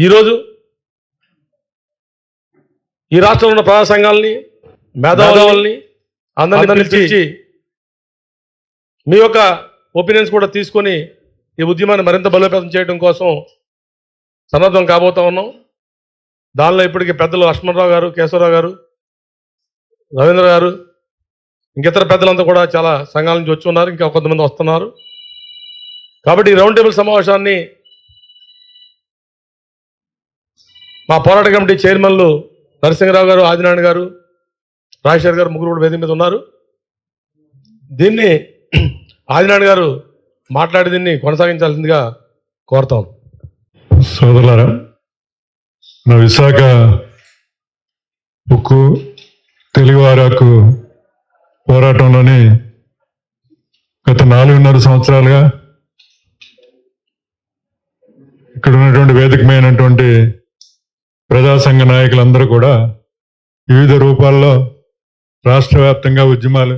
ఈరోజు ఈ రాష్ట్రంలో ఉన్న ప్రజా సంఘాలని మేధావులని అందరినీ పిలిచి మీ యొక్క ఒపీనియన్స్ కూడా తీసుకొని ఈ ఉద్యమాన్ని మరింత బలోపేతం చేయడం కోసం సన్నద్ధం కాబోతా ఉన్నాం. దానిలో ఇప్పటికీ పెద్దలు లక్ష్మణరావు గారు, కేశవరావు గారు, రవీంద్ర గారు, ఇంకితర పెద్దలంతా కూడా చాలా సంఘాల నుంచి వచ్చి ఉన్నారు. ఇంకా కొంతమంది వస్తున్నారు. కాబట్టి ఈ రౌండ్ టేబుల్ సమావేశాన్ని మా పోరాట కమిటీ చైర్మన్లు నరసింహరావు గారు, ఆదినారాయణ గారు, రాజశేఖర్ గారు ముగ్గురు కూడా వేదిక మీద ఉన్నారు. దీన్ని ఆదినారాయణ గారు మాట్లాడి దీన్ని కొనసాగించాల్సిందిగా కోరుతాం. సోదరులారా, నా విశాఖ ఉక్కు తెలుగువారి హక్కు పోరాటంలోని గత 4.5 సంవత్సరాలుగా ఇక్కడ ఉన్నటువంటి వేదికమైనటువంటి ప్రజా సంఘ నాయకులందరూ కూడా వివిధ రూపాల్లో రాష్ట్ర వ్యాప్తంగా ఉద్యమాలు,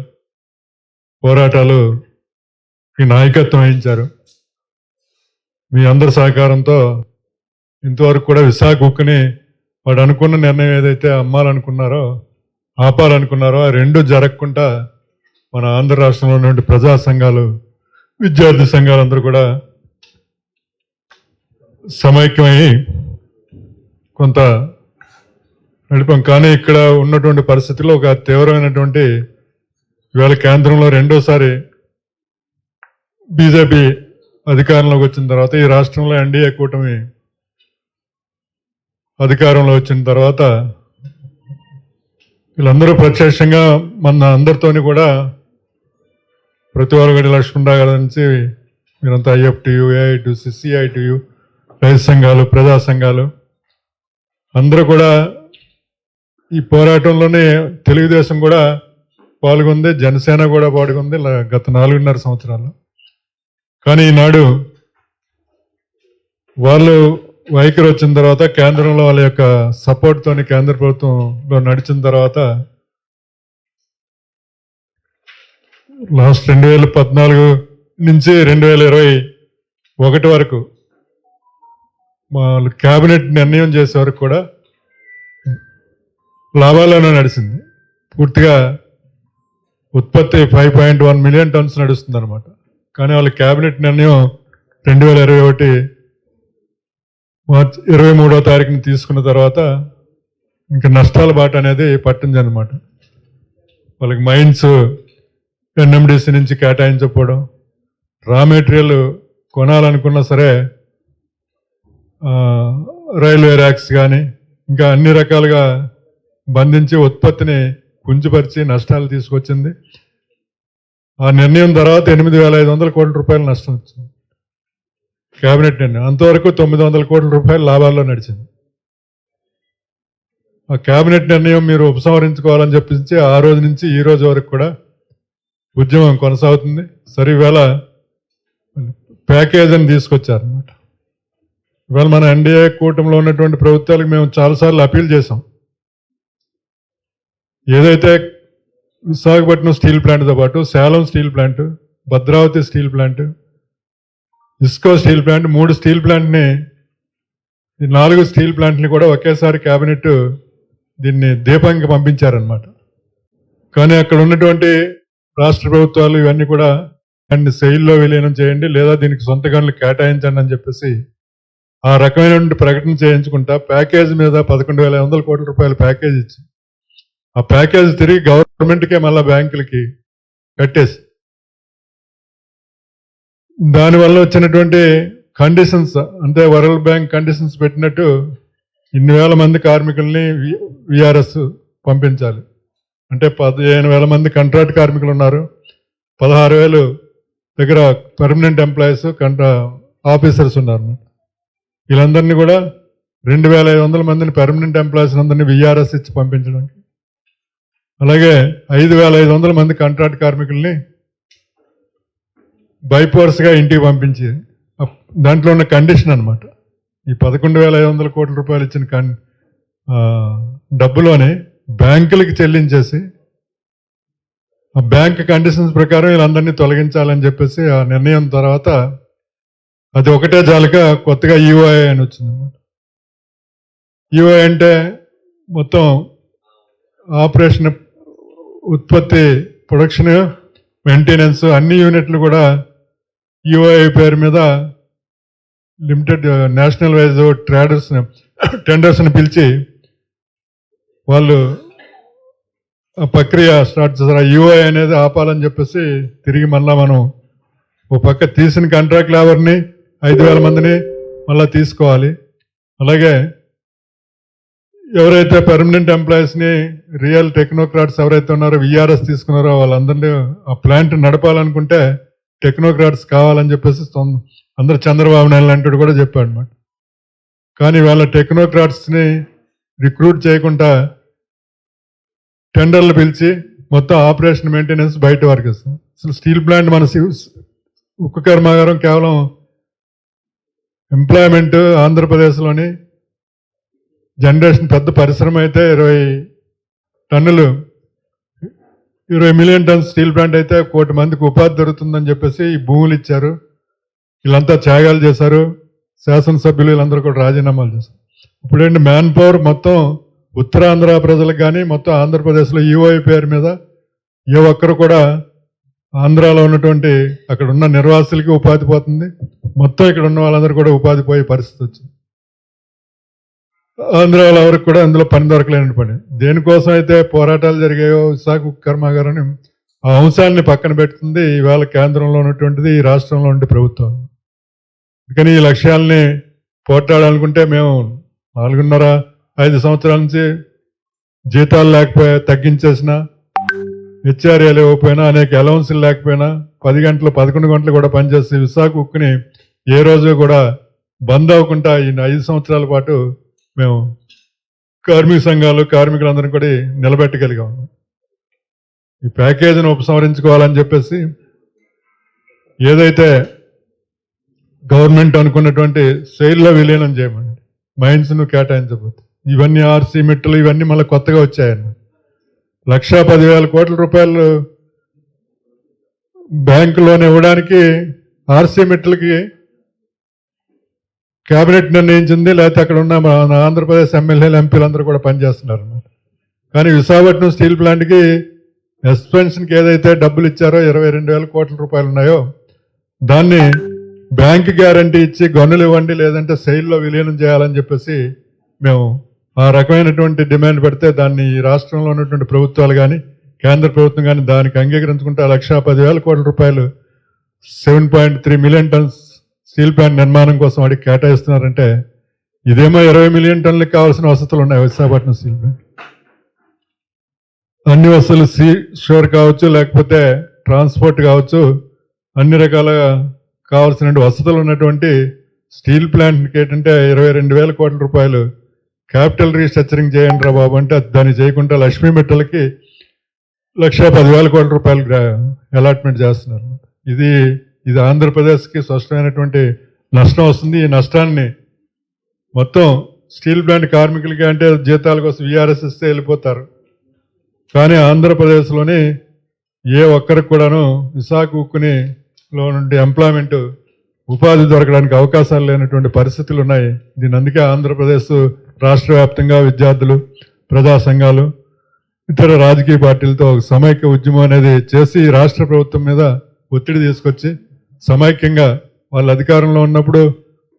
పోరాటాలు ఈ నాయకత్వం వహించారు. మీ అందరి సహకారంతో ఇంతవరకు కూడా విశాఖ ఉక్కుని వాడు అనుకున్న నిర్ణయం ఏదైతే అమ్మాలనుకున్నారో, ఆపాలనుకున్నారో ఆ రెండు జరగకుండా మన ఆంధ్ర రాష్ట్రంలో ఉన్నటువంటి ప్రజా సంఘాలు, విద్యార్థి సంఘాలందరూ కూడా సమైక్యమై కొంత నడిపాం. కానీ ఇక్కడ ఉన్నటువంటి పరిస్థితుల్లో ఒక తీవ్రమైనటువంటి ఇవాళ కేంద్రంలో రెండోసారి బీజేపీ అధికారంలోకి వచ్చిన తర్వాత, ఈ రాష్ట్రంలో ఎన్డీఏ కూటమి అధికారంలో వచ్చిన తర్వాత వీళ్ళందరూ ప్రత్యక్షంగా మన అందరితోని కూడా ప్రతివారు గడి లక్ష్మణరావు గారి నుంచి మీరంతా ఐఎఫ్టియు, ఏఐటియు, సిఐటియు, రైతు సంఘాలు, ప్రజా సంఘాలు అందరూ కూడా ఈ పోరాటంలోనే తెలుగుదేశం కూడా పాల్గొంది, జనసేన కూడా పాల్గొంది గత 4.5 సంవత్సరాలు. కానీ ఈనాడు వాళ్ళు వైఖరి వచ్చిన తర్వాత, కేంద్రంలో వాళ్ళ యొక్క సపోర్ట్తోని కేంద్ర ప్రభుత్వంలో నడిచిన తర్వాత లాస్ట్ 2014 నుంచి 2021 వరకు వాళ్ళు క్యాబినెట్ నిర్ణయం చేసే వరకు కూడా లాభాల్లోనే నడిచింది. పూర్తిగా ఉత్పత్తి 5.1 మిలియన్ టన్స్ నడుస్తుంది అనమాట. కానీ వాళ్ళ క్యాబినెట్ నిర్ణయం 2021 మార్చి 23వ తారీఖుని తీసుకున్న తర్వాత ఇంకా నష్టాల బాట అనేది పట్టింది అనమాట. వాళ్ళకి మైన్స్ ఎన్ఎండిసి నుంచి కేటాయించకపోవడం, రా మెటీరియల్ కొనాలనుకున్నా సరే రైల్వే ర్యాక్స్ కానీ ఇంకా అన్ని రకాలుగా బంధించి ఉత్పత్తిని కుంచిపరిచి నష్టాలు తీసుకొచ్చింది. ఆ నిర్ణయం తర్వాత 8,500 కోట్ల రూపాయలు నష్టం వచ్చింది కేబినెట్ నిర్ణయం. అంతవరకు 900 కోట్ల రూపాయలు లాభాల్లో నడిచింది. ఆ కేబినెట్ నిర్ణయం మీరు ఉపసంహరించుకోవాలని చెప్పించి ఆ రోజు నుంచి ఈ రోజు వరకు కూడా ఉద్యమం కొనసాగుతుంది. సరే, ఇవాళ ప్యాకేజ్ అని తీసుకొచ్చారనమాట. ఇవాళ మన ఎన్డీఏ కూటమిలో ఉన్నటువంటి ప్రభుత్వాలకు మేము చాలాసార్లు అపీల్ చేసాం. ఏదైతే విశాఖపట్నం స్టీల్ ప్లాంట్తో పాటు Salem steel plant, Bhadravati steel plant, IISCO steel plant, 3 steel ప్లాంట్ని, ఈ 4 స్టీల్ ప్లాంట్ని కూడా ఒకేసారి క్యాబినెట్ దీన్ని దీపంగా పంపించారనమాట. కానీ అక్కడ ఉన్నటువంటి రాష్ట్ర ప్రభుత్వాలు ఇవన్నీ కూడా దాన్ని సెయిల్లో విలీనం చేయండి లేదా దీనికి సొంత గనులు కేటాయించండి అని చెప్పేసి ఆ రకమైనటువంటి ప్రకటన చేయించుకుంటా ప్యాకేజ్ మీద 11,500 కోట్ల రూపాయల ప్యాకేజ్ ఇచ్చి ఆ ప్యాకేజ్ తిరిగి గవర్నమెంట్కే మళ్ళీ బ్యాంకులకి కట్టేసి దానివల్ల వచ్చినటువంటి కండిషన్స్, అంటే వరల్డ్ బ్యాంక్ కండిషన్స్ పెట్టినట్టు ఇన్ని వేల మంది కార్మికుల్ని విఆర్ఎస్ పంపించాలి. అంటే 15,000 మంది కాంట్రాక్ట్ కార్మికులు ఉన్నారు, 16,000 దగ్గర పర్మనెంట్ ఎంప్లాయీస్, ఆఫీసర్స్ ఉన్నారు. వీళ్ళందరినీ కూడా 2,500 మందిని పర్మనెంట్ ఎంప్లాయీస్ అందరినీ విఆర్ఎస్ ఇచ్చి పంపించడానికి, అలాగే 5,500 మంది కాంట్రాక్ట్ కార్మికుల్ని బైపోర్స్గా ఇంటికి పంపించి దాంట్లో ఉన్న కండిషన్ అనమాట. ఈ 11,500 కోట్ల రూపాయలు ఇచ్చిన డబ్బులోనే బ్యాంకులకి చెల్లించేసి ఆ బ్యాంక్ కండిషన్స్ ప్రకారం వీళ్ళందరినీ తొలగించాలని చెప్పేసి ఆ నిర్ణయం తర్వాత అది ఒకటే జాలక కొత్తగా ఈఓఐ అని వచ్చింది అనమాట. ఈఓఐ అంటే మొత్తం ఆపరేషన్, ఉత్పత్తి, ప్రొడక్షన్, మెయింటెనెన్స్ అన్ని యూనిట్లు కూడా ఈఓఐ పేరు మీద లిమిటెడ్ నేషనల్ వైజ్ టెండర్స్ని పిలిచి వాళ్ళు ఆ ప్రక్రియ స్టార్ట్ చేస్తారు. ఆ యూఐ అనేది ఆపాలని చెప్పేసి తిరిగి మళ్ళా మనం ఓ పక్క తీసిన కాంట్రాక్ట్ లేబర్ని 5,000 మందిని మళ్ళీ తీసుకోవాలి. అలాగే ఎవరైతే పర్మనెంట్ ఎంప్లాయీస్ని, రియల్ టెక్నోక్రాట్స్ ఎవరైతే ఉన్నారో, విఆర్ఎస్ తీసుకున్నారో వాళ్ళందరినీ ఆ ప్లాంట్ నడపాలనుకుంటే టెక్నోక్రాట్స్ కావాలని చెప్పేసి అందరు చంద్రబాబు నాయుడు లాంటి కూడా చెప్పాడు అనమాట. కానీ వాళ్ళ టెక్నోక్రాట్స్ని రిక్రూట్ చేయకుండా టెండర్లు పిలిచి మొత్తం ఆపరేషన్, మెయింటెనెన్స్ బయట వరకు ఇస్తాం. అసలు స్టీల్ ప్లాంట్ మన ఉక్కు కర్మాగారం కేవలం ఎంప్లాయ్మెంట్ ఆంధ్రప్రదేశ్లోని జనరేషన్ పెద్ద పరిశ్రమ అయితే 20 మిలియన్ టన్స్ స్టీల్ ప్లాంట్ అయితే 1 కోటి మందికి ఉపాధి దొరుకుతుందని చెప్పేసి ఈ భూములు ఇచ్చారు. వీళ్ళంతా త్యాగాలు చేశారు. శాసనసభ్యులు వీళ్ళందరూ కూడా రాజీనామాలు చేశారు. ఇప్పుడేంటి మ్యాన్ పవర్ మొత్తం ఉత్తరాంధ్ర ప్రజలకు కానీ మొత్తం ఆంధ్రప్రదేశ్లో ఈఓఐ పేరు మీద ఏ ఒక్కరు కూడా ఆంధ్రాలో ఉన్నటువంటి అక్కడ ఉన్న నిర్వాసులకి ఉపాధి పోతుంది. మొత్తం ఇక్కడ ఉన్న వాళ్ళందరూ కూడా ఉపాధి పోయే పరిస్థితి వచ్చింది. ఆంధ్రాలో ఎవరికి కూడా అందులో పని దొరకలేని పని. దేనికోసం అయితే పోరాటాలు జరిగాయో విశాఖ ఉక్కు కర్మాగారం ఆ అంశాన్ని పక్కన పెడుతుంది ఇవాళ కేంద్రంలో ఉన్నటువంటిది ఈ రాష్ట్రంలో ఉండే ప్రభుత్వం. కానీ ఈ లక్ష్యాలని పోట్లాడాలనుకుంటే మేము 4.5-5 సంవత్సరాల నుంచి జీతాలు లేకపోయా, తగ్గించేసిన, హెచ్ఆర్ఏలు ఇవ్వకపోయినా, అనేక అలవెన్సులు లేకపోయినా 10 గంటలు 11 గంటలు కూడా పనిచేసి విశాఖ ఉక్కుని ఏ రోజు కూడా బంద్ అవ్వకుండా ఈ 5 సంవత్సరాల పాటు మేము కార్మిక సంఘాలు, కార్మికులందరం కూడా నిలబెట్టగలిగాం. ఈ ప్యాకేజీని ఉపసంహరించుకోవాలని చెప్పేసి ఏదైతే గవర్నమెంట్ అనుకున్నటువంటి సెయిల్లో విలీనం చేయమండి, మైన్స్ను కేటాయించబోతుంది. ఇవన్నీ ఆర్సీ మెట్లు ఇవన్నీ మళ్ళీ కొత్తగా వచ్చాయండి. 1,10,000 కోట్ల రూపాయలు బ్యాంకు లోన్ ఇవ్వడానికి ఆర్సీ మెట్లకి కేబినెట్ నిర్ణయించింది. లేకపోతే అక్కడ ఉన్న మన ఆంధ్రప్రదేశ్ ఎమ్మెల్యేలు, ఎంపీలు అందరూ కూడా పనిచేస్తున్నారు అన్నమాట. కానీ విశాఖపట్నం స్టీల్ ప్లాంట్కి ఎక్స్పెన్షన్కి ఏదైతే డబ్బులు ఇచ్చారో 22,000 కోట్ల రూపాయలు ఉన్నాయో దాన్ని బ్యాంక్ గ్యారంటీ ఇచ్చి గనులు ఇవ్వండి, లేదంటే సెయిల్లో విలీనం చేయాలని చెప్పేసి మేము ఆ రకమైనటువంటి డిమాండ్ పెడితే దాన్ని ఈ రాష్ట్రంలో ఉన్నటువంటి ప్రభుత్వాలు కానీ కేంద్ర ప్రభుత్వం కానీ దానికి అంగీకరించుకుంటే 1,10,000 కోట్ల రూపాయలు 7.3 మిలియన్ టన్స్ స్టీల్ ప్లాంట్ నిర్మాణం కోసం వాడికి కేటాయిస్తున్నారంటే ఇదేమో 20 మిలియన్ టన్నులకు కావాల్సిన వసతులు ఉన్నాయి విశాఖపట్నం స్టీల్ ప్లాంట్. అన్ని వసతులు సీ షోర్ కావచ్చు, లేకపోతే ట్రాన్స్పోర్ట్ కావచ్చు, అన్ని రకాలుగా కావాల్సిన వసతులు ఉన్నటువంటి స్టీల్ ప్లాంట్కి ఏంటంటే 22,000 కోట్ల రూపాయలు క్యాపిటల్ రీస్ట్రక్చరింగ్ చేయండి రా బాబు అంటే దాన్ని చేయకుండా లక్ష్మీ మెట్టలకి 1,10,000 కోట్ల రూపాయలు అలాట్మెంట్ చేస్తున్నారు. ఇది ఆంధ్రప్రదేశ్కి స్పష్టమైనటువంటి నష్టం వస్తుంది. ఈ నష్టాన్ని మొత్తం స్టీల్ ప్లాంట్ కార్మికులకి అంటే జీతాల కోసం విఆర్ఎస్ ఇస్తే వెళ్ళిపోతారు. కానీ ఆంధ్రప్రదేశ్లోని ఏ ఒక్కరికి కూడాను విశాఖ ఉక్కునిలో నుండి ఎంప్లాయ్మెంట్, ఉపాధి దొరకడానికి అవకాశాలు లేనటువంటి పరిస్థితులు ఉన్నాయి. దీని అందుకే ఆంధ్రప్రదేశ్ రాష్ట్ర వ్యాప్తంగా విద్యార్థులు, ప్రజా సంఘాలు, ఇతర రాజకీయ పార్టీలతో ఒక సమైక్య ఉద్యమం అనేది చేసి రాష్ట్ర ప్రభుత్వం మీద ఒత్తిడి తీసుకొచ్చి సమైక్యంగా వాళ్ళ అధికారంలో ఉన్నప్పుడు,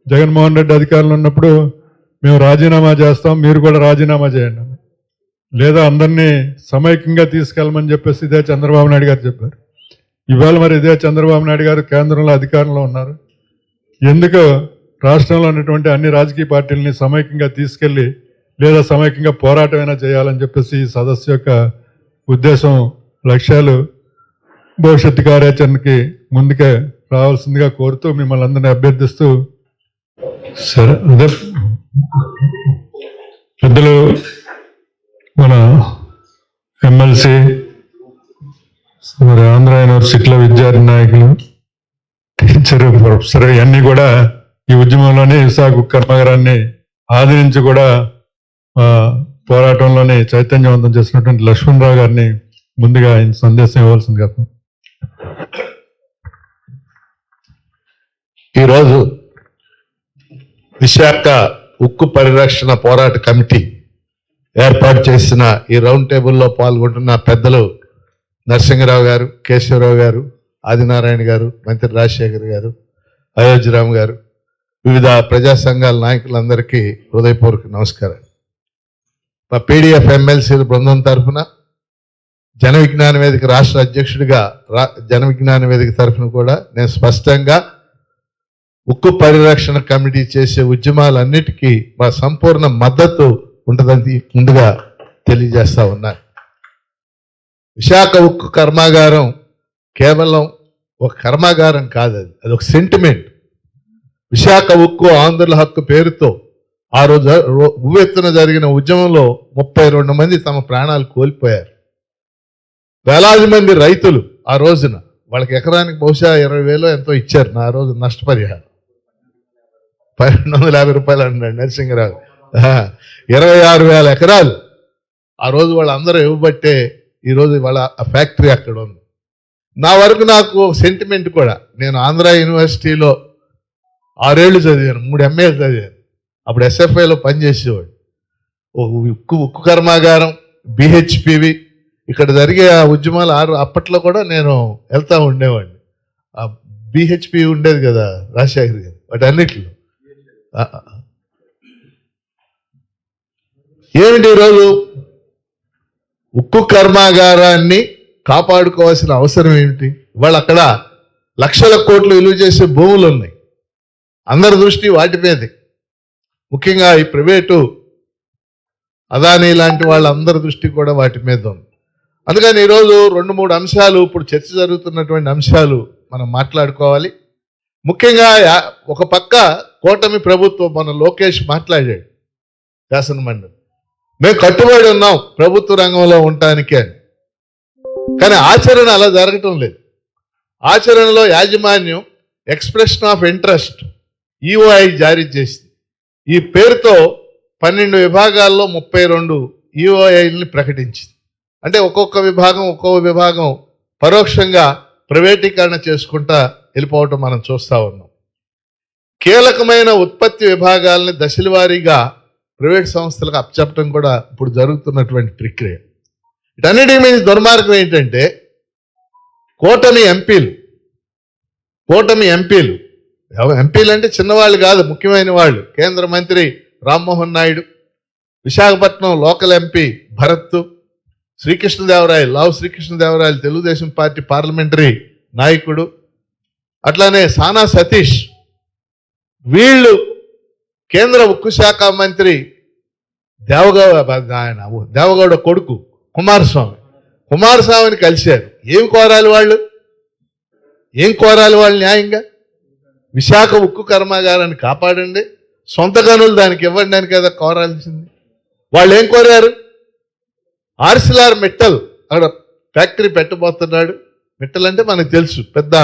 జగన్మోహన్ రెడ్డి అధికారంలో ఉన్నప్పుడు మేము రాజీనామా చేస్తాం, మీరు కూడా రాజీనామా చేయండి, లేదా అందరినీ సమైక్యంగా తీసుకెళ్ళమని చెప్పేసి ఇదే చంద్రబాబు నాయుడు గారు చెప్పారు. ఇవాళ మరి ఇదే చంద్రబాబు నాయుడు గారు కేంద్రంలో అధికారంలో ఉన్నారు. ఎందుకు రాష్ట్రంలో ఉన్నటువంటి అన్ని రాజకీయ పార్టీలని సమైక్యంగా తీసుకెళ్లి లేదా సమైక్యంగా పోరాటమైనా చేయాలని చెప్పేసి ఈ సదస్సు యొక్క ఉద్దేశం, లక్ష్యాలు భవిష్యత్తు కార్యాచరణకి ముందుకే రావాల్సిందిగా కోరుతూ మిమ్మల్ని అందరినీ అభ్యర్థిస్తూ, సరే అదే పెద్దలు మన ఎమ్మెల్సీ, మరి ఆంధ్ర యూనివర్సిటీలో విద్యార్థి నాయకులు, టీచర్, ప్రొఫెసర్ ఇవన్నీ కూడా ఈ ఉద్యమంలోనే విశాఖ ఉక్కు కర్మాగారాన్ని ఆదరించి కూడా పోరాటంలోనే చైతన్యవంతం చేసినటువంటి లక్ష్మణరావు గారిని ముందుగా ఆయన సందేశం ఇవ్వాల్సింది కదా. ఈరోజు విశాఖ ఉక్కు పరిరక్షణ పోరాట కమిటీ ఏర్పాటు చేసిన ఈ రౌండ్ టేబుల్లో పాల్గొంటున్న పెద్దలు నరసింహరావు గారు, కేశవరావు గారు, ఆదినారాయణ గారు, మంత్రి రాజశేఖర్ గారు, అయోధ్యరామ్ గారు, వివిధ ప్రజా సంఘాల నాయకులందరికీ హృదయపూర్వక నమస్కారం. మా పీడీఎఫ్ ఎమ్మెల్సీ బృందం తరఫున జన విజ్ఞాన వేదిక రాష్ట్ర అధ్యక్షుడిగా జన విజ్ఞాన వేదిక తరఫున కూడా నేను స్పష్టంగా ఉక్కు పరిరక్షణ కమిటీ చేసే ఉద్యమాలన్నిటికీ మా సంపూర్ణ మద్దతు ఉంటుందని ముందుగా తెలియజేస్తా ఉన్నాను. విశాఖ ఉక్కు కర్మాగారం కేవలం ఒక కర్మాగారం కాదు, అది ఒక సెంటిమెంట్. విశాఖ ఉక్కు ఆంధ్రుల హక్కు పేరుతో ఆ రోజు ఉవ్వెత్తున జరిగిన ఉద్యమంలో 32 మంది తమ ప్రాణాలు కోల్పోయారు. వేలాది మంది రైతులు ఆ రోజున వాళ్ళకి ఎకరానికి బహుశా 20,000 ఎంతో ఇచ్చారు నా రోజు నష్టపరిహారం. 1250 రూపాయలు అన్నాడు నరసింహరావు. 26,000 ఎకరాలు ఆ రోజు వాళ్ళందరూ ఇవ్వబట్టే ఈరోజు వాళ్ళ ఆ ఫ్యాక్టరీ అక్కడ ఉంది. నా వరకు నాకు సెంటిమెంట్ కూడా, నేను ఆంధ్ర యూనివర్సిటీలో 6 ఏళ్ళు చదివాను, 3 MAలు చదివాను. అప్పుడు SFIలో పనిచేసేవాడు. ఉక్కు కర్మాగారం, BHPవి ఇక్కడ జరిగే ఆ ఉద్యమాలు అప్పట్లో కూడా నేను వెళ్తా ఉండేవాడిని. ఆ BHP ఉండేది కదా రాజశేఖర్ గారు, వాటి అన్నిట్లో. ఏమిటి ఈరోజు ఉక్కు కర్మాగారాన్ని కాపాడుకోవాల్సిన అవసరం ఏమిటి? వాళ్ళు అక్కడ లక్షల కోట్లు విలువ చేసే భూములు ఉన్నాయి. అందరి దృష్టి వాటి మీదే, ముఖ్యంగా ఈ ప్రైవేటు అదానీ లాంటి వాళ్ళందరి దృష్టి కూడా వాటి మీద ఉంది. అందుకని ఈరోజు 2-3 అంశాలు, ఇప్పుడు చర్చ జరుగుతున్నటువంటి అంశాలు మనం మాట్లాడుకోవాలి. ముఖ్యంగా ఒక పక్క కూటమి ప్రభుత్వం, మన లోకేష్ మాట్లాడాడు శాసన మండలి, మేము కట్టుబడి ఉన్నాం ప్రభుత్వ రంగంలో ఉండటానికే అని. కానీ ఆచరణ అలా జరగటం లేదు. ఆచరణలో యాజమాన్యం ఎక్స్ప్రెషన్ ఆఫ్ ఇంట్రెస్ట్ EOI జారీ చేసింది. ఈ పేరుతో 12 విభాగాల్లో 32 EOIని ప్రకటించింది. అంటే ఒక్కొక్క విభాగం పరోక్షంగా ప్రైవేటీకరణ చేసుకుంటా వెళ్ళిపోవటం మనం చూస్తూ ఉన్నాం. కీలకమైన ఉత్పత్తి విభాగాలని దశల వారీగా ప్రైవేట్ సంస్థలకు అప్పచెప్పడం కూడా ఇప్పుడు జరుగుతున్నటువంటి ప్రక్రియ. వీటన్నిటి మీద దుర్మార్గం ఏంటంటే కూటమి ఎంపీలు అంటే చిన్నవాళ్ళు కాదు, ముఖ్యమైన వాళ్ళు. కేంద్ర మంత్రి రామ్మోహన్ నాయుడు, విశాఖపట్నం లోకల్ ఎంపీ భరత్, లావు శ్రీకృష్ణదేవరాయలు తెలుగుదేశం పార్టీ పార్లమెంటరీ నాయకుడు, అట్లానే సానా సతీష్, వీళ్ళు కేంద్ర ఉక్కు శాఖ మంత్రి దేవగౌడ కొడుకు కుమారస్వామిని కలిశారు. ఏం కోరాలి వాళ్ళు న్యాయంగా? విశాఖ ఉక్కు కర్మాగారాన్ని కాపాడండి, సొంత గనులు దానికి ఇవ్వండి అని కదా కోరాల్సింది. వాళ్ళు ఏం కోరారు? ఆర్సిలార్ మిట్టల్ అక్కడ ఫ్యాక్టరీ పెట్టబోతున్నాడు. మిట్టల్ అంటే మనకు తెలుసు, పెద్ద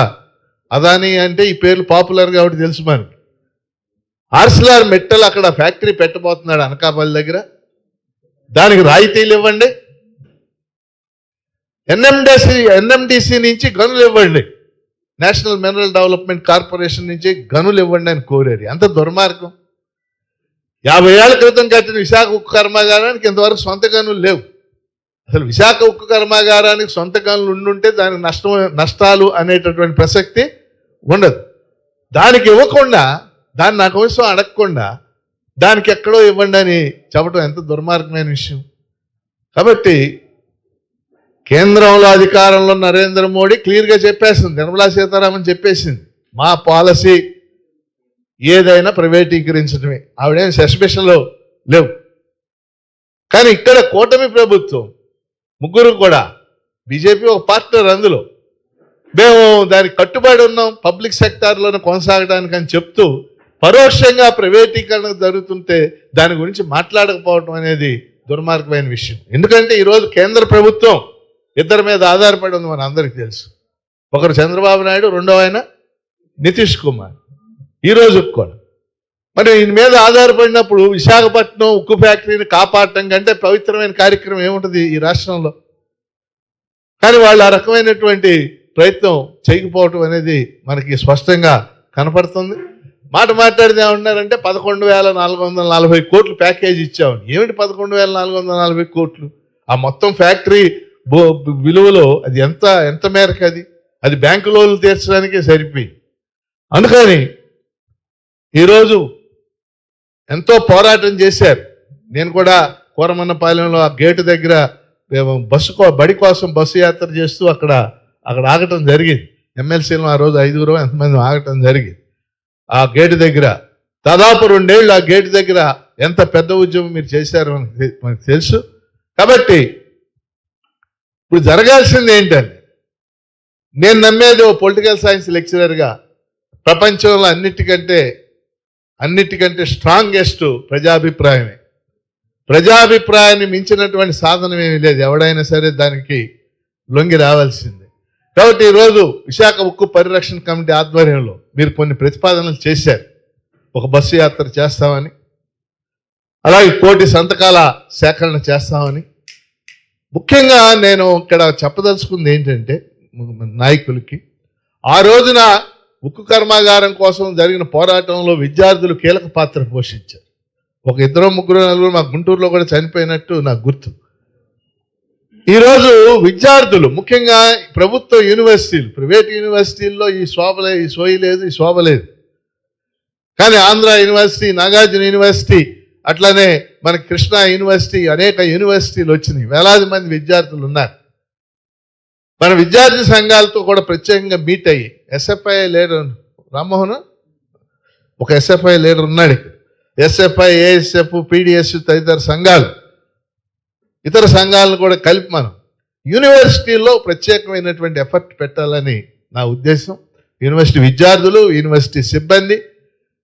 అదానీ అంటే ఈ పేర్లు పాపులర్ కాబట్టి తెలుసు మనకి. ఆర్సిలార్ మిట్టల్ అక్కడ ఫ్యాక్టరీ పెట్టబోతున్నాడు అనకాపల్లి దగ్గర, దానికి రాయితీలు ఇవ్వండి. NMDC నుంచి గనులు ఇవ్వండి, నేషనల్ మినరల్ డెవలప్మెంట్ కార్పొరేషన్ నుంచి గనులు ఇవ్వండి అని కోరారు. ఎంత దుర్మార్గం! 50 ఏళ్ల క్రితం కట్టిన విశాఖ ఉక్కు కర్మాగారానికి ఇంతవరకు సొంత గనులు లేవు. అసలు విశాఖ ఉక్కు కర్మాగారానికి సొంత గనులు ఉండుంటే దానికి నష్టాలు అనేటటువంటి ప్రసక్తి ఉండదు. దానికి ఇవ్వకుండా, దాన్ని నా కోసం అడగకుండా దానికి ఎక్కడో ఇవ్వండి అని చెప్పడం ఎంత దుర్మార్గమైన విషయం. కాబట్టి కేంద్రంలో అధికారంలో నరేంద్ర మోడీ క్లియర్గా చెప్పేసింది, నిర్మలా సీతారామన్ చెప్పేసింది, మా పాలసీ ఏదైనా ప్రైవేటీకరించడమే. ఆవిడేం సస్పెషన్లో లేవు. కానీ ఇక్కడ కూటమి ప్రభుత్వం ముగ్గురు కూడా, బీజేపీ ఒక పార్ట్నర్, అందులో మేము దానికి కట్టుబడి ఉన్నాం పబ్లిక్ సెక్టార్లోనే కొనసాగడానికి అని చెప్తూ పరోక్షంగా ప్రైవేటీకరణ జరుగుతుంటే దాని గురించి మాట్లాడకపోవడం అనేది దుర్మార్గమైన విషయం. ఎందుకంటే ఈరోజు కేంద్ర ప్రభుత్వం ఇద్దరి మీద ఆధారపడి ఉంది, మన అందరికీ తెలుసు. ఒకరు చంద్రబాబు నాయుడు, రెండో ఆయన నితీష్ కుమార్. ఈరోజు కూడా మరి ఈయన మీద ఆధారపడినప్పుడు విశాఖపట్నం ఉక్కు ఫ్యాక్టరీని కాపాడటం కంటే పవిత్రమైన కార్యక్రమం ఏముంటుంది ఈ రాష్ట్రంలో? కానీ వాళ్ళు ఆ రకమైనటువంటి ప్రయత్నం చేయకపోవటం అనేది మనకి స్పష్టంగా కనపడుతుంది. మాట మాట్లాడితే ఏమన్నారంటే 11,440 కోట్లు ప్యాకేజ్ ఇచ్చామని. ఏమిటి 11,440 కోట్లు? ఆ మొత్తం ఫ్యాక్టరీ విలువలో అది ఎంత మేరకు అది బ్యాంకు లోన్లు తీర్చడానికే సరిపోయింది. అందుకని ఈరోజు ఎంతో పోరాటం చేశారు. నేను కూడా కోరమన్నపాలెంలో ఆ గేటు దగ్గర బడి కోసం బస్సు యాత్ర చేస్తూ అక్కడ ఆగటం జరిగింది. ఎమ్మెల్సీలో ఆ రోజు 5 ఎంతమంది ఆగటం జరిగింది ఆ గేటు దగ్గర. దాదాపు 2 ఏళ్ళు ఆ గేటు దగ్గర ఎంత పెద్ద ఉద్యమం మీరు చేశారో మనకు తెలుసు. కాబట్టి ఇప్పుడు జరగాల్సింది ఏంటంటే, నేను నమ్మేది ఓ పొలిటికల్ సైన్స్ లెక్చరర్గా ప్రపంచంలో అన్నిటికంటే స్ట్రాంగెస్ట్ ప్రజాభిప్రాయమే. ప్రజాభిప్రాయాన్ని మించినటువంటి సాధనం ఏమీ లేదు. ఎవడైనా సరే దానికి లొంగి రావాల్సిందే. కాబట్టి ఈరోజు విశాఖ ఉక్కు పరిరక్షణ కమిటీ ఆధ్వర్యంలో మీరు కొన్ని ప్రతిపాదనలు చేశారు. ఒక బస్సు యాత్ర చేస్తామని, అలాగే 1 కోటి సంతకాల సేకరణ చేస్తామని. ముఖ్యంగా నేను ఇక్కడ చెప్పదలుచుకుంది ఏంటంటే, నాయకులకి ఆ రోజున ఉక్కు కర్మాగారం కోసం జరిగిన పోరాటంలో విద్యార్థులు కీలక పాత్ర పోషించారు. ఒక 2, 3, 4 మా గుంటూరులో కూడా చనిపోయినట్టు నాకు గుర్తు. ఈరోజు విద్యార్థులు ముఖ్యంగా ప్రభుత్వ యూనివర్సిటీలు, ప్రైవేట్ యూనివర్సిటీల్లో ఈ సోయి లేదు, ఈ శోభ లేదు. కానీ ఆంధ్ర యూనివర్సిటీ, నాగార్జున యూనివర్సిటీ, అట్లానే మన కృష్ణా యూనివర్సిటీ, అనేక యూనివర్సిటీలు వచ్చినాయి. వేలాది మంది విద్యార్థులు ఉన్నారు. మన విద్యార్థి సంఘాలతో కూడా ప్రత్యేకంగా మీట్ అయ్యి, ఎస్ఎఫ్ఐ లీడర్ రామ్మోహన్, ఒక ఎస్ఎఫ్ఐ లీడర్ ఉన్నాడు. ఎస్ఎఫ్ఐ, ఏఎస్ఎఫ్, పీడిఎస్ తదితర సంఘాలు, ఇతర సంఘాలను కూడా కలిపి మనం యూనివర్సిటీల్లో ప్రత్యేకమైనటువంటి ఎఫర్ట్ పెట్టాలని నా ఉద్దేశం. యూనివర్సిటీ విద్యార్థులు, యూనివర్సిటీ సిబ్బంది.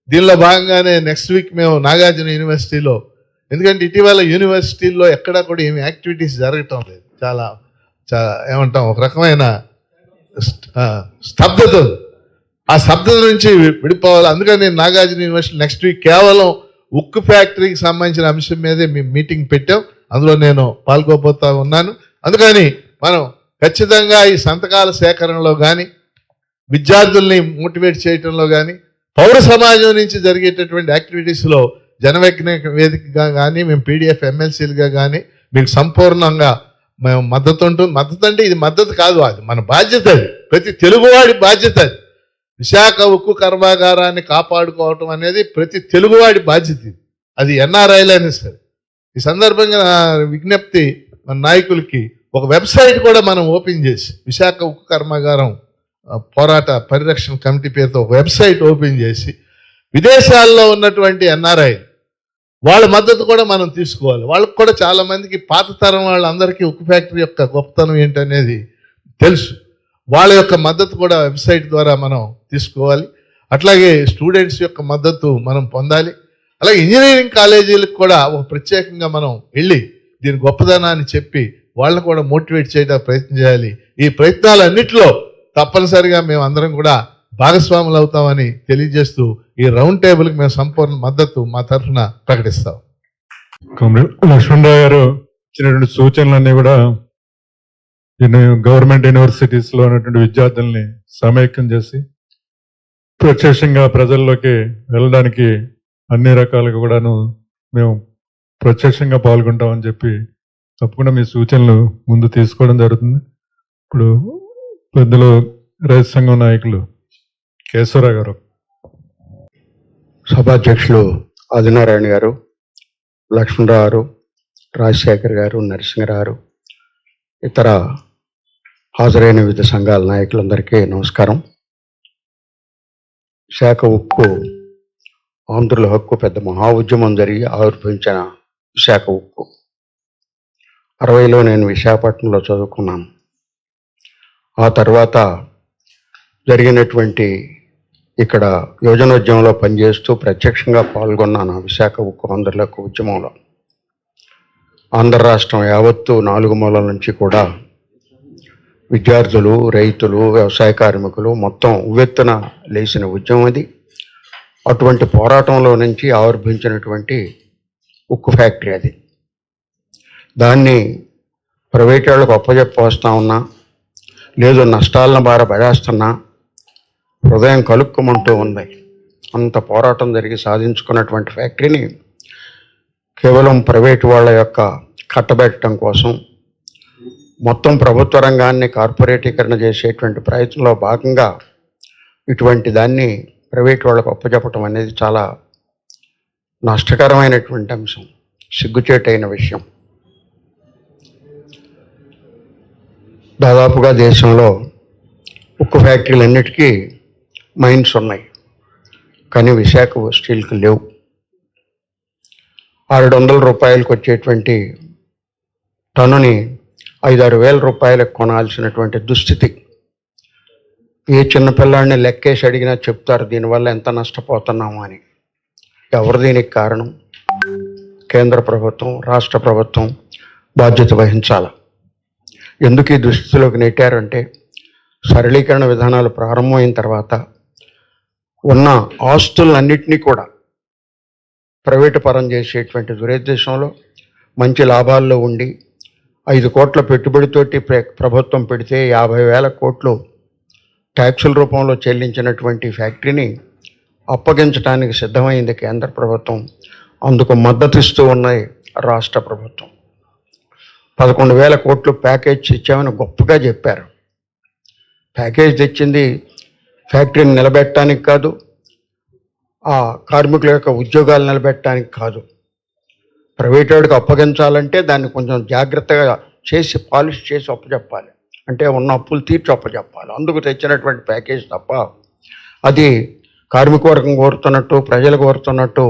దీనిలో భాగంగానే నెక్స్ట్ వీక్ మేము నాగార్జున యూనివర్సిటీలో, ఎందుకంటే ఇటీవల యూనివర్సిటీల్లో ఎక్కడా కూడా ఏమి యాక్టివిటీస్ జరగటం లేదు. చాలా ఏమంటాం, ఒక రకమైన స్తబ్దత. ఆ స్తబ్దత నుంచి విడిపోవాలి. అందుకని నేను నాగార్జున యూనివర్సిటీ నెక్స్ట్ వీక్ కేవలం ఉక్కు ఫ్యాక్టరీకి సంబంధించిన అంశం మీదే మేము మీటింగ్ పెట్టాం. అందులో నేను పాల్గొపోతా ఉన్నాను. అందుకని మనం ఖచ్చితంగా ఈ సంతకాల సేకరణలో కానీ, విద్యార్థుల్ని మోటివేట్ చేయటంలో కానీ, పౌర సమాజం నుంచి జరిగేటటువంటి యాక్టివిటీస్లో జనవైజ్ఞానిక వేదికగా కానీ, మేము పీడిఎఫ్ ఎమ్మెల్సీలుగా కానీ మీకు సంపూర్ణంగా మేము మద్దతు ఉంటుంది. మద్దతు అంటే ఇది మద్దతు కాదు, అది మన బాధ్యత. అది ప్రతి తెలుగువాడి బాధ్యత. అది విశాఖ ఉక్కు కర్మాగారాన్ని కాపాడుకోవటం అనేది ప్రతి తెలుగువాడి బాధ్యత. అది ఎన్ఆర్ఐలైనా సరే. ఈ సందర్భంగా నా విజ్ఞప్తి మన నాయకులకి, ఒక వెబ్సైట్ కూడా మనం ఓపెన్ చేసి, విశాఖ ఉక్కు కర్మాగారం పోరాట పరిరక్షణ కమిటీ పేరుతో ఒక వెబ్సైట్ ఓపెన్ చేసి, విదేశాల్లో ఉన్నటువంటి ఎన్ఆర్ఐ వాళ్ళ మద్దతు కూడా మనం తీసుకోవాలి. వాళ్ళకు కూడా చాలా మందికి, పాత తరం వాళ్ళందరికీ ఉక్కు ఫ్యాక్టరీ యొక్క గొప్పతనం ఏంటనేది తెలుసు. వాళ్ళ యొక్క మద్దతు కూడా వెబ్సైట్ ద్వారా మనం తీసుకోవాలి. అట్లాగే స్టూడెంట్స్ యొక్క మద్దతు మనం పొందాలి. అలాగే ఇంజనీరింగ్ కాలేజీలకు కూడా ఒక ప్రత్యేకంగా మనం వెళ్ళి దీని గొప్పదనాన్ని చెప్పి వాళ్ళని కూడా మోటివేట్ చేయడానికి ప్రయత్నం చేయాలి. ఈ ప్రయత్నాలన్నింటిలో తప్పనిసరిగా మేము అందరం కూడా భాగస్వాములు అవుతామని తెలియజేస్తూ ఈ రౌండ్ టేబుల్కి మేము సంపూర్ణ మద్దతు మా తరఫున ప్రకటిస్తాం. లక్ష్మణరావు గారు ఇచ్చినటువంటి సూచనలన్నీ కూడా గవర్నమెంట్ యూనివర్సిటీస్ లో ఉన్నటువంటి విద్యార్థుల్ని సమైక్యం చేసి ప్రత్యక్షంగా ప్రజల్లోకి వెళ్ళడానికి అన్ని రకాలుగా కూడాను మేము ప్రత్యక్షంగా పాల్గొంటామని చెప్పి తప్పకుండా మీ సూచనలు ముందు తీసుకోవడం జరుగుతుంది. ఇప్పుడు పెద్దలు రైతు సంఘం నాయకులు కేశవరావు గారు, సభాధ్యక్షులు ఆదినారాయణ గారు, లక్ష్మణరావు గారు, రాజశేఖర్ గారు, నరసింహరావు గారు, ఇతర హాజరైన వివిధ సంఘాల నాయకులందరికీ నమస్కారం. విశాఖ ఉక్కు ఆంధ్రుల హక్కు పెద్ద మహా ఉద్యమం జరిగి ఆవిర్భవించిన విశాఖ ఉక్కు. 60లో నేను విశాఖపట్నంలో చదువుకున్నాను. ఆ తర్వాత జరిగినటువంటి ఇక్కడ యువజనోద్యమంలో పనిచేస్తూ ప్రత్యక్షంగా పాల్గొన్నాను విశాఖ ఉక్కు ఆంధ్రుల హక్కు ఉద్యమంలో. ఆంధ్ర రాష్ట్రం యావత్తు 4 మూలల నుంచి కూడా విద్యార్థులు, రైతులు, వ్యవసాయ కార్మికులు మొత్తం ఉవ్వెత్తున లేచిన ఉద్యమం అది. అటువంటి పోరాటంలో నుంచి ఆవిర్భవించినటువంటి ఉక్కు ఫ్యాక్టరీ అది. దాన్ని ప్రైవేట్ వాళ్ళకు అప్పచెప్పవస్తా ఉన్నా, లేదు నష్టాలను బార పడేస్తున్నా హృదయం కలుక్కుమంటూ ఉంది. అంత పోరాటం జరిగి సాధించుకున్నటువంటి ఫ్యాక్టరీని కేవలం ప్రైవేటు వాళ్ళ యొక్క కట్టబెట్టడం కోసం మొత్తం ప్రభుత్వ రంగాన్ని కార్పొరేటీకరణ చేసేటువంటి ప్రయత్నంలో భాగంగా ఇటువంటి దాన్ని ప్రైవేట్ వాళ్ళకు అప్పచెప్పటం అనేది చాలా నష్టకరమైనటువంటి అంశం, సిగ్గుచేటైన విషయం. దాదాపుగా దేశంలో ఉక్కు ఫ్యాక్టరీలన్నిటికీ మైన్స్ ఉన్నాయి, కానీ విశాఖ స్టీల్కి లేవు. 600 రూపాయలకు వచ్చేటువంటి టన్నుని 5-6 వేల రూపాయలకు కొనాల్సినటువంటి దుస్థితి. ఏ చిన్నపిల్లాడిని లెక్కేసి అడిగినా చెప్తారు దీనివల్ల ఎంత నష్టపోతున్నాము అని. ఎవరు దీనికి కారణం? కేంద్ర ప్రభుత్వం, రాష్ట్ర ప్రభుత్వం బాధ్యత వహించాలి. ఎందుకు ఈ దుస్థితిలోకి నెట్టారంటే సరళీకరణ విధానాలు ప్రారంభమైన తర్వాత ఉన్న ఆస్తులన్నింటినీ కూడా ప్రైవేటు పరం చేసేటువంటి దురుద్దేశంలో మంచి లాభాల్లో ఉండి 5 కోట్ల పెట్టుబడితోటి ప్రభుత్వం పెడితే 50,000 కోట్లు ట్యాక్సుల రూపంలో చెల్లించినటువంటి ఫ్యాక్టరీని అప్పగించడానికి సిద్ధమైంది కేంద్ర ప్రభుత్వం. అందుకు మద్దతు ఇస్తూ ఉన్నాయి రాష్ట్ర ప్రభుత్వం. 11,000 కోట్లు ప్యాకేజ్ ఇచ్చామని గొప్పగా చెప్పారు. ప్యాకేజ్ తెచ్చింది ఫ్యాక్టరీని నిలబెట్టడానికి కాదు, ఆ కార్మికుల యొక్క ఉద్యోగాలు నిలబెట్టడానికి కాదు. ప్రైవేట్ వాడికి అప్పగించాలంటే దాన్ని కొంచెం జాగ్రత్తగా చేసి పాలిష్ చేసి అప్పచెప్పాలి, అంటే ఉన్న అప్పులు తీర్చి అప్పచెప్పాలి. అందుకు తెచ్చినటువంటి ప్యాకేజ్ తప్ప అది కార్మిక వర్గం కోరుతున్నట్టు, ప్రజలు కోరుతున్నట్టు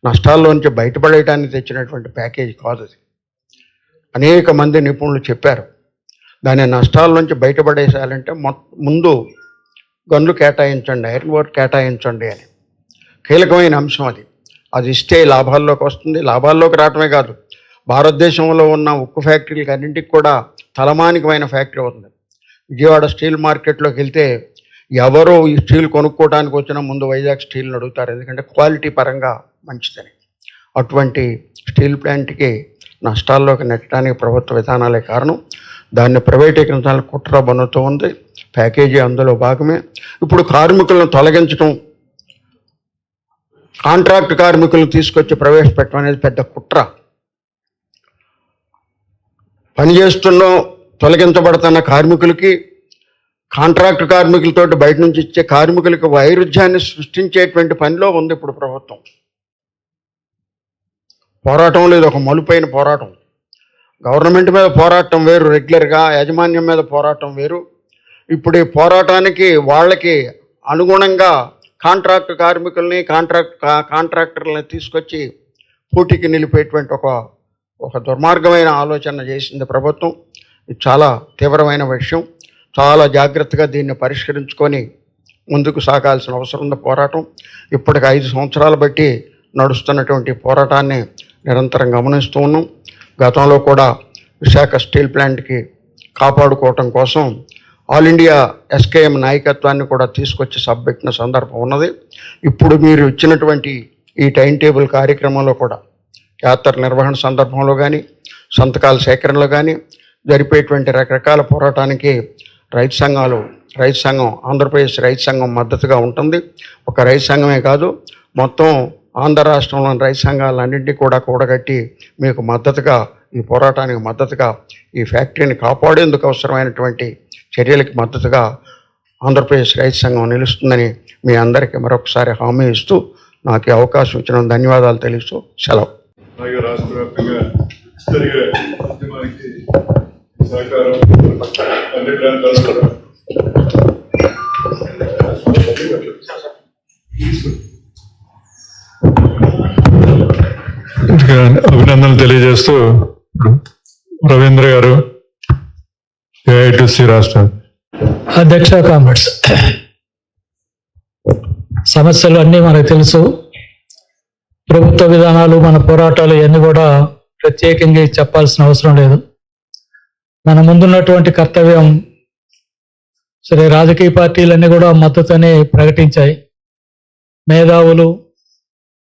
నష్టాల్లోంచి బయటపడేయడానికి తెచ్చినటువంటి ప్యాకేజ్ కాదు అది. అనేక మంది నిపుణులు చెప్పారు దాని నష్టాల నుంచి బయటపడేసేయాలంటే ముందు గన్లు కేటాయించండి, ఐరన్ ఓర్ కేటాయించండి అని కీలకమైన అంశం అది. అది ఇస్తే లాభాల్లోకి వస్తుంది. లాభాల్లోకి రావటమే కాదు, భారతదేశంలో ఉన్న ఉక్కు ఫ్యాక్టరీలకి అన్నింటికి కూడా తలమానికమైన ఫ్యాక్టరీ ఉంది. విజయవాడ స్టీల్ మార్కెట్లోకి వెళ్తే ఎవరో ఈ స్టీల్ కొనుక్కోవడానికి వచ్చినా ముందు వైజాగ్ స్టీల్ని అడుగుతారు, ఎందుకంటే క్వాలిటీ పరంగా మంచిదని. అటువంటి స్టీల్ ప్లాంట్కి నష్టాల్లోకి నెట్టడానికి ప్రభుత్వ విధానాలే కారణం. దాన్ని ప్రైవేటీకరించాలని కుట్ర బన్నుతూ ఉంది. ప్యాకేజీ అందులో భాగమే. ఇప్పుడు కార్మికులను తొలగించడం, కాంట్రాక్ట్ కార్మికులను తీసుకొచ్చి ప్రవేశపెట్టడం అనేది పెద్ద కుట్ర. పనిచేస్తున్న తొలగించబడుతున్న కార్మికులకి, కాంట్రాక్ట్ కార్మికులతో బయట నుంచి ఇచ్చే కార్మికులకి వైరుధ్యాన్ని సృష్టించేటువంటి పనిలో ఉంది ఇప్పుడు ప్రభుత్వం. పోరాటం లేదు, ఒక మలుపైన పోరాటం. గవర్నమెంట్ మీద పోరాటం వేరు, రెగ్యులర్గా యాజమాన్యం మీద పోరాటం వేరు. ఇప్పుడు ఈ పోరాటానికి వాళ్ళకి అనుగుణంగా కాంట్రాక్ట్ కార్మికుల్ని, కాంట్రాక్టర్లని తీసుకొచ్చి పోటీకి నిలిపేటువంటి ఒక దుర్మార్గమైన ఆలోచన చేసింది ప్రభుత్వం. ఇది చాలా తీవ్రమైన విషయం. చాలా జాగ్రత్తగా దీన్ని పరిష్కరించుకొని ముందుకు సాగాల్సిన అవసరం ఉంది. పోరాటం ఇప్పటికి 5 సంవత్సరాలు బట్టి నడుస్తున్నటువంటి పోరాటాన్ని నిరంతరం గమనిస్తూ ఉన్నాం. గతంలో కూడా విశాఖ స్టీల్ ప్లాంట్కి కాపాడుకోవటం కోసం ఆల్ ఇండియా ఎస్కేఎం నాయకత్వాన్ని కూడా తీసుకొచ్చి సభ్యెట్టిన సందర్భం ఉన్నది. ఇప్పుడు మీరు ఇచ్చినటువంటి ఈ టైం టేబుల్ కార్యక్రమంలో కూడా యాత్ర నిర్వహణ సందర్భంలో కానీ, సంతకాల సేకరణలో కానీ జరిపేటువంటి రకరకాల పోరాటానికి రైతు సంఘం ఆంధ్రప్రదేశ్ రైతు సంఘం మద్దతుగా ఉంటుంది. ఒక రైతు సంఘమే కాదు, మొత్తం ఆంధ్ర రాష్ట్రంలోని రైతు సంఘాలన్నింటినీ కూడా కూడగట్టి మీకు మద్దతుగా, ఈ పోరాటానికి మద్దతుగా, ఈ ఫ్యాక్టరీని కాపాడేందుకు అవసరమైనటువంటి చర్యలకు మద్దతుగా ఆంధ్రప్రదేశ్ రైతు సంఘం నిలుస్తుందని మీ అందరికీ మరొకసారి హామీ ఇస్తూ నాకు ఈ అవకాశం ఇచ్చిన ధన్యవాదాలు తెలుస్తూ సెలవు. అలాగే రాష్ట్ర వ్యాప్తంగా జరిగే ఉద్యమానికి సహకారం అన్ని ప్రాంతాల్లో కూడా అభినందనలు తెలియజేస్తూ రవీంద్ర గారు ఏఐటిసి రాష్ట్ర అధ్యక్ష కామెంట్స్. సమస్యలు అన్నీ మనకు తెలుసు. ప్రభుత్వ విధానాలు, మన పోరాటాలు ఇవన్నీ కూడా ప్రత్యేకంగా చెప్పాల్సిన అవసరం లేదు. మన ముందున్నటువంటి కర్తవ్యం, సరే రాజకీయ పార్టీలన్నీ కూడా మద్దతుని ప్రకటించాయి. మేధావులు,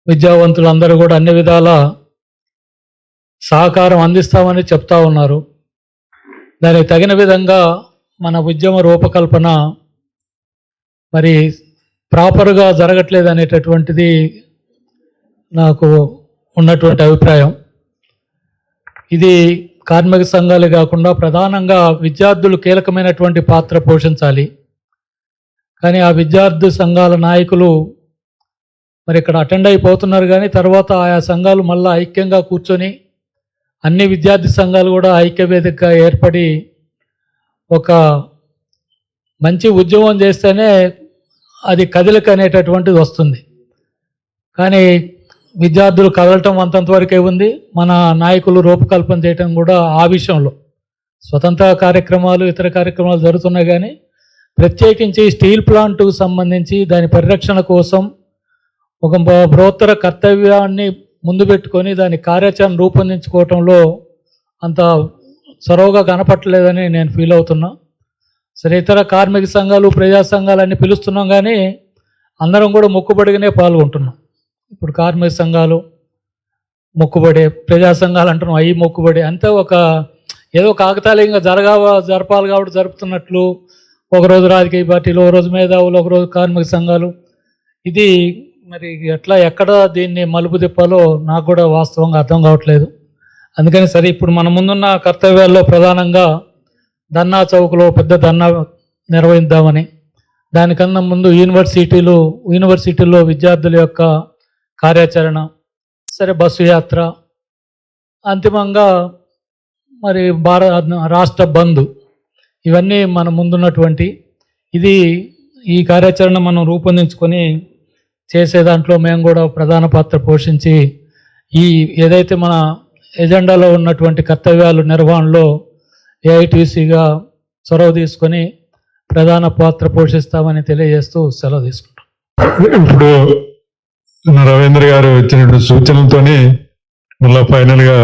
విద్యావంతులు అందరూ కూడా అన్ని విధాల సహకారం అందిస్తామని చెప్తా ఉన్నారు. దానికి తగిన విధంగా మన ఉద్యమ రూపకల్పన మరి ప్రాపర్గా జరగట్లేదు అనేటటువంటిది నాకు ఉన్నటువంటి అభిప్రాయం. ఇది కార్మిక సంఘాలే కాకుండా ప్రధానంగా విద్యార్థులు కీలకమైనటువంటి పాత్ర పోషించాలి. కానీ ఆ విద్యార్థి సంఘాల నాయకులు మరి ఇక్కడ అటెండ్ అయిపోతున్నారు, కానీ తర్వాత ఆయా సంఘాలు మళ్ళీ ఐక్యంగా కూర్చొని అన్ని విద్యార్థి సంఘాలు కూడా ఐక్యవేదికగా ఏర్పడి ఒక మంచి ఉద్యమం చేస్తేనే అది కదలిక అనేటటువంటిది వస్తుంది. కానీ విద్యార్థులు కదలటం అంతంతవరకే ఉంది. మన నాయకులు రూపకల్పన చేయటం కూడా ఆ విషయంలో స్వతంత్ర కార్యక్రమాలు ఇతర కార్యక్రమాలు జరుగుతున్నాయి, కానీ ప్రత్యేకించి స్టీల్ ప్లాంట్కు సంబంధించి దాని పరిరక్షణ కోసం ఒక బృహత్తర కర్తవ్యాన్ని ముందు పెట్టుకొని దాని కార్యాచరణ రూపొందించుకోవటంలో అంత చొరవగా కనపట్టలేదని నేను ఫీల్ అవుతున్నా. సరే, ఇతర కార్మిక సంఘాలు ప్రజా సంఘాలన్నీ పిలుస్తున్నాం, కానీ అందరం కూడా మొక్కుబడిగానే పాల్గొంటున్నాం. ఇప్పుడు కార్మిక సంఘాలు మొక్కుబడి, ప్రజా సంఘాలు అంటున్నాం అవి మొక్కుబడి, అంతే ఒక ఏదో కాకతాళీయంగా జరపాలి కాబట్టి జరుపుతున్నట్లు ఒకరోజు రాజకీయ పార్టీలు, ఒకరోజు మేధావులు, ఒకరోజు కార్మిక సంఘాలు. ఇది మరి ఎట్లా ఎక్కడ దీన్ని మలుపు తిప్పాలో నాకు కూడా వాస్తవంగా అర్థం కావట్లేదు. అందుకని సరే, ఇప్పుడు మన ముందున్న కర్తవ్యాల్లో ప్రధానంగా ధర్నా చౌక్లో పెద్ద ధర్నా నిర్వహిద్దామని, దానికన్నా ముందు యూనివర్సిటీలో విద్యార్థుల యొక్క కార్యాచరణ, సరే బస్సు యాత్ర, అంతిమంగా మరి రాష్ట్ర బంద్, ఇవన్నీ మన ముందున్నటువంటి ఈ కార్యాచరణ మనం రూపొందించుకొని చేసే దాంట్లో మేము కూడా ప్రధాన పాత్ర పోషించి ఏదైతే మన ఎజెండాలో ఉన్నటువంటి కర్తవ్యాలు నిర్వహణలో ఏఐటీసీగా చొరవ తీసుకొని ప్రధాన పాత్ర పోషిస్తామని తెలియజేస్తూ సెలవు తీసుకుంటాం. ఇప్పుడు రవీంద్ర గారు ఇచ్చినటువంటి సూచనలతోని మళ్ళీ ఫైనల్గా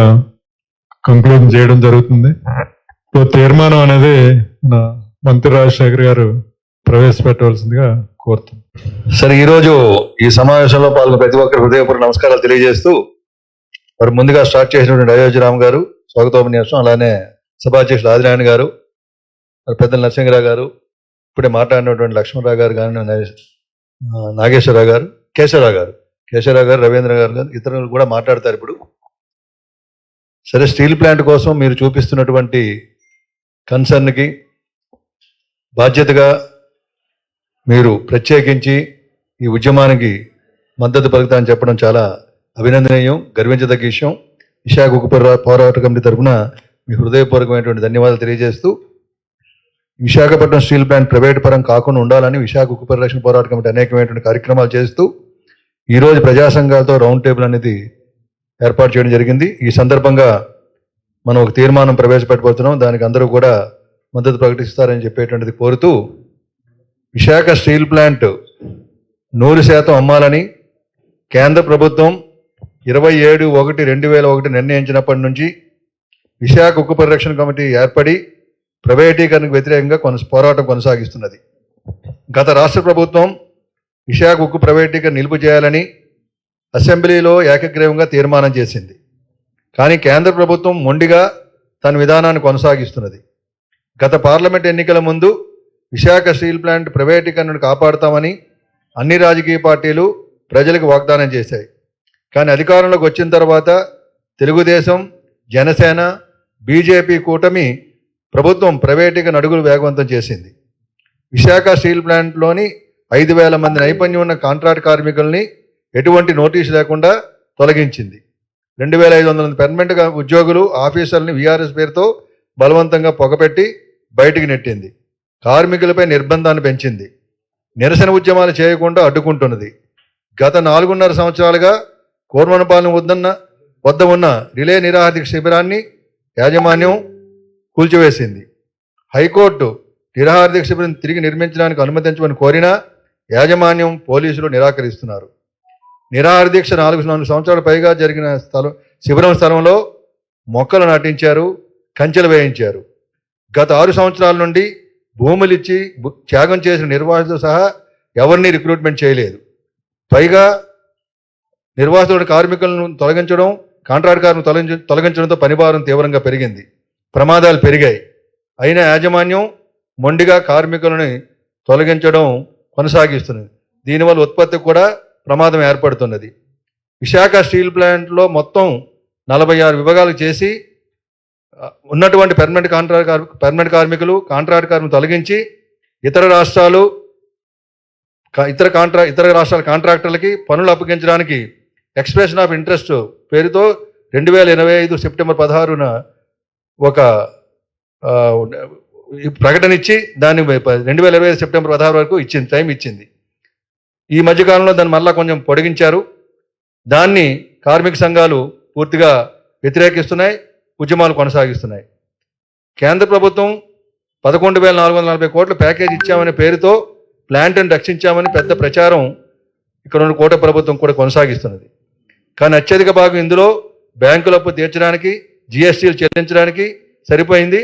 కంక్లూడ్ చేయడం జరుగుతుంది. ఇప్పుడు తీర్మానం అనేది మన మంత్రి రాజశేఖర్ గారు ప్రవేశపెట్టవలసిందిగా కోరుతున్నాం. సరే, ఈరోజు ఈ సమావేశంలో పాల్గొన్న ప్రతి ఒక్కరు హృదయపూర్వక నమస్కారాలు తెలియజేస్తూ, మరి ముందుగా స్టార్ట్ చేసినటువంటి అయోధ్యరామ్ గారు స్వాగతోపన్యాసం, అలానే సభాధ్యక్షులు ఆదినారాయణ గారు, మరి పెద్దల నరసింహరావు గారు, ఇప్పుడే మాట్లాడినటువంటి లక్ష్మణరావు గారు, కానీ నాగేశ్వరరావు గారు, కేశవరావు గారు, రవీంద్ర గారు, ఇతరులు కూడా మాట్లాడతారు ఇప్పుడు. సరే, స్టీల్ ప్లాంట్ కోసం మీరు చూపిస్తున్నటువంటి కన్సర్న్కి బాధ్యతగా మీరు ప్రత్యేకించి ఈ ఉద్యమానికి మద్దతు పలుకుతామని చెప్పడం చాలా అభినందనీయం, గర్వించదగ్గ విషయం. విశాఖ ఉక్కు పోరాట కమిటీ తరఫున మీ హృదయపూర్వకమైనటువంటి ధన్యవాదాలు తెలియజేస్తూ, విశాఖపట్నం స్టీల్ ప్లాంట్ ప్రైవేట్ పరం కాకుండా ఉండాలని విశాఖ ఉక్కు పరిరక్షణ పోరాట కమిటీ అనేకమైనటువంటి కార్యక్రమాలు చేస్తూ ఈరోజు ప్రజా సంఘాలతో రౌండ్ టేబుల్ అనేది ఏర్పాటు చేయడం జరిగింది. ఈ సందర్భంగా మనం ఒక తీర్మానం ప్రవేశపెట్టబోతున్నాం, దానికి అందరూ కూడా మద్దతు ప్రకటిస్తారని చెప్పేటువంటిది కోరుతూ, విశాఖ స్టీల్ ప్లాంట్ 100% అమ్మాలని కేంద్ర ప్రభుత్వం 27/1/2001 నిర్ణయించినప్పటి నుంచి విశాఖ ఉక్కు పరిరక్షణ కమిటీ ఏర్పడి ప్రైవేటీకరణకు వ్యతిరేకంగా పోరాటం కొనసాగిస్తున్నది. గత రాష్ట్ర ప్రభుత్వం విశాఖ ఉక్కు ప్రైవేటీకరణ నిలుపు చేయాలని అసెంబ్లీలో ఏకగ్రీవంగా తీర్మానం చేసింది. కానీ కేంద్ర ప్రభుత్వం మొండిగా తన విధానాన్ని కొనసాగిస్తున్నది. గత పార్లమెంట్ ఎన్నికల ముందు విశాఖ స్టీల్ ప్లాంట్ ప్రైవేటీకరణను కాపాడుతామని అన్ని రాజకీయ పార్టీలు ప్రజలకు వాగ్దానం చేశాయి. కానీ అధికారంలోకి వచ్చిన తర్వాత తెలుగుదేశం, జనసేన, బీజేపీ కూటమి ప్రభుత్వం ప్రైవేటీకరణ అడుగులు వేగవంతం చేసింది. విశాఖ స్టీల్ ప్లాంట్లోని 5,000 మంది నైపుణ్యం ఉన్న కాంట్రాక్ట్ కార్మికుల్ని ఎటువంటి నోటీసు లేకుండా తొలగించింది. 2,500 మంది పర్మనెంట్ ఉద్యోగులు, ఆఫీసర్లని వీఆర్ఎస్ పేరుతో బలవంతంగా పొగపెట్టి బయటికి నెట్టింది. కార్మికులపై నిర్బంధాన్ని పెంచింది. నిరసన ఉద్యమాలు చేయకుండా అడ్డుకుంటున్నది. గత 4.5 సంవత్సరాలుగా కోర్మనపాలెం వద్ద ఉన్న రిలే నిరాహార శిబిరాన్ని యాజమాన్యం కూల్చివేసింది. హైకోర్టు నిరాహార దీక్ష శిబిరం తిరిగి నిర్మించడానికి అనుమతించమని కోరినా యాజమాన్యం, పోలీసులు నిరాకరిస్తున్నారు. నిరాహార దీక్ష 4 సంవత్సరాల పైగా జరిగిన శిబిరం స్థలంలో మొక్కలు నాటించారు, కంచెలు వేయించారు. గత 6 సంవత్సరాల నుండి భూములు ఇచ్చి త్యాగం చేసిన నిర్వాసితులు సహా ఎవరిని రిక్రూట్మెంట్ చేయలేదు. పైగా నిర్వాసితుల కార్మికులను తొలగించడం, కాంట్రాక్ట్ కార్మికులను తొలగించడంతో పనిభారం తీవ్రంగా పెరిగింది, ప్రమాదాలు పెరిగాయి. అయినా యాజమాన్యం మొండిగా కార్మికులను తొలగించడం కొనసాగిస్తున్నది. దీనివల్ల ఉత్పత్తికి కూడా ప్రమాదం ఏర్పడుతున్నది. విశాఖ స్టీల్ ప్లాంట్లో మొత్తం 46 విభాగాలు చేసి ఉన్నటువంటి పర్మనెంట్ కార్మికులు కాంట్రాక్ట్ కార్మికులు తొలగించి ఇతర రాష్ట్రాల కాంట్రాక్టర్లకి పనులు అప్పగించడానికి ఎక్స్ప్రెషన్ ఆఫ్ ఇంట్రెస్ట్ పేరుతో 2025 సెప్టెంబర్ 16న ఒక ప్రకటన ఇచ్చి దాన్ని 2025 సెప్టెంబర్ 16 వరకు టైం ఇచ్చింది. ఈ మధ్యకాలంలో దాన్ని మళ్ళా కొంచెం పొడిగించారు. దాన్ని కార్మిక సంఘాలు పూర్తిగా వ్యతిరేకిస్తున్నాయి, ఉద్యమాలు కొనసాగిస్తున్నాయి. కేంద్ర ప్రభుత్వం 11,440 కోట్ల ప్యాకేజ్ ఇచ్చామనే పేరుతో ప్లాంట్ను రక్షించామని పెద్ద ప్రచారం ఇక్కడ ఉన్న కోట ప్రభుత్వం కూడా కొనసాగిస్తున్నది. కానీ అత్యధిక భాగం ఇందులో బ్యాంకుల అప్పు తీర్చడానికి, జిఎస్టీలు చెల్లించడానికి సరిపోయింది.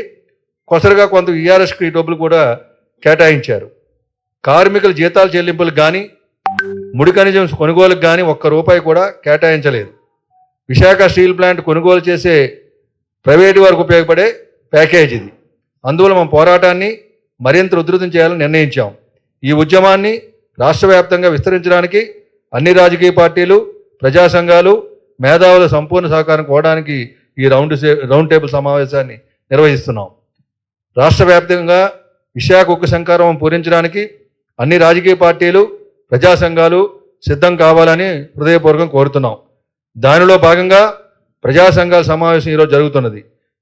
కొసరుగా కొంత ఈఆర్ఎస్కి డబ్బులు కూడా కేటాయించారు. కార్మికుల జీతాల చెల్లింపులకు కానీ ముడి ఖనిజం కొనుగోలుకు కానీ ₹1 కూడా కేటాయించలేదు. విశాఖ స్టీల్ ప్లాంట్ కొనుగోలు చేసే ప్రైవేటు వారికి ఉపయోగపడే ప్యాకేజ్ ఇది. అందువల్ల మన పోరాటాన్ని మరింత ఉధృతం చేయాలని నిర్ణయించాం. ఈ ఉద్యమాన్ని రాష్ట్ర వ్యాప్తంగా విస్తరించడానికి అన్ని రాజకీయ పార్టీలు, ప్రజా సంఘాలు, మేధావుల సంపూర్ణ సహకారం కోవడానికి ఈ రౌండ్ టేబుల్ సమావేశాన్ని నిర్వహిస్తున్నాం. రాష్ట్ర వ్యాప్తంగా విశాఖ ఉక్కు సంకారం పూరించడానికి అన్ని రాజకీయ పార్టీలు, ప్రజా సంఘాలు సిద్ధం కావాలని హృదయపూర్వకం కోరుతున్నాం. దానిలో భాగంగా ప్రజా సంఘాల సమావేశం ఈరోజు జరుగుతున్నది.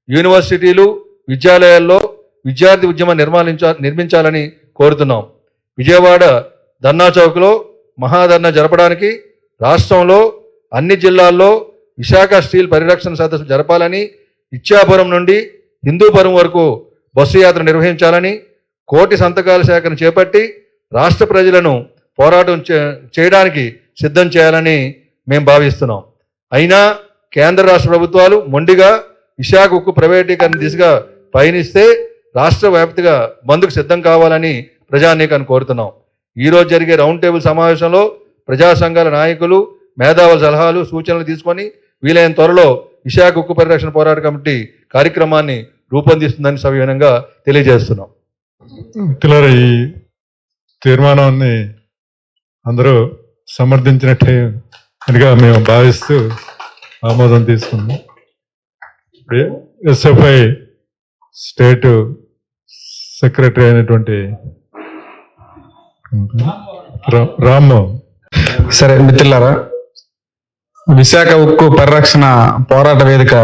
యూనివర్సిటీలు, విద్యాలయాల్లో విద్యార్థి ఉద్యమం నిర్మించాలని కోరుతున్నాం. విజయవాడ ధర్నా చౌక్లో మహాధర్నా జరపడానికి రాష్ట్రంలో అన్ని జిల్లాల్లో విశాఖ స్టీల్ పరిరక్షణ సదస్సు జరపాలని, ఇచ్చాపురం నుండి హిందూపురం వరకు బస్సు యాత్ర నిర్వహించాలని, 1 కోటి సంతకాల సేకరణ చేపట్టి రాష్ట్ర ప్రజలను పోరాటం చేయడానికి సిద్ధం చేయాలని మేము భావిస్తున్నాం. అయినా కేంద్ర రాష్ట్ర ప్రభుత్వాలు మొండిగా విశాఖ ఉక్కు ప్రైవేటీకరణ దిశగా పయనిస్తే రాష్ట్ర వ్యాప్తిగా బంద్కు సిద్ధం కావాలని ప్రజానీకాన్ని కోరుతున్నాం. ఈరోజు జరిగే రౌండ్ టేబుల్ సమావేశంలో ప్రజా సంఘాల నాయకులు, మేధావుల సలహాలు, సూచనలు తీసుకొని వీలైన త్వరలో విశాఖ ఉక్కు పరిరక్షణ పోరాట కమిటీ కార్యక్రమాన్ని రూపొందిస్తుందని సవినయంగా తెలియజేస్తున్నాం. మిత్రులారా, ఈ తీర్మానాన్ని అందరూ సమర్థించినట్టుగా మేము భావిస్తూ ఆమోదం తీసుకున్నాం. ఎస్ఎఫ్ఐ స్టేట్ సెక్రటరీ అయినటువంటి రామ్మోహన్. సరే మిత్రులారా, విశాఖ ఉక్కు పరిరక్షణ పోరాట వేదిక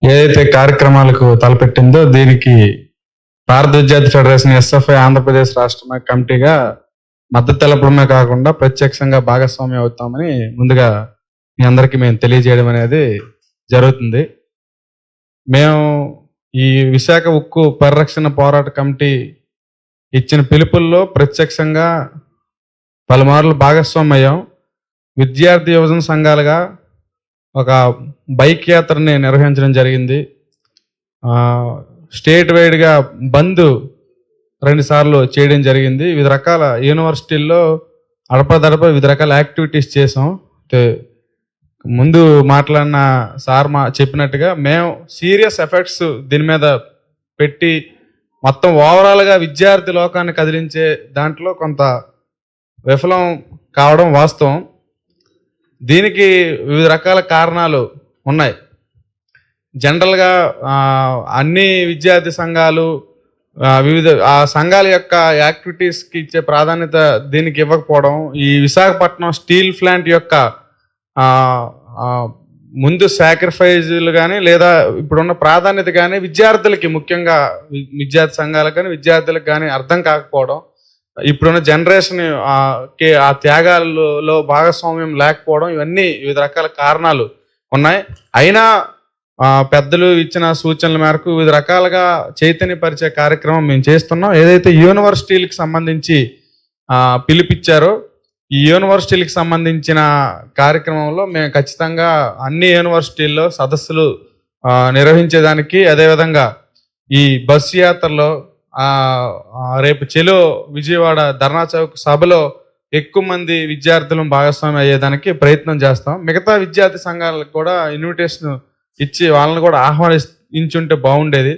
ఏదైతే కార్యక్రమాలకు తలపెట్టిందో దీనికి భారత విద్యార్థి ఫెడరేషన్ ఎస్ఎఫ్ఐ ఆంధ్రప్రదేశ్ రాష్ట్ర కమిటీగా మద్దతు తెలపడమే కాకుండా ప్రత్యక్షంగా భాగస్వామ్యం అవుతామని ముందుగా మీ అందరికీ మేము తెలియజేయడం అనేది జరుగుతుంది. మేము ఈ విశాఖ ఉక్కు పరిరక్షణ పోరాట కమిటీ ఇచ్చిన పిలుపుల్లో ప్రత్యక్షంగా పలుమార్లు భాగస్వామ్యం అయ్యాం. విద్యార్థి యువజన సంఘాలుగా ఒక బైక్ యాత్రని నిర్వహించడం జరిగింది. స్టేట్ వైడ్గా బంద్ 2 సార్లు చేయడం జరిగింది. వివిధ రకాల యూనివర్సిటీల్లో అడపదడప వివిధ రకాల యాక్టివిటీస్ చేసాం. ముందు మాట్లాడిన సార్ చెప్పినట్టుగా మేము సీరియస్ ఎఫెక్ట్స్ దీని మీద పెట్టి మొత్తం ఓవరాల్గా విద్యార్థి లోకాన్ని కదిలించే దాంట్లో కొంత విఫలం కావడం వాస్తవం. దీనికి వివిధ రకాల కారణాలు ఉన్నాయి. జనరల్గా అన్ని విద్యార్థి సంఘాలు వివిధ సంఘాల యొక్క యాక్టివిటీస్కి ఇచ్చే ప్రాధాన్యత దీనికి ఇవ్వకపోవడం, ఈ విశాఖపట్నం స్టీల్ ప్లాంట్ యొక్క ముందు సాక్రిఫైజులు కానీ లేదా ఇప్పుడున్న ప్రాధాన్యత కానీ విద్యార్థులకి, ముఖ్యంగా విద్యార్థి సంఘాలకు కానీ విద్యార్థులకు కానీ అర్థం కాకపోవడం, ఇప్పుడున్న జనరేషన్ ఆ త్యాగాలలో భాగస్వామ్యం లేకపోవడం, ఇవన్నీ వివిధ రకాల కారణాలు ఉన్నాయి. అయినా పెద్దలు ఇచ్చిన సూచనల మేరకు వివిధ రకాలుగా చైతన్యపరిచే కార్యక్రమం మేము చేస్తున్నాం. ఏదైతే యూనివర్సిటీలకు సంబంధించి పిలిపిచ్చారో ఈ యూనివర్సిటీలకు సంబంధించిన కార్యక్రమంలో మేము ఖచ్చితంగా అన్ని యూనివర్సిటీల్లో సదస్సులు నిర్వహించేదానికి, అదేవిధంగా ఈ బస్సు యాత్రలో రేపు చెలో విజయవాడ ధర్నా చౌక్ సభలో ఎక్కువ మంది విద్యార్థులను భాగస్వామ్యం అయ్యేదానికి ప్రయత్నం చేస్తాం. మిగతా విద్యార్థి సంఘాలకు కూడా ఇన్విటేషన్ ఇచ్చి వాళ్ళని కూడా ఆహ్వానించుంటే బాగుండేది.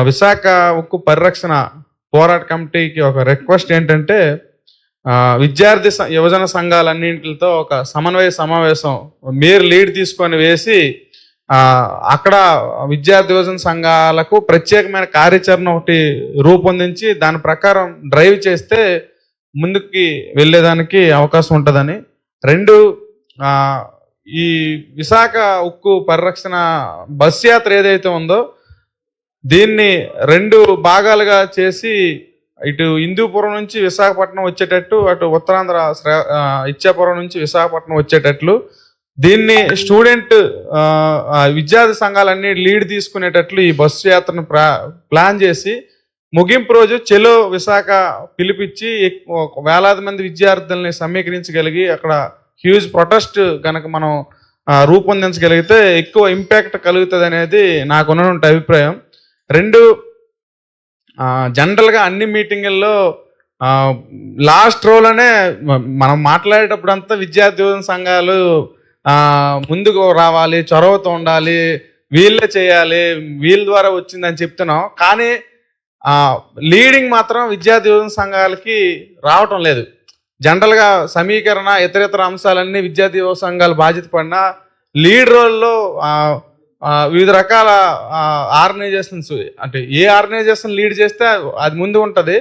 విశాఖ ఉక్కు పరిరక్షణ పోరాట కమిటీకి ఒక రిక్వెస్ట్ ఏంటంటే, విద్యార్థి యువజన సంఘాలన్నింటితో ఒక సమన్వయ సమావేశం మీరు లీడ్ తీసుకొని వేసి అక్కడ విద్యార్థి యువజన సంఘాలకు ప్రత్యేకమైన కార్యాచరణ ఒకటి రూపొందించి దాని ప్రకారం డ్రైవ్ చేస్తే ముందుకి వెళ్ళేదానికి అవకాశం ఉంటుందని. 2, ఈ విశాఖ ఉక్కు పరిరక్షణ బస్ యాత్ర ఏదైతే ఉందో దీన్ని 2 భాగాలుగా చేసి ఇటు హిందూపురం నుంచి విశాఖపట్నం వచ్చేటట్టు, అటు ఉత్తరాంధ్ర ఇచ్చాపురం నుంచి విశాఖపట్నం వచ్చేటట్లు దీన్ని స్టూడెంట్ విద్యార్థి సంఘాలన్నీ లీడ్ తీసుకునేటట్లు ఈ బస్సు యాత్రను ప్లాన్ చేసి ముగింపు రోజు చెలో విశాఖ పిలిపించి వేలాది మంది విద్యార్థుల్ని సమీకరించగలిగి అక్కడ హ్యూజ్ ప్రొటెస్ట్ కనుక మనం రూపొందించగలిగితే ఎక్కువ ఇంపాక్ట్ కలుగుతుంది అనేది నాకున్నటువంటి అభిప్రాయం. 2, జనరల్గా అన్ని మీటింగుల్లో లాస్ట్ రోలోనే మనం మాట్లాడేటప్పుడు అంతా విద్యార్థి యువజన సంఘాలు ముందుకు రావాలి, చొరవతో ఉండాలి, వీళ్ళే చేయాలి, వీళ్ళ ద్వారా వచ్చిందని చెప్తున్నాం. కానీ లీడింగ్ మాత్రం విద్యార్థి యువజన సంఘాలకి రావటం లేదు. జనరల్గా సమీకరణ ఇతర అంశాలన్నీ విద్యార్థి యువ సంఘాలు బాధ్యత పడినా లీడ్ రోల్లో వివిధ రకాల ఆర్గనైజేషన్స్, అంటే ఏ ఆర్గనైజేషన్ లీడ్ చేస్తే అది ముందు ఉంటుంది.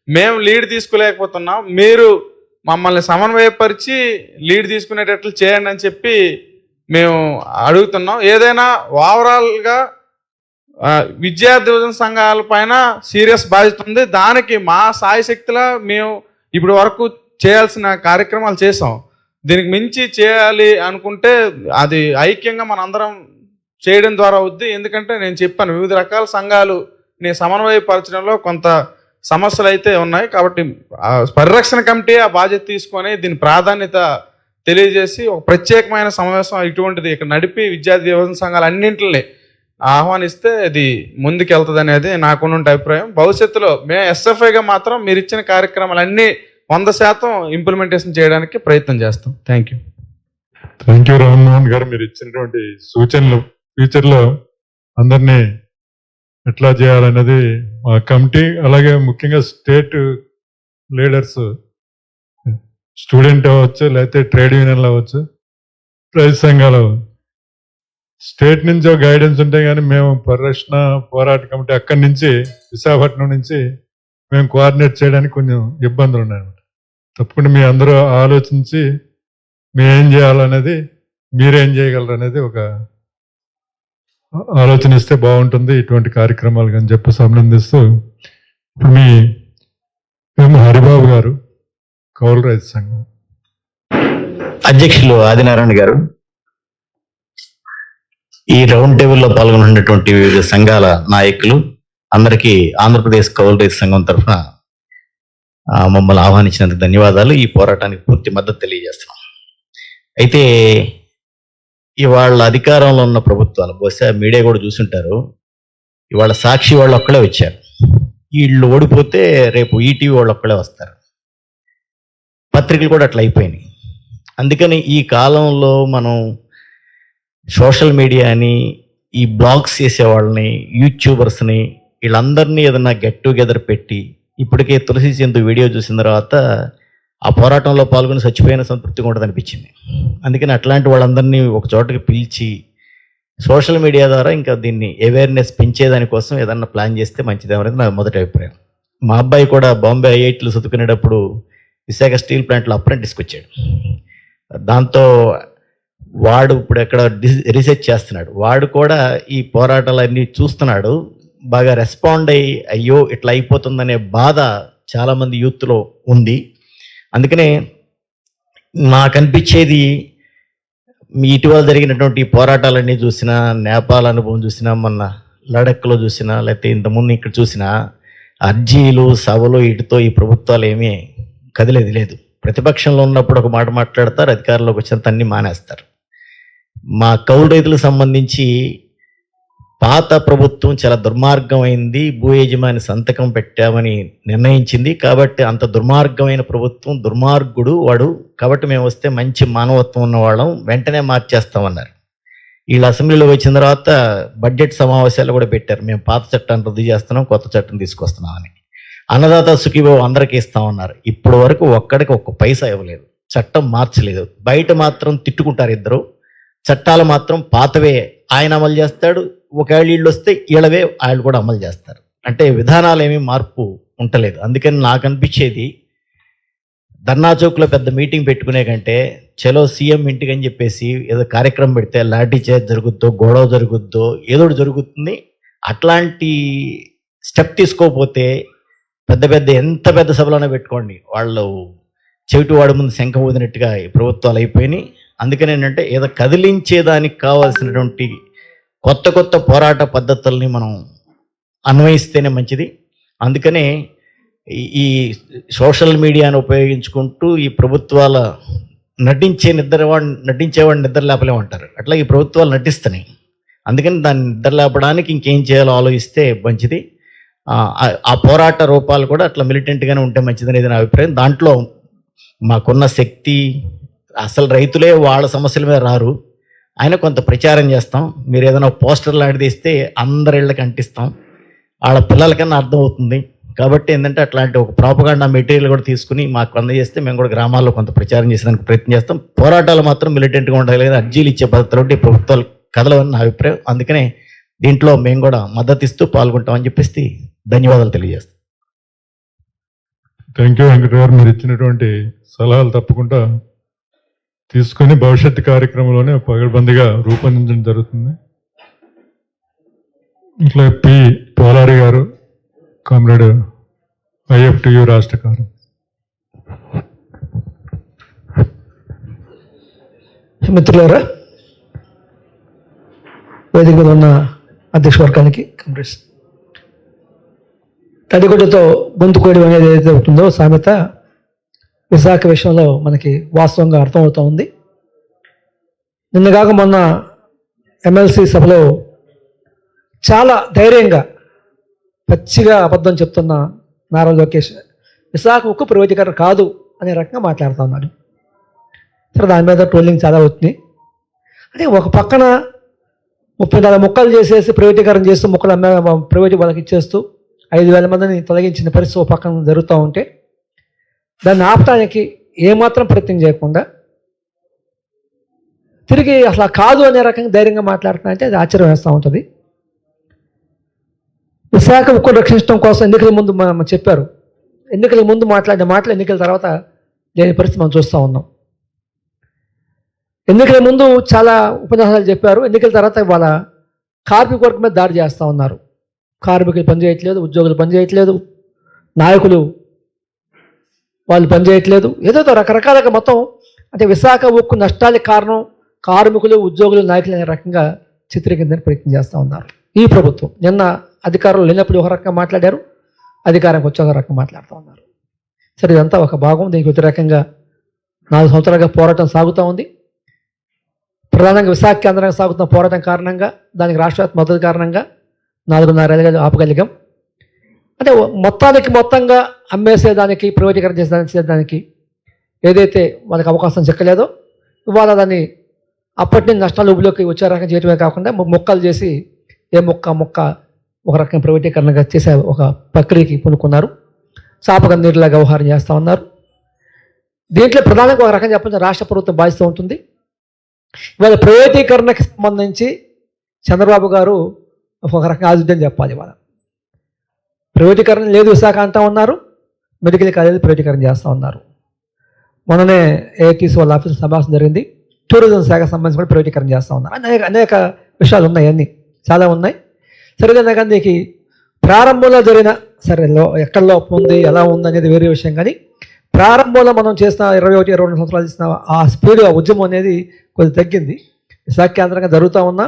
మేము లీడ్ తీసుకోలేకపోతున్నాం, మీరు మమ్మల్ని సమన్వయపరిచి లీడ్ తీసుకునేటట్లు చేయండి అని చెప్పి మేము అడుగుతున్నాం. ఏదైనా ఓవరాల్గా విద్యార్థి యువజన సంఘాల పైన సీరియస్ బాధ్యత ఉంది. దానికి మా సాయశక్తిలా మేము ఇప్పుడు వరకు చేయాల్సిన కార్యక్రమాలు చేసాం. దీనికి మించి చేయాలి అనుకుంటే అది ఐక్యంగా మనందరం చేయడం ద్వారా అవుద్ది. ఎందుకంటే నేను చెప్పాను వివిధ రకాల సంఘాలు సమన్వయపరచడంలో కొంత సమస్యలు అయితే ఉన్నాయి. కాబట్టి పరిరక్షణ కమిటీ ఆ బాధ్యత తీసుకొని దీని ప్రాధాన్యత తెలియజేసి ఒక ప్రత్యేకమైన సమావేశం ఇటువంటిది ఇక్కడ నడిపి విద్యార్థి యువజన సంఘాలు అన్నింటిని ఆహ్వానిస్తే అది ముందుకెళ్తుంది అనేది నాకున్న అభిప్రాయం. భవిష్యత్తులో మేము ఎస్ఎఫ్ఐగా మాత్రం మీరు ఇచ్చిన కార్యక్రమాలన్నీ 100% ఇంప్లిమెంటేషన్ చేయడానికి ప్రయత్నం చేస్తాం. Thank you. Thank you Rammohan గారు. మీరు ఇచ్చినటువంటి సూచనలు ఫ్యూచర్లో అందరినీ ఎట్లా చేయాలనేది మా కమిటీ, అలాగే ముఖ్యంగా స్టేట్ లీడర్స్, స్టూడెంట్ అవ్వచ్చు, లేకపోతే ట్రేడ్ యూనియన్లు అవ్వచ్చు, రైతు సంఘాలు, స్టేట్ నుంచి గైడెన్స్ ఉంటాయి. కానీ మేము పరిరక్షణ పోరాట కమిటీ అక్కడి నుంచి విశాఖపట్నం నుంచి మేము కోఆర్డినేట్ చేయడానికి కొంచెం ఇబ్బందులు ఉన్నాయన్నమాట. తప్పకుండా మీ అందరూ ఆలోచించి మేమేం చేయాలనేది, మీరేం చేయగలరు అనేది ఒక ఆలోచన ఇస్తే బాగుంటుంది ఇటువంటి కార్యక్రమాలు అని చెప్పి అభినందిస్తూ, ఇప్పుడు మేము హరిబాబు గారు, కౌలు రైతు సంఘం అధ్యక్షులు ఆదినారాయణ గారు, ఈ రౌండ్ టేబుల్లో పాల్గొన్నటువంటి వివిధ సంఘాల నాయకులు అందరికీ ఆంధ్రప్రదేశ్ కౌలు రైతు సంఘం తరఫున మమ్మల్ని ఆహ్వానించినందుకు ధన్యవాదాలు. ఈ పోరాటానికి పూర్తి మద్దతు తెలియజేస్తున్నాం. అయితే ఇవాళ అధికారంలో ఉన్న ప్రభుత్వాలు, బహుశా మీడియా కూడా చూసుంటారు, ఇవాళ సాక్షి వాళ్ళు ఒక్కడే వచ్చారు. వీళ్ళు ఓడిపోతే రేపు ఈటీవీ వాళ్ళు ఒక్కడే వస్తారు. పత్రికలు కూడా అట్లా అయిపోయినాయి. అందుకని ఈ కాలంలో మనం సోషల్ మీడియాని, ఈ బ్లాగ్స్ చేసేవాళ్ళని, యూట్యూబర్స్ని, వీళ్ళందరినీ ఏదన్నా గెట్ టుగెదర్ పెట్టి, ఇప్పటికే తులసి చందు వీడియో చూసిన తర్వాత ఆ పోరాటంలో పాల్గొని చచ్చిపోయిన సంతృప్తిగా ఉంటుంది అనిపించింది. అందుకని అట్లాంటి వాళ్ళందరినీ ఒక చోటకి పిలిచి సోషల్ మీడియా ద్వారా ఇంకా దీన్ని అవేర్నెస్ పెంచేదానికోసం ఏదన్నా ప్లాన్ చేస్తే మంచిదేమనేది నా మొదటి అభిప్రాయం. మా అబ్బాయి కూడా బాంబే ఐఐటీలో చదువుకునేటప్పుడు విశాఖ స్టీల్ ప్లాంట్లో అప్రెంటిస్కి వచ్చాడు. దాంతో వాడు ఇప్పుడు ఎక్కడ రీసెర్చ్ చేస్తున్నాడు. వాడు కూడా ఈ పోరాటాలన్నీ చూస్తున్నాడు. బాగా రెస్పాండ్ అయ్యో ఇట్లా అయిపోతుందనే బాధ చాలామంది యూత్లో ఉంది. అందుకనే నాకు అనిపించేది, మీ ఇటీవల జరిగినటువంటి పోరాటాలన్నీ చూసినా, నేపాల్ అనుభవం చూసినా, మొన్న లడఖ్లో చూసినా, లేకపోతే ఇంతకుముందు ఇక్కడ చూసినా, అర్జీలు సభలు వీటితో ఈ ప్రభుత్వాలు ఏమీ కదిలేది లేదు. ప్రతిపక్షంలో ఉన్నప్పుడు ఒక మాట మాట్లాడతారు, అధికారంలోకి వచ్చినంత అన్ని మానేస్తారు. మా కౌలు రైతులకు సంబంధించి పాత ప్రభుత్వం చాలా దుర్మార్గమైంది, భూ యజమాని సంతకం పెట్టామని నిర్ణయించింది. కాబట్టి అంత దుర్మార్గమైన ప్రభుత్వం, దుర్మార్గుడు వాడు, కాబట్టి మేము వస్తే మంచి మానవత్వం ఉన్నవాళ్ళం, వెంటనే మార్చేస్తామన్నారు. వీళ్ళు అసెంబ్లీలో వచ్చిన తర్వాత బడ్జెట్ సమావేశాలు కూడా పెట్టారు, మేము పాత చట్టాన్ని రద్దు చేస్తున్నాం, కొత్త చట్టం తీసుకొస్తున్నామని. అన్నదాత సుఖీభావ అందరికీ ఇస్తామన్నారు. ఇప్పటి వరకు ఒక్కడికి ఒక్క పైసా ఇవ్వలేదు. చట్టం మార్చలేదు. బయట మాత్రం తిట్టుకుంటారు ఇద్దరు, చట్టాలు మాత్రం పాతవే ఆయన అమలు చేస్తాడు. ఒకవేళ వీళ్ళు వస్తే వీళ్ళవే వాళ్ళు కూడా అమలు చేస్తారు. అంటే విధానాలు ఏమీ మార్పు ఉండలేదు. అందుకని నాకు అనిపించేది, ధర్నా చౌక్లో పెద్ద మీటింగ్ పెట్టుకునే కంటే చలో సీఎం ఇంటికి అని చెప్పేసి ఏదో కార్యక్రమం పెడితే లాఠీ చేతి జరుగుద్దో, గొడవ జరుగుద్దో, ఏదో ఒకటి జరుగుతుంది. అట్లాంటి స్టెప్ తీసుకోకపోతే పెద్ద పెద్ద ఎంత పెద్ద సభలోనే పెట్టుకోండి, వాళ్ళు చెవిటి వాడి ముందు శంఖం ఊదినట్టుగా ఈ ప్రభుత్వాలు అయిపోయినాయి. అందుకని ఏంటంటే ఏదో కదిలించేదానికి కావాల్సినటువంటి కొత్త కొత్త పోరాట పద్ధతుల్ని మనం అన్వయిస్తేనే మంచిది. అందుకనే ఈ సోషల్ మీడియాను ఉపయోగించుకుంటూ ఈ ప్రభుత్వాల నటించేవాడిని నిద్ర లేపలేమంటారు. అట్లా ఈ ప్రభుత్వాలు నటిస్తున్నాయి. అందుకని దాన్ని నిద్ర లేపడానికి ఇంకేం చేయాలో ఆలోచిస్తే మంచిది. ఆ పోరాట రూపాలు కూడా అట్లా మిలిటెంట్గానే ఉంటే మంచిది అనేది నా అభిప్రాయం. దాంట్లో మాకున్న శక్తి, అసలు రైతులే వాళ్ళ సమస్యల మీద రారు, ఆయన కొంత ప్రచారం చేస్తాం. మీరు ఏదైనా పోస్టర్ లాంటిది ఇస్తే అందరి ఇళ్ళకి అంటిస్తాం, వాళ్ళ పిల్లలకన్నా అర్థం అవుతుంది. కాబట్టి ఏంటంటే అట్లాంటి ఒక ప్రాపగాండా మెటీరియల్ కూడా తీసుకుని మాకు అందజేస్తే మేము కూడా గ్రామాల్లో కొంత ప్రచారం చేసేదానికి ప్రయత్నం చేస్తాం. పోరాటాలు మాత్రం మిలిటెంట్గా ఉండాలి, లేదా అర్జీలు ఇచ్చే పద్ధతిలో ప్రభుత్వాలు కదలవని నా అభిప్రాయం. అందుకనే దీంట్లో మేము కూడా మద్దతు ఇస్తూ పాల్గొంటామని చెప్పేసి ధన్యవాదాలు తెలియజేస్తాం. థ్యాంక్ యూ వెంకట గారు. మీరు ఇచ్చినటువంటి సలహాలు తప్పకుండా తీసుకొని భవిష్యత్తు కార్యక్రమంలోనే పగడ్బందీగా రూపొందించడం జరుగుతుంది. ఇట్లా పి పోలారి గారు, కామ్రేడ్ ఐఎఫ్టియు రాష్ట్ర కార్యదర్శి. మిత్రులారా, వేదిక మీద ఉన్న అధ్యక్ష వర్గానికి కాంగ్రెస్, తడిగుడ్డతో గొంతు కోయడం అనేది ఏదైతే ఉంటుందో సామెత విశాఖ విషయంలో మనకి వాస్తవంగా అర్థమవుతూ ఉంది. నిన్నగాక మొన్న ఎమ్మెల్సీ సభలో చాలా ధైర్యంగా పచ్చిగా అబద్ధం చెప్తున్న నారా లోకేష్ విశాఖ ఉక్కు ప్రైవేటీకరణ కాదు అనే రకంగా మాట్లాడుతూ ఉన్నాడు. సరే, దాని మీద ట్రోలింగ్ చాలా అవుతుంది. అంటే ఒక పక్కన 34 ముక్కలు చేసేసి ప్రైవేటీకరణ చేస్తూ ముక్కలు ప్రైవేట్ వాళ్ళకి ఇచ్చేస్తూ 5,000 మందిని తొలగించిన పరిస్థితి ఒక పక్కన జరుగుతూ ఉంటే దాన్ని ఆపటానికి ఏమాత్రం ప్రయత్నం చేయకుండా తిరిగి అసలు కాదు అనే రకంగా ధైర్యంగా మాట్లాడుతున్నాయంటే అది ఆశ్చర్యం వేస్తూ ఉంటుంది. విశాఖ ఉక్కు రక్షించడం కోసం ఎన్నికల ముందు మనం చెప్పారు. ఎన్నికల ముందు మాట్లాడిన మాటలు ఎన్నికల తర్వాత లేని పరిస్థితి మనం చూస్తూ ఉన్నాం. ఎన్నికల ముందు చాలా ఉపన్యాసాలు చెప్పారు, ఎన్నికల తర్వాత వాళ్ళ కార్మిక వర్గం మీద దాడి చేస్తూ ఉన్నారు. కార్మికులు పనిచేయట్లేదు, ఉద్యోగులు పనిచేయట్లేదు, నాయకులు వాళ్ళు పనిచేయట్లేదు, ఏదో రకరకాలుగా మొత్తం. అంటే విశాఖ ఉక్కు నష్టాలకు కారణం కార్మికులు, ఉద్యోగులు, నాయకులు అనే రకంగా చిత్రీకరించడానికి ప్రయత్నం చేస్తూ ఉన్నారు ఈ ప్రభుత్వం. నిన్న అధికారులు లేనప్పుడు ఒక రకంగా మాట్లాడారు, అధికారానికి వచ్చి ఒక రకంగా మాట్లాడుతూ ఉన్నారు. సరే, ఇదంతా ఒక భాగం. దీనికి వ్యతిరేకంగా 4 సంవత్సరాలుగా పోరాటం సాగుతూ ఉంది. ప్రధానంగా విశాఖ కేంద్రంగా సాగుతున్న పోరాటం కారణంగా, దానికి రాష్ట్ర మద్దతు కారణంగా 4.5 ఏళ్ళుగా ఆపగలిగాం. అంటే మొత్తంగా అమ్మేసేదానికి, ప్రైవేటీకరణ చేసేదానికి ఏదైతే వాళ్ళకి అవకాశం చెక్కలేదో ఇవాళ దాన్ని అప్పటి నుంచి నష్టాలు ఊబిలోకి వచ్చే రకంగా చేయడమే కాకుండా మొక్కలు చేసి ఏ మొక్క ఒక రకంగా ప్రైవేటీకరణగా చేసే ఒక ప్రక్రియకి పూనుకున్నారు. చాపకన్నీరులాగా వ్యవహారం చేస్తూ ఉన్నారు. దీంట్లో ప్రధానంగా ఒక రకంగా చెప్పాలంటే రాష్ట్ర ప్రభుత్వం బాధ్యత ఉంటుంది. ఇవాళ ప్రైవేటీకరణకి సంబంధించి చంద్రబాబు గారు ఒక రకంగా ఆదిత్యం చెప్పాలి. ఇవాళ ప్రైవేటీకరణ లేదు విశాఖ అంటూ ఉన్నారు, మెడికల్ కాలేజీ ప్రైవేటీకరణ చేస్తూ ఉన్నారు. మొన్ననే ఏఐటీసీ వాళ్ళ ఆఫీసు సమావేశం జరిగింది. టూరిజం శాఖ సంబంధించి కూడా ప్రైవేటీకరణ చేస్తూ ఉన్నారు. అనేక విషయాలు ఉన్నాయి, అన్నీ చాలా ఉన్నాయి. సరిగ్గా కానీ దీనికి ప్రారంభంలో జరిగిన ఎక్కడ లోపం ఉంది, ఎలా ఉంది అనేది వేరే విషయం. కానీ ప్రారంభంలో మనం చేసిన 21-22 సంవత్సరాలు చేసిన ఆ స్పీడ్, ఆ ఉద్యమం అనేది కొద్దిగా తగ్గింది. విశాఖ కేంద్రంగా జరుగుతూ ఉన్న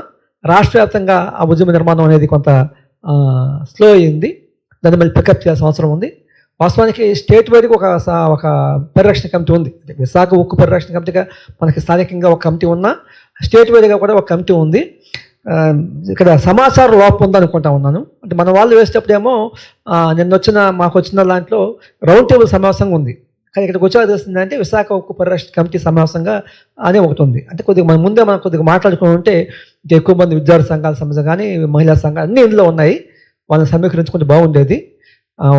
రాష్ట్ర వ్యాప్తంగా ఆ ఉద్యమ నిర్మాణం అనేది కొంత స్లో అయింది. దాన్ని మళ్ళీ పికప్ చేయాల్సిన అవసరం ఉంది. వాస్తవానికి స్టేట్ వైడ్గా ఒక పరిరక్షణ కమిటీ ఉంది. విశాఖ ఉక్కు పరిరక్షణ కమిటీగా మనకి స్థానికంగా ఒక కమిటీ ఉన్నా, స్టేట్ వైడ్గా కూడా ఒక కమిటీ ఉంది. ఇక్కడ సమాచార లోపం ఉందనుకుంటా ఉన్నాను. అంటే మన వాళ్ళు వేసేటప్పుడేమో మాకు వచ్చిన దాంట్లో రౌండ్ టేబుల్ సమావేశంగా ఉంది. కానీ ఇక్కడికి వచ్చేది తెలుస్తుందంటే విశాఖ ఉక్కు పరిరక్షణ కమిటీ సమావేశంగా అనే ఒకటి ఉంది. అంటే మనం కొద్దిగా మాట్లాడుకుని ఉంటే ఎక్కువ మంది విద్యార్థి సంఘాల సమస్య కానీ, మహిళా సంఘాలు అన్నీ ఇందులో ఉన్నాయి, వాళ్ళని సమీకరించుకుంటే బాగుండేది.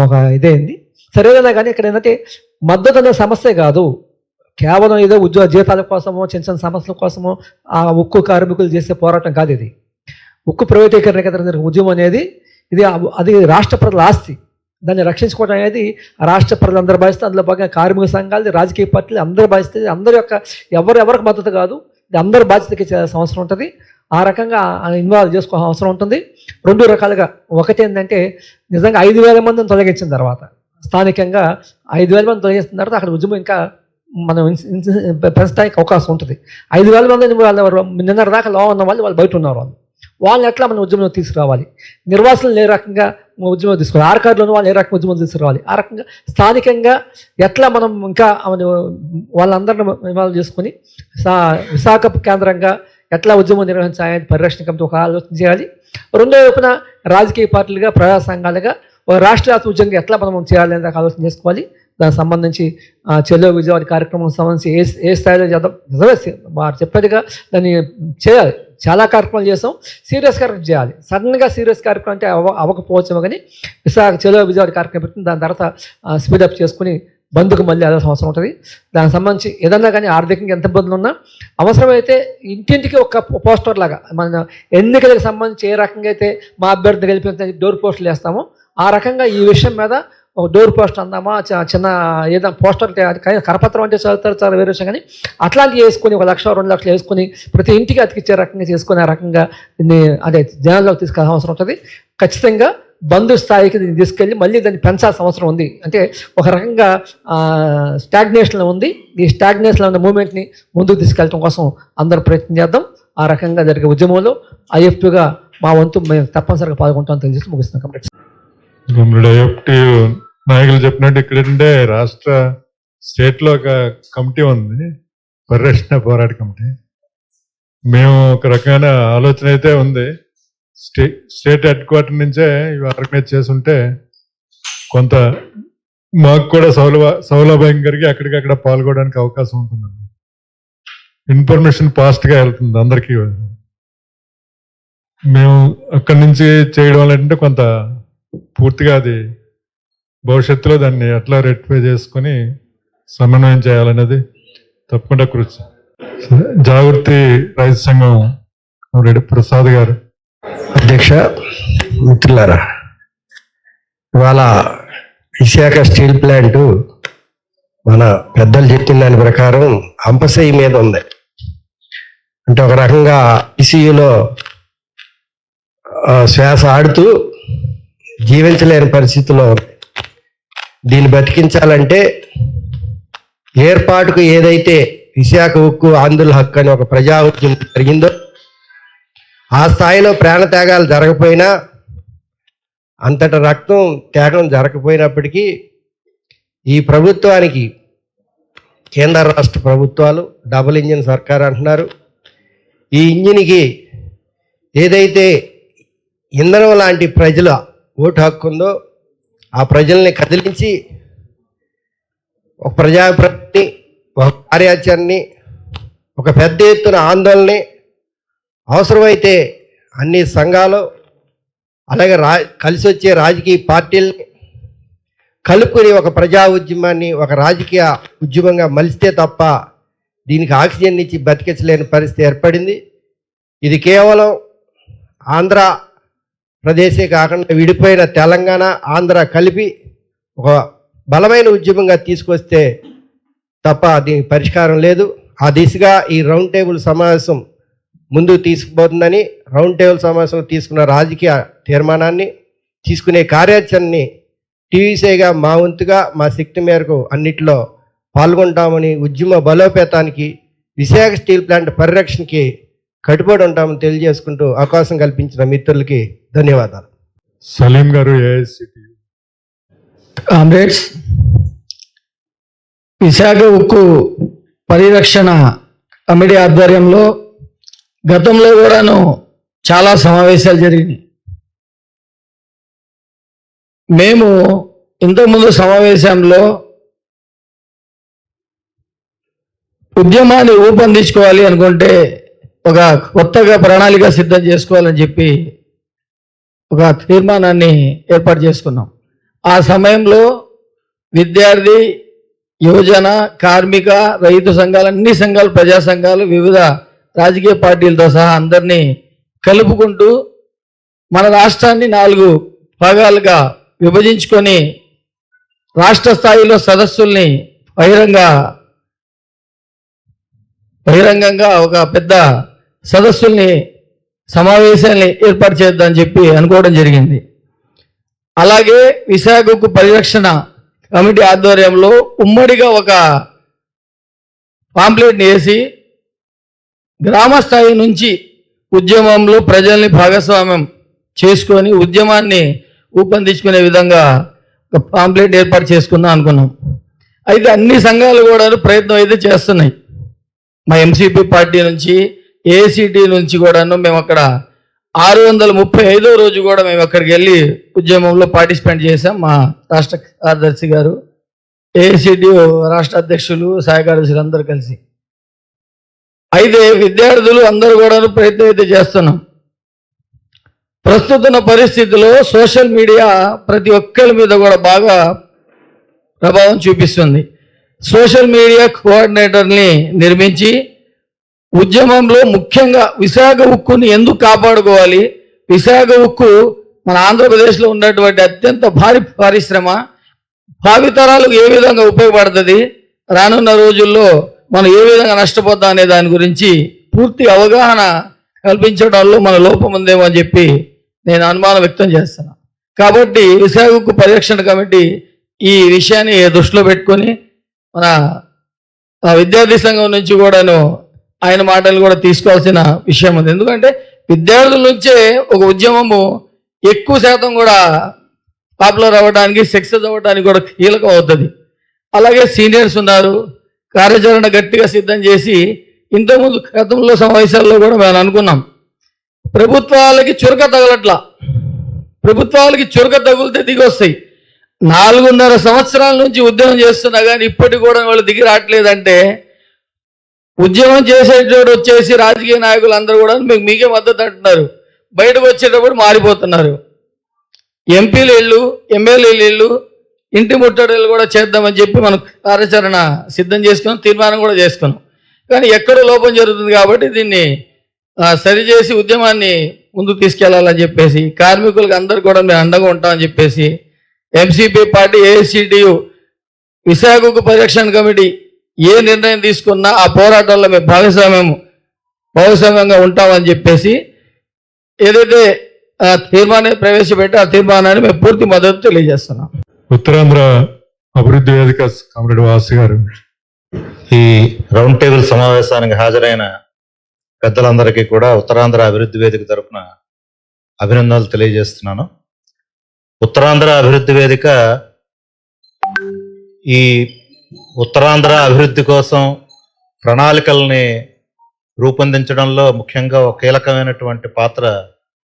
ఒక ఇదేంది. సరేనా కానీ ఇక్కడ ఏంటంటే మద్దతు అనే సమస్య కాదు, కేవలం ఏదో ఉద్యోగ జీతాల కోసమో చిన్న చిన్న సమస్యల కోసమో ఆ ఉక్కు కార్మికులు చేసే పోరాటం కాదు ఇది. ఉక్కు ప్రైవేటీకరణ కదా ఉద్యమం అనేది అది రాష్ట్ర ప్రజల ఆస్తి, దాన్ని రక్షించుకోవడం అనేది రాష్ట్ర ప్రజలందరూ బాధ్యత. అందులో భాగంగా కార్మిక సంఘాలు, రాజకీయ పార్టీలు అందరూ బాధ్యత. అందరి యొక్క ఎవరికి మద్దతు కాదు, ఇది అందరి బాధ్యతకి చేయాల్సిన అవసరం ఉంటుంది. ఆ రకంగా ఇన్వాల్వ్ చేసుకోవాల్సిన అవసరం ఉంటుంది. రెండు రకాలుగా, ఒకటి ఏంటంటే నిజంగా 5,000 మందిని తొలగించిన తర్వాత, స్థానికంగా 5,000 మంది తొలగించిన తర్వాత అక్కడ ఉద్యమం ఇంకా మనం పెంచడానికి అవకాశం ఉంటుంది. 5,000 మందిని వాళ్ళు నిన్నటి దాకా లో ఉన్న వాళ్ళు బయట ఉన్నారు, వాళ్ళని ఎట్లా మనం ఉద్యమంలో తీసుకురావాలి, నిర్వాసులను ఏ రకంగా ఉద్యమం తీసుకురావాలి, ఆర్కాడ్లోని వాళ్ళు ఏ రకంగా ఉద్యమం తీసుకురావాలి, ఆ రకంగా స్థానికంగా ఎట్లా మనం ఇంకా వాళ్ళందరిని ఇన్వాల్వ్ చేసుకుని విశాఖ కేంద్రంగా ఎట్లా ఉద్యమం నిర్వహించాలని పరిరక్షణ కమిటీ ఒక ఆలోచన చేయాలి. రెండో వైపున రాజకీయ పార్టీలుగా, ప్రజా సంఘాలుగా ఒక రాష్ట్ర వ్యాప్త ఉద్యమం ఎట్లా మనం చేయాలని ఆలోచన చేసుకోవాలి. దానికి సంబంధించి చెలో విజయవాడ కార్యక్రమం సంబంధించి ఏ స్థాయిలో చేద్దాం, నిజమే వారు చెప్పేదిగా దాన్ని చేయాలి. చాలా కార్యక్రమాలు చేస్తాం, సీరియస్ కార్యక్రమం చేయాలి. సడన్గా సీరియస్ కార్యక్రమం అంటే అవ్వకపోవచ్చేమో, కానీ విశాఖ చెలో విజయవాడ కార్యక్రమం పెట్టి దాని తర్వాత స్పీడప్ చేసుకుని బంధుకు మళ్ళీ అదే అవసరం ఉంటుంది. దానికి సంబంధించి ఏదన్నా కానీ ఆర్థికంగా ఎంత ఇబ్బందులు ఉన్నా అవసరమైతే ఇంటింటికి ఒక పోస్టర్ లాగా మన ఎన్నికలకు సంబంధించి ఏ రకంగా అయితే మా అభ్యర్థి గెలిపి డోర్ పోస్టులు వేస్తామో ఆ రకంగా ఈ విషయం మీద ఒక డోర్ పోస్ట్ అందామా, చిన్న ఏదైనా పోస్టర్ కరపత్రం అంటే చదువుతారు, చాలా వేరే విషయం. కానీ అట్లాంటివి వేసుకొని 1,00,000 2,00,000 వేసుకొని ప్రతి ఇంటికి అతికిచ్చే రకంగా చేసుకొని ఆ రకంగా దీన్ని జనాల్లోకి తీసుకెళ్ళాల్సిన అవసరం ఉంటుంది. ఖచ్చితంగా బంధు స్థాయికి దీన్ని తీసుకెళ్ళి మళ్ళీ దాన్ని పెంచాల్సిన అవసరం ఉంది. అంటే ఒక రకంగా స్టాగ్నేషన్లో ఉంది. ఈ స్టాగ్నేషన్లో ఉన్న మూమెంట్ని ముందుకు తీసుకెళ్ళడం కోసం అందరూ ప్రయత్నం చేద్దాం. ఆ రకంగా జరిగే ఉద్యమంలో ఐఎఫ్టీగా మా వంతు మేము తప్పనిసరిగా పాల్గొంటామని తెలియజేసి ముగిస్తున్నాం. కంప్లీట్ ఐఎఫ్టీ నాయకులు చెప్పినట్టు ఇక్కడ రాష్ట్ర స్టేట్లో ఒక కమిటీ ఉంది, పరిరక్షణ పోరాట కమిటీ. మేము ఒక రకమైన ఆలోచన అయితే ఉంది, స్టేట్ హెడ్ క్వార్టర్ నుంచే ఇవి ఆర్గనైజ్ చేసుంటే కొంత మాకు కూడా సౌలభ్యం కలిగి అక్కడికక్కడ పాల్గొనడానికి అవకాశం ఉంటుంది. ఇన్ఫర్మేషన్ ఫాస్ట్గా వెళ్తుంది అందరికీ. మేము అక్కడి నుంచి చేయడం అంటే కొంత పూర్తిగా అది భవిష్యత్తులో దాన్ని ఎట్లా రెక్టిఫై చేసుకొని సమన్వయం చేయాలనేది తప్పకుండా కృషి. జాగృతి రైతు సంఘం రెడ్డి ప్రసాద్ గారు. అధ్యక్ష, మిత్రులారా, ఇవాళ విశాఖ స్టీల్ ప్లాంట్ మన పెద్దలు చెప్పిన దాని ప్రకారం అంపశయ్య మీద ఉంది. అంటే ఒక రకంగా ICUలో శ్వాస ఆడుతూ జీవించలేని పరిస్థితిలో ఉంది. దీన్ని బతికించాలంటే ఏర్పాటుకు ఏదైతే విశాఖ ఉక్కు ఆందోళన హక్కు అని ఒక ప్రజా ఉద్యమం జరిగిందో ఆ స్థాయిలో ప్రాణత్యాగాలు జరగకపోయినా, అంతట రక్తం త్యాగం జరగకపోయినప్పటికీ ఈ ప్రభుత్వానికి, కేంద్ర రాష్ట్ర ప్రభుత్వాలు డబుల్ ఇంజిన్ సర్కార్ అంటున్నారు, ఈ ఇంజిన్కి ఏదైతే ఇంధనం లాంటి ప్రజల ఓటు హక్కు ఉందో ఆ ప్రజల్ని కదిలించి ఒక ప్రజాప్రతిని, ఒక కార్యాచరణని, ఒక పెద్ద ఎత్తున ఆందోళనని, అవసరమైతే అన్ని సంఘాలు అలాగే కలిసి వచ్చే రాజకీయ పార్టీలని కలుపుకొని ఒక ప్రజా ఉద్యమాన్ని ఒక రాజకీయ ఉద్యమంగా మలిస్తే తప్ప దీనికి ఆక్సిజన్ ఇచ్చి బతికించలేని పరిస్థితి ఏర్పడింది. ఇది కేవలం ఆంధ్రప్రదేశే కాకుండా విడిపోయిన తెలంగాణ, ఆంధ్ర కలిపి ఒక బలమైన ఉద్యమంగా తీసుకొస్తే తప్ప దీనికి పరిష్కారం లేదు. ఆ దిశగా ఈ రౌండ్ టేబుల్ సమావేశం ముందుకు తీసుకుపోతుందని, రౌండ్ టేబుల్ సమావేశంలో తీసుకున్న రాజకీయ తీర్మానాన్ని, తీసుకునే కార్యాచరణని టీవీసీగా మా వంతుగా మా శక్తి మేరకు అన్నిటిలో పాల్గొంటామని, ఉద్యమ బలోపేతానికి, విశాఖ స్టీల్ ప్లాంట్ పరిరక్షణకి కట్టుబడి ఉంటామని తెలియజేసుకుంటూ అవకాశం కల్పించిన మిత్రులకి ధన్యవాదాలు. సలీం గారు, AICTU. కామ్రేడ్స్, విశాఖ ఉక్కు పరిరక్షణ కమిటీ ఆధ్వర్యంలో గతంలో కూడాను చాలా సమావేశాలు జరిగినాయి. మేము ఇంతకుముందు సమావేశంలో ఉద్యమాన్ని రూపొందించుకోవాలి అనుకుంటే ఒక కొత్తగా ప్రణాళిక సిద్ధం చేసుకోవాలని చెప్పి ఒక తీర్మానాన్ని ఏర్పాటు చేసుకున్నాం. ఆ సమయంలో విద్యార్థి, యువజన, కార్మిక, రైతు సంఘాలు, అన్ని సంఘాలు, ప్రజా సంఘాలు, వివిధ రాజకీయ పార్టీలతో సహా అందరినీ కలుపుకుంటూ మన రాష్ట్రాన్ని 4 భాగాలుగా విభజించుకొని రాష్ట్ర స్థాయిలో సదస్సుల్ని బహిరంగంగా ఒక పెద్ద సదస్సుల్ని, సమావేశాన్ని ఏర్పాటు చేద్దామని చెప్పి అనుకోవడం జరిగింది. అలాగే విశాఖ ఉక్కు పరిరక్షణ కమిటీ ఆధ్వర్యంలో ఉమ్మడిగా ఒక పాంప్లెట్ని వేసి గ్రామ స్థాయి నుంచి ఉద్యమంలో ప్రజల్ని భాగస్వామ్యం చేసుకొని ఉద్యమాన్ని ఊపందించుకునే విధంగా ఒక పాంప్లెట్ ఏర్పాటు చేసుకుందాం అనుకున్నాం. అయితే అన్ని సంఘాలు కూడా ప్రయత్నం అయితే చేస్తున్నాయి. మా ఎంసీపీ పార్టీ నుంచి, ఏఐసిటి నుంచి కూడాను మేము అక్కడ 635వ రోజు కూడా మేము అక్కడికి వెళ్ళి ఉద్యమంలో పార్టిసిపేట్ చేశాం. మా రాష్ట్ర కార్యదర్శి గారు, ఏఐసిటి రాష్ట్ర అధ్యక్షులు, సహాయ కార్యదర్శులు అందరూ కలిసి. అయితే విద్యార్థులు అందరూ కూడా ప్రయత్నం అయితే చేస్తున్నాం. ప్రస్తుత పరిస్థితిలో సోషల్ మీడియా ప్రతి ఒక్కరి మీద కూడా బాగా ప్రభావం చూపిస్తుంది. సోషల్ మీడియా కోఆర్డినేటర్ని నిర్మించి ఉద్యమంలో ముఖ్యంగా విశాఖ ఉక్కుని ఎందుకు కాపాడుకోవాలి, విశాఖ ఉక్కు మన ఆంధ్రప్రదేశ్లో ఉన్నటువంటి అత్యంత భారీ పరిశ్రమ, భావితరాలకు ఏ విధంగా ఉపయోగపడుతుంది, రానున్న రోజుల్లో మనం ఏ విధంగా నష్టపోతాం అనే దాని గురించి పూర్తి అవగాహన కల్పించడంలో మన లోపం ఉందేమో అని చెప్పి నేను అనుమానం వ్యక్తం చేస్తున్నాను. కాబట్టి విశాఖ ఉక్కు పరిరక్షణ కమిటీ ఈ విషయాన్ని దృష్టిలో పెట్టుకొని మన విద్యార్థి సంఘం నుంచి కూడాను ఆయన మాటలు కూడా తీసుకోవాల్సిన విషయం ఉంది. ఎందుకంటే విద్యార్థుల నుంచే ఒక ఉద్యమము ఎక్కువ శాతం కూడా పాపులర్ అవ్వడానికి, సక్సెస్ అవ్వడానికి కూడా కీలకం అవుతుంది. అలాగే సీనియర్స్ ఉన్నారు, కార్యాచరణ గట్టిగా సిద్ధం చేసి ఇంతకుముందు గతంలో సమావేశాల్లో కూడా మేము అనుకున్నాం, ప్రభుత్వాలకి చురక తగలట్లా, ప్రభుత్వాలకి చురక తగులితే దిగి వస్తాయి. 4.5 సంవత్సరాల నుంచి ఉద్యమం చేస్తున్నా కానీ ఇప్పటికి కూడా వాళ్ళు దిగి రావట్లేదంటే ఉద్యమం చేసేటోడు వచ్చేసి రాజకీయ నాయకులు అందరూ కూడా మీకే మద్దతు అంటున్నారు, బయటకు వచ్చేటప్పుడు మారిపోతున్నారు. ఎంపీలు ఇళ్ళు, ఎమ్మెల్యేలు ఇళ్ళు, ఇంటి ముట్టడులు కూడా చేద్దామని చెప్పి మనం కార్యాచరణ సిద్ధం చేసుకున్నాం, తీర్మానం కూడా చేసుకున్నాం. కానీ ఎక్కడో లోపం జరుగుతుంది కాబట్టి దీన్ని సరిచేసి ఉద్యమాన్ని ముందుకు తీసుకెళ్లాలని చెప్పేసి, కార్మికులకు అందరూ కూడా మేము అండగా ఉంటామని చెప్పేసి ఎంసీపీ పార్టీ, ఏఐసిటియు, విశాఖ ఉక్కు పరిరక్షణ కమిటీ ఏ నిర్ణయం తీసుకున్నా ఆ పోరాటంలో మేము భాగస్వామ్యంగా ఉంటామని చెప్పేసి ఏదైతే తీర్మానాన్ని ప్రవేశపెట్టి ఆ తీర్మానాన్ని మేము పూర్తి మద్దతు తెలియజేస్తున్నాం. ఉత్తరాంధ్ర అభివృద్ధి వేదిక కామ్రేడ్ వాసు గారు. ఈ రౌండ్ టేబుల్ సమావేశానికి హాజరైన పెద్దలందరికీ కూడా ఉత్తరాంధ్ర అభివృద్ధి వేదిక తరపున అభినందనలు తెలియజేస్తున్నాను. ఉత్తరాంధ్ర అభివృద్ధి వేదిక ఈ ఉత్తరాంధ్ర అభివృద్ధి కోసం ప్రణాళికల్ని రూపొందించడంలో ముఖ్యంగా ఒక కీలకమైనటువంటి పాత్ర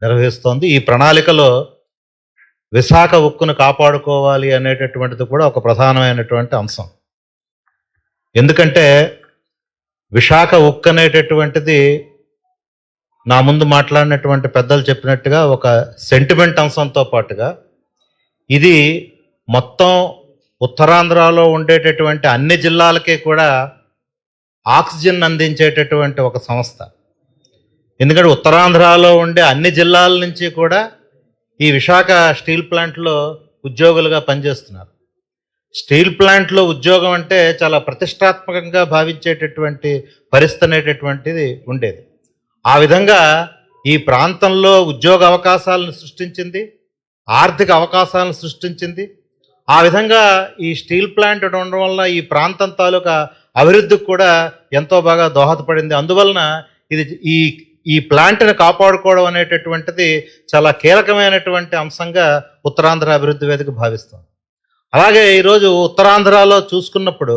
నిర్వహిస్తోంది. ఈ ప్రణాళికలో విశాఖ ఉక్కును కాపాడుకోవాలి అనేటటువంటిది కూడా ఒక ప్రధానమైనటువంటి అంశం. ఎందుకంటే విశాఖ ఉక్కు అనేటటువంటిది నా ముందు మాట్లాడినటువంటి పెద్దలు చెప్పినట్టుగా ఒక సెంటిమెంట్ అంశంతో పాటుగా ఇది మొత్తం ఉత్తరాంధ్రలో ఉండేటటువంటి అన్ని జిల్లాలకి కూడా ఆక్సిజన్ అందించేటటువంటి ఒక సంస్థ. ఎందుకంటే ఉత్తరాంధ్రలో ఉండే అన్ని జిల్లాల నుంచి కూడా ఈ విశాఖ స్టీల్ ప్లాంట్లో ఉద్యోగులుగా పనిచేస్తున్నారు. స్టీల్ ప్లాంట్లో ఉద్యోగం అంటే చాలా ప్రతిష్టాత్మకంగా భావించేటటువంటి పరిస్థితి అనేటటువంటిది ఉండేది. ఆ విధంగా ఈ ప్రాంతంలో ఉద్యోగ అవకాశాలను సృష్టించింది, ఆర్థిక అవకాశాలను సృష్టించింది. ఆ విధంగా ఈ స్టీల్ ప్లాంట్ ఉండడం వల్ల ఈ ప్రాంతం తాలూకా అభివృద్ధికి కూడా ఎంతో బాగా దోహదపడింది. అందువలన ఇది ఈ ప్లాంట్ని కాపాడుకోవడం అనేటటువంటిది చాలా కీలకమైనటువంటి అంశంగా ఉత్తరాంధ్ర అభివృద్ధి వేదిక భావిస్తుంది. అలాగే ఈరోజు ఉత్తరాంధ్రలో చూసుకున్నప్పుడు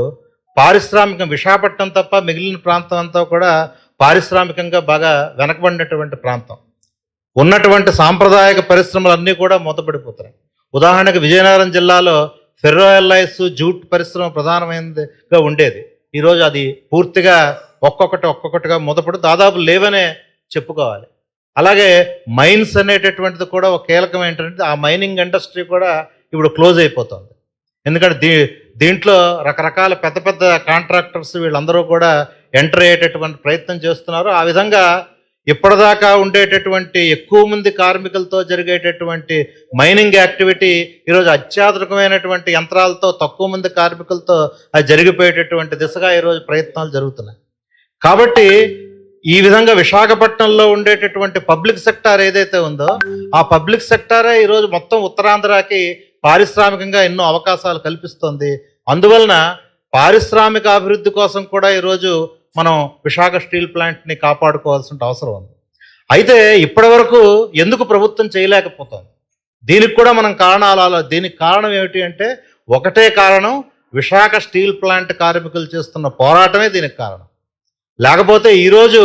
పారిశ్రామికం, విశాఖపట్నం తప్ప మిగిలిన ప్రాంతం అంతా కూడా పారిశ్రామికంగా బాగా వెనకబడినటువంటి ప్రాంతం. ఉన్నటువంటి సాంప్రదాయక పరిశ్రమలన్నీ కూడా మూతపడిపోతున్నాయి. ఉదాహరణకు విజయనగరం జిల్లాలో ఫెర్రో ఎల్ఐస్, జూట్ పరిశ్రమ ప్రధానమైనదిగా ఉండేది. ఈరోజు అది పూర్తిగా ఒక్కొక్కటిగా మూతపడి దాదాపు లేవనే చెప్పుకోవాలి. అలాగే మైన్స్ అనేటటువంటిది కూడా ఒక కీలకమైనటువంటి, ఆ మైనింగ్ ఇండస్ట్రీ కూడా ఇప్పుడు క్లోజ్ అయిపోతుంది. ఎందుకంటే దీంట్లో రకరకాల పెద్ద పెద్ద కాంట్రాక్టర్స్ వీళ్ళందరూ కూడా ఎంటర్ అయ్యేటటువంటి ప్రయత్నం చేస్తున్నారు. ఆ విధంగా ఇప్పటిదాకా ఉండేటటువంటి ఎక్కువ మంది కార్మికులతో జరిగేటటువంటి మైనింగ్ యాక్టివిటీ ఈరోజు అత్యాధునికమైనటువంటి యంత్రాలతో తక్కువ మంది కార్మికులతో అది జరిగిపోయేటటువంటి దిశగా ఈరోజు ప్రయత్నాలు జరుగుతున్నాయి. కాబట్టి ఈ విధంగా విశాఖపట్నంలో ఉండేటటువంటి పబ్లిక్ సెక్టార్ ఏదైతే ఉందో ఆ పబ్లిక్ సెక్టారే ఈరోజు మొత్తం ఉత్తరాంధ్రకి పారిశ్రామికంగా ఎన్నో అవకాశాలు కల్పిస్తుంది. అందువలన పారిశ్రామిక అభివృద్ధి కోసం కూడా ఈరోజు మనం విశాఖ స్టీల్ ప్లాంట్ని కాపాడుకోవాల్సిన అవసరం ఉంది. అయితే ఇప్పటి వరకు ఎందుకు ప్రభుత్వం చేయలేకపోతుంది? దీనికి కూడా మనం దీనికి కారణం ఏమిటి అంటే ఒకటే కారణం, విశాఖ స్టీల్ ప్లాంట్ కార్మికులు చేస్తున్న పోరాటమే దీనికి కారణం. లేకపోతే ఈరోజు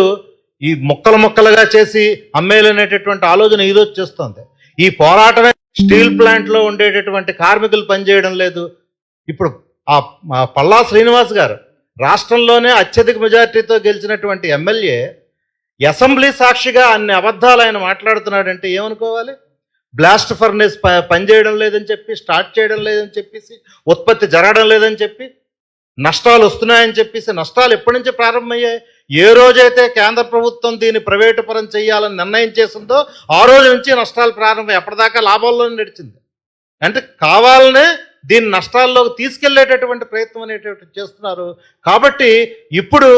ఈ ముక్కలుగా చేసి అమ్మేలనేటటువంటి ఆలోచన ఈరోజు చేస్తుంది. ఈ పోరాటమే స్టీల్ ప్లాంట్లో ఉండేటటువంటి కార్మికులు పనిచేయడం లేదు. ఇప్పుడు ఆ పల్లా శ్రీనివాస్ గారు రాష్ట్రంలోనే అత్యధిక మెజార్టీతో గెలిచినటువంటి ఎమ్మెల్యే అసెంబ్లీ సాక్షిగా అన్ని అబద్ధాలు ఆయన మాట్లాడుతున్నాడంటే ఏమనుకోవాలి? బ్లాస్ట్ ఫర్నేస్ పనిచేయడం లేదని చెప్పి, స్టార్ట్ చేయడం లేదని చెప్పేసి, ఉత్పత్తి జరగడం లేదని చెప్పి, నష్టాలు వస్తున్నాయని చెప్పేసి, నష్టాలు ఎప్పటి నుంచి ప్రారంభమయ్యాయి? ఏ రోజైతే కేంద్ర ప్రభుత్వం దీన్ని ప్రైవేటు పరం చేయాలని నిర్ణయం చేసిందో ఆ రోజు నుంచి నష్టాలు ప్రారంభమయ్యాయి. ఎప్పటిదాకా లాభాల్లోనే నడిచింది. అంటే కావాలనే దీన్ని నష్టాల్లోకి తీసుకెళ్లేటటువంటి ప్రయత్నం అనేటటువంటి చేస్తున్నారు. కాబట్టి ఇప్పుడు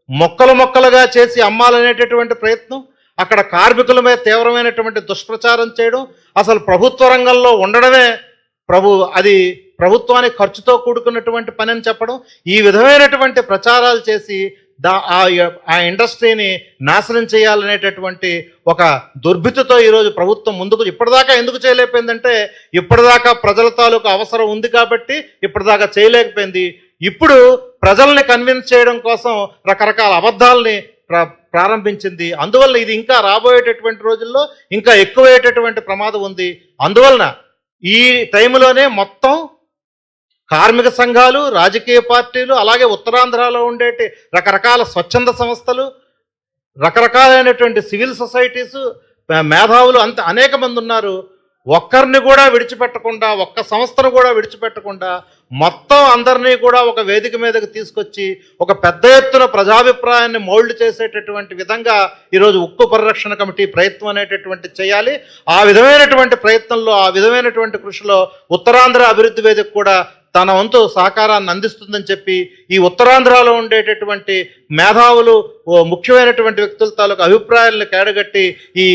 మొక్కలుగా చేసి అమ్మాలనేటటువంటి ప్రయత్నం, అక్కడ కార్మికుల మీద తీవ్రమైనటువంటి దుష్ప్రచారం చేయడం, అసలు ప్రభుత్వ రంగంలో ఉండడమే అది ప్రభుత్వానికి ఖర్చుతో కూడుకున్నటువంటి పని అని చెప్పడం, ఈ విధమైనటువంటి ప్రచారాలు చేసి ఆ ఇండస్ట్రీని నాశనం చేయాలనేటటువంటి ఒక దుర్భితితో ఈరోజు ప్రభుత్వం ముందుకు ఇప్పటిదాకా ఎందుకు చేయలేకపోయిందంటే ఇప్పటిదాకా ప్రజల తాలూకు అవసరం ఉంది కాబట్టి ఇప్పటిదాకా చేయలేకపోయింది. ఇప్పుడు ప్రజల్ని కన్విన్స్ చేయడం కోసం రకరకాల అబద్ధాలని ప్రారంభించింది. అందువల్ల ఇది ఇంకా రాబోయేటటువంటి రోజుల్లో ఇంకా ఎక్కువయ్యేటటువంటి ప్రమాదం ఉంది. అందువలన ఈ టైంలోనే మొత్తం కార్మిక సంఘాలు, రాజకీయ పార్టీలు, అలాగే ఉత్తరాంధ్రలో ఉండేటి రకరకాల స్వచ్ఛంద సంస్థలు, రకరకాలైనటువంటి సివిల్ సొసైటీసు, మేధావులు అనేక మంది ఉన్నారు. ఒక్కరిని కూడా విడిచిపెట్టకుండా, ఒక్క సంస్థను కూడా విడిచిపెట్టకుండా మొత్తం అందరినీ కూడా ఒక వేదిక మీదకి తీసుకొచ్చి ఒక పెద్ద ఎత్తున ప్రజాభిప్రాయాన్ని మౌల్డ్ చేసేటటువంటి విధంగా ఈరోజు ఉక్కు పరిరక్షణ కమిటీ ప్రయత్నం అనేటటువంటి చేయాలి. ఆ విధమైనటువంటి ప్రయత్నంలో, ఆ విధమైనటువంటి కృషిలో ఉత్తరాంధ్ర అభివృద్ధి వేదిక కూడా తన వంతు సహకారాన్ని అందిస్తుందని చెప్పి ఈ ఉత్తరాంధ్రలో ఉండేటటువంటి మేధావులు, ముఖ్యమైనటువంటి వ్యక్తుల తాలూకు అభిప్రాయాలను కేడగట్టి ఈ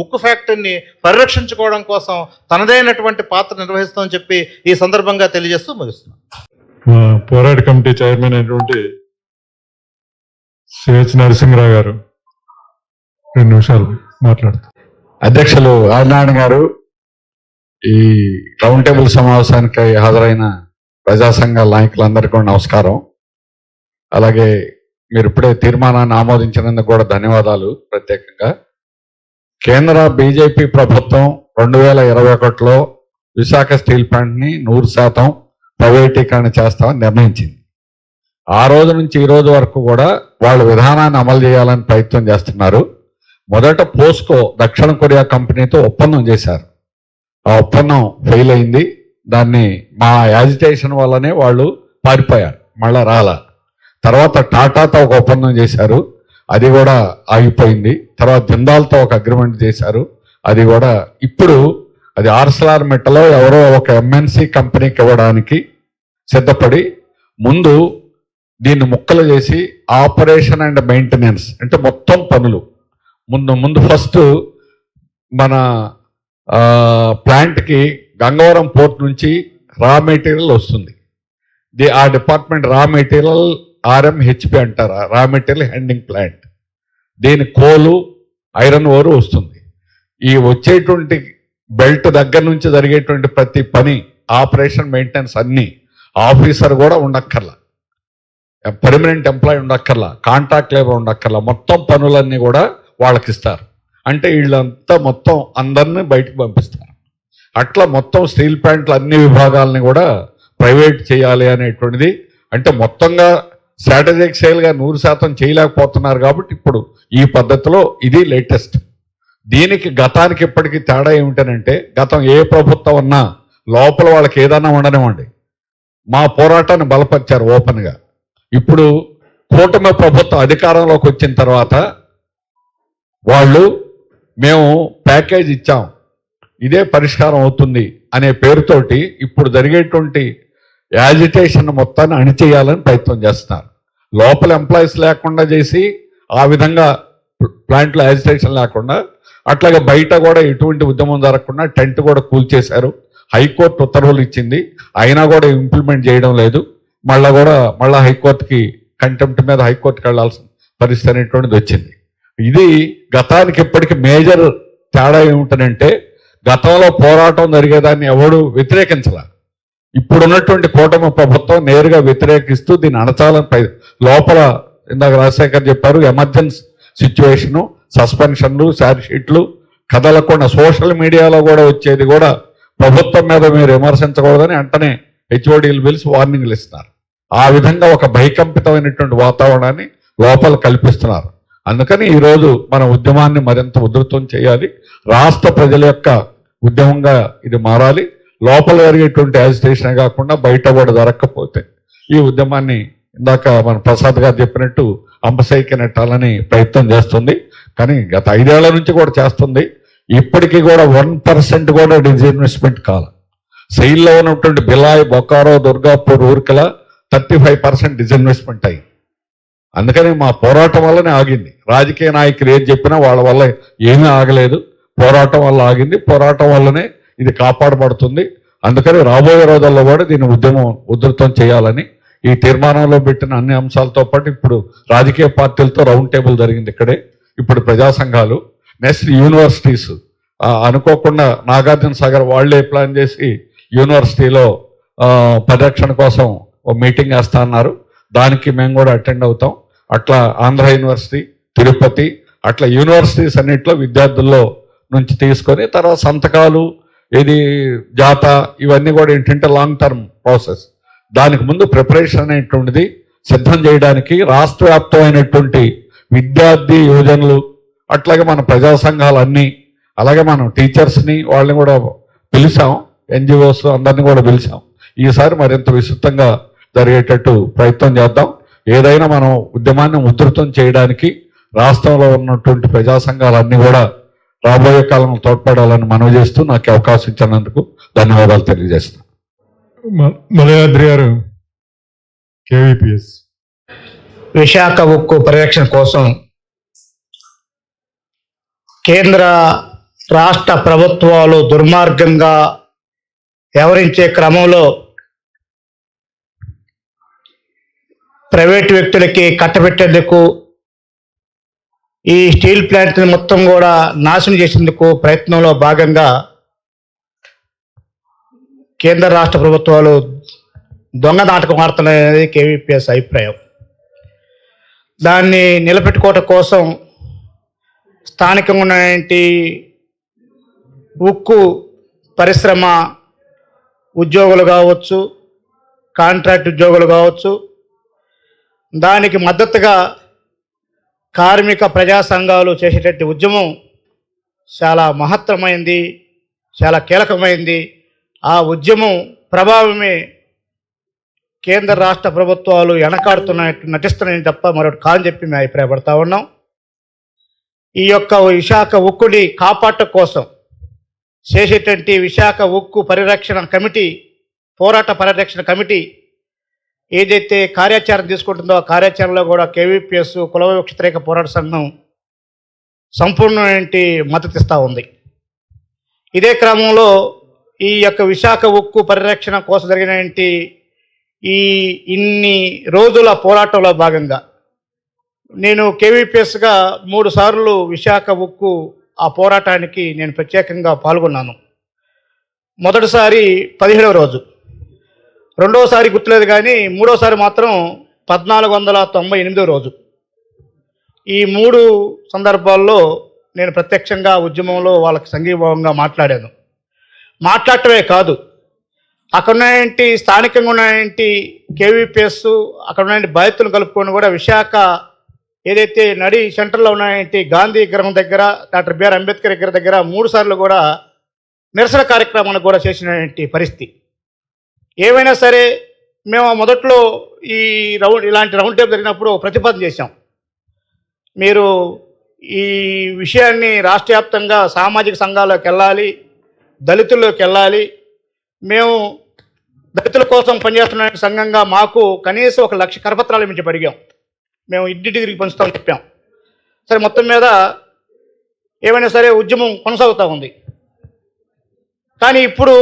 ఉక్కు ఫ్యాక్టరీని పరిరక్షించుకోవడం కోసం తనదైనటువంటి పాత్ర నిర్వహిస్తామని చెప్పి ఈ సందర్భంగా తెలియజేస్తూ ముగిస్తున్నాను. పోరాట కమిటీ చైర్మన్ అయినటువంటి సిహెచ్ నరసింహరావు గారు 2 నిమిషాలు మాట్లాడుతారు. అధ్యక్షులు ఆదినారాయణ గారు, ఈ రౌండ్ టేబుల్ సమావేశానికి హాజరైన ప్రజా సంఘాల నాయకులందరికీ కూడా నమస్కారం. అలాగే మీరు ఇప్పుడే తీర్మానాన్ని ఆమోదించినందుకు కూడా ధన్యవాదాలు. ప్రత్యేకంగా కేంద్ర బీజేపీ ప్రభుత్వం 2021లో విశాఖ స్టీల్ ప్లాంట్ని 100% ప్రైవేటీకరణ చేస్తామని నిర్ణయించింది. ఆ రోజు నుంచి ఈ రోజు వరకు కూడా వాళ్ళ విధానాన్ని అమలు చేయాలని ప్రయత్నం చేస్తున్నారు. మొదట పోస్కో దక్షిణ కొరియా కంపెనీతో ఒప్పందం చేశారు. ఆ ఒప్పందం ఫెయిల్ అయింది. దాన్ని మా యాజిటేషన్ వల్లనే వాళ్ళు పారిపోయారు, మళ్ళా రాలా. తర్వాత టాటాతో ఒక ఒప్పందం చేశారు, అది కూడా ఆగిపోయింది. తర్వాత జిందాల్తో ఒక అగ్రిమెంట్ చేశారు, అది కూడా ఇప్పుడు అది ఆర్సెలర్ మెట్టలో ఎవరో ఒక ఎంఎన్సి కంపెనీకి ఇవ్వడానికి సిద్ధపడి ముందు దీన్ని ముక్కలు చేసి ఆపరేషన్ అండ్ మెయింటెనెన్స్ అంటే మొత్తం పనులు ముందు ఫస్ట్ మన ప్లాంట్కి గంగవరం పోర్ట్ నుంచి రా మెటీరియల్ వస్తుంది. ఆ డిపార్ట్మెంట్ రా మెటీరియల్ RMHP అంటారు, రా మెటీరియల్ హ్యాండింగ్ ప్లాంట్. దీని కోలు, ఐరన్ ఓరు వస్తుంది. ఈ వచ్చేటువంటి బెల్ట్ దగ్గర నుంచి జరిగేటువంటి ప్రతి పని, ఆపరేషన్ మెయింటెనెన్స్ అన్నీ ఆఫీసర్ కూడా ఉండక్కర్లా, పర్మనెంట్ ఎంప్లాయీ ఉండక్కర్లా, కాంట్రాక్ట్ లేబర్ ఉండక్కర్లా, మొత్తం పనులన్నీ కూడా వాళ్ళకి ఇస్తారు. అంటే వీళ్ళంతా మొత్తం అందరినీ బయటకు పంపిస్తారు. అట్లా మొత్తం స్టీల్ ప్లాంట్ల అన్ని విభాగాలని కూడా ప్రైవేట్ చేయాలి అనేటువంటిది. అంటే మొత్తంగా స్ట్రాటజిక్ సేల్గా 100% చేయలేకపోతున్నారు కాబట్టి ఇప్పుడు ఈ పద్ధతిలో ఇది లేటెస్ట్. దీనికి గతానికి ఇప్పటికీ తేడా ఏమిటనంటే, గతం ఏ ప్రభుత్వం ఉన్నా లోపల వాళ్ళకి ఏదన్నా ఉండనివ్వండి, మా పోరాటాన్ని బలపరిచారు ఓపెన్గా. ఇప్పుడు కూటమి ప్రభుత్వం అధికారంలోకి వచ్చిన తర్వాత వాళ్ళు మేము ప్యాకేజ్ ఇచ్చాం, ఇదే పరిష్కారం అవుతుంది అనే పేరుతోటి ఇప్పుడు జరిగేటువంటి యాజిటేషన్ మొత్తాన్ని అణిచేయాలని ప్రయత్నం చేస్తున్నారు. లోపల ఎంప్లాయీస్ లేకుండా చేసి ఆ విధంగా ప్లాంట్లో యాజిటేషన్ లేకుండా, అట్లాగే బయట కూడా ఎటువంటి ఉద్యమం జరగకుండా టెంట్ కూడా కూల్చేశారు. హైకోర్టు ఉత్తర్వులు ఇచ్చింది, అయినా కూడా ఇంప్లిమెంట్ చేయడం లేదు. మళ్ళా హైకోర్టుకి కంటెంప్ట్ మీద హైకోర్టుకి వెళ్లాల్సిన పరిస్థితి అనేటువంటిది వచ్చింది. ఇది గతానికి ఇప్పటికి మేజర్ తేడా ఏమిటనంటే, గతంలో పోరాటం జరిగేదాన్ని ఎవడు వ్యతిరేకించాల, ఇప్పుడున్నటువంటి కూటమి ప్రభుత్వం నేరుగా వ్యతిరేకిస్తూ దీన్ని అణచాలని లోపల ఇందాక రాజశేఖర్ చెప్పారు, ఎమర్జెన్సీ సిచ్యువేషను, సస్పెన్షన్లు, ఛార్జ్ షీట్లు కదలకుండా సోషల్ మీడియాలో కూడా వచ్చేది కూడా ప్రభుత్వం మీద మీరు విమర్శించకూడదని వెంటనే హెచ్ఓడీలు పిలిచి వార్నింగ్లు ఇస్తున్నారు. ఆ విధంగా ఒక భయకంపితమైనటువంటి వాతావరణాన్ని లోపల కల్పిస్తున్నారు. అందుకని ఈరోజు మన ఉద్యమాన్ని మరింత ఉధృతం చేయాలి. రాష్ట్ర ప్రజల యొక్క ఉద్యమంగా ఇది మారాలి. లోపల జరిగేటువంటి యాజిటేషన్ కాకుండా బయట కూడా జరగకపోతే ఈ ఉద్యమాన్ని ఇందాక మన ప్రసాద్ గారు చెప్పినట్టు అంబసైకి నెట్టాలని ప్రయత్నం చేస్తుంది. కానీ గత 5 ఏళ్ల నుంచి కూడా చేస్తుంది. ఇప్పటికీ కూడా 1% కూడా డిజిన్వెస్ట్మెంట్ కాల. శైలిలో ఉన్నటువంటి బిలాయ్, బొకారో, దుర్గాపూర్, ఊరికల 35% డిజిన్వెస్ట్మెంట్ అయింది. అందుకని మా పోరాటం వల్లనే ఆగింది. రాజకీయ నాయకులు ఏం చెప్పినా వాళ్ళ వల్ల ఏమీ ఆగలేదు. పోరాటం వల్ల ఆగింది. పోరాటం వల్లనే ఇది కాపాడబడుతుంది. అందుకని రాబోయే రోజుల్లో కూడా దీన్ని ఉద్యమం ఉధృతం చేయాలని ఈ తీర్మానంలో పెట్టిన అన్ని అంశాలతో పాటు ఇప్పుడు రాజకీయ పార్టీలతో రౌండ్ టేబుల్ జరిగింది ఇక్కడే. ఇప్పుడు ప్రజా సంఘాలు, నెక్స్ట్ యూనివర్సిటీస్, అనుకోకుండా నాగార్జున సాగర్ వాళ్లే ప్లాన్ చేసి యూనివర్సిటీలో పరిరక్షణ కోసం ఒక మీటింగ్ వేస్తా అన్నారు. దానికి మేము కూడా అటెండ్ అవుతాం. అట్లా ఆంధ్ర యూనివర్సిటీ, తిరుపతి, అట్లా యూనివర్సిటీస్ అన్నింటిలో విద్యార్థుల్లో నుంచి తీసుకొని తర్వాత సంతకాలు, ఇది జాత, ఇవన్నీ కూడా ఏంటంటే లాంగ్ టర్మ్ ప్రాసెస్. దానికి ముందు ప్రిపరేషన్ అనేటువంటిది సిద్ధం చేయడానికి రాష్ట్ర వ్యాప్తమైనటువంటి విద్యార్థి యువజనులు, అట్లాగే మన ప్రజా సంఘాలన్నీ, అలాగే మనం టీచర్స్ని వాళ్ళని కూడా పిలిచాం, ఎన్జిఓస్ అందరినీ కూడా పిలిచాం. ఈసారి మరింత విస్తృతంగా జరిగేటట్టు ప్రయత్నం చేద్దాం. ఏదైనా మనం ఉద్యమాన్ని ఉధృతం చేయడానికి రాష్ట్రంలో ఉన్నటువంటి ప్రజా సంఘాలన్నీ కూడా రాబోయే కాలంలో తోడ్పడాలని మనవి చేస్తూ నాకు అవకాశం ఇచ్చినందుకు ధన్యవాదాలు తెలియజేస్తున్నాను. మలయాద్రి గారు, కేవీపీఎస్. విశాఖ ఉక్కు పరిరక్షణ కోసం కేంద్ర రాష్ట్ర ప్రభుత్వాలు దుర్మార్గంగా వ్యవహరించే క్రమంలో ప్రైవేటు వ్యక్తులకి కట్టబెట్టేందుకు, ఈ స్టీల్ ప్లాంట్ని మొత్తం కూడా నాశనం చేసేందుకు ప్రయత్నంలో భాగంగా కేంద్ర రాష్ట్ర ప్రభుత్వాలు దొంగ నాటకం ఆడుతున్నాయనేది కేవీపీఎస్ అభిప్రాయం. దాన్ని నిలబెట్టుకోవటం కోసం స్థానికంగా ఉన్నటువంటి ఉక్కు పరిశ్రమ ఉద్యోగులు కావచ్చు, కాంట్రాక్ట్ ఉద్యోగులు కావచ్చు, దానికి మద్దతుగా కార్మిక ప్రజా సంఘాలు చేసేటటువంటి ఉద్యమం చాలా మహత్తరమైంది, చాలా కీలకమైంది. ఆ ఉద్యమం ప్రభావమే కేంద్ర రాష్ట్ర ప్రభుత్వాలు వెనకాడుతున్నట్టు నటిస్తున్నాయని తప్ప మరొకటి కాదని చెప్పి మేము అభిప్రాయపడతా ఉన్నాం. ఈ యొక్క విశాఖ ఉక్కుని కాపాడటం కోసం చేసేటువంటి విశాఖ ఉక్కు పరిరక్షణ కమిటీ, పోరాట పరిరక్షణ కమిటీ ఏదైతే కార్యాచరణ తీసుకుంటుందో ఆ కార్యాచరణలో కూడా కేవీపీఎస్, కుల వివక్ష వ్యతిరేక పోరాట సంఘం సంపూర్ణమైన మద్దతు ఇస్తూ ఉంది. ఇదే క్రమంలో ఈ యొక్క విశాఖ ఉక్కు పరిరక్షణ కోసం జరిగినటువంటి ఈ ఇన్ని రోజుల పోరాటంలో భాగంగా నేను కేవీపీఎస్గా 3 సార్లు విశాఖ ఉక్కు ఆ పోరాటానికి నేను ప్రత్యేకంగా పాల్గొన్నాను. మొదటిసారి 17వ రోజు, రెండోసారి గుర్తులేదు కానీ మూడోసారి మాత్రం 1498వ రోజు. ఈ 3 సందర్భాల్లో నేను ప్రత్యక్షంగా ఉద్యమంలో వాళ్ళకి సంఘీభావంగా మాట్లాడటమే కాదు, అక్కడ ఉన్నటువంటి స్థానికంగా ఉన్నటువంటి కేవీపీఎస్, అక్కడ ఉన్న బాధితులను కలుపుకొని కూడా విశాఖ ఏదైతే నడి సెంటర్లో ఉన్నాయంటే గాంధీ విగ్రహం దగ్గర, డాక్టర్ బిఆర్ అంబేద్కర్ విగ్రహం దగ్గర 3 సార్లు కూడా నిరసన కార్యక్రమాన్ని కూడా చేసినటువంటి పరిస్థితి. ఏమైనా సరే మేము మొదట్లో ఇలాంటి రౌండ్ టేబుల్ జరిగినప్పుడు ప్రతిపాదన చేశాం. మీరు ఈ విషయాన్ని రాష్ట్ర వ్యాప్తంగా సామాజిక సంఘాల్లోకి వెళ్ళాలి, దళితుల్లోకి వెళ్ళాలి. మేము దళితుల కోసం పనిచేస్తున్న సంఘంగా మాకు కనీసం 1 లక్ష కరపత్రాలు మించి అడిగాం. మేము ఇంటింటికి పంచుతామని చెప్పాం. సరే, మొత్తం మీద ఏమైనా సరే ఉద్యమం కొనసాగుతూ ఉంది. కానీ ఇప్పుడు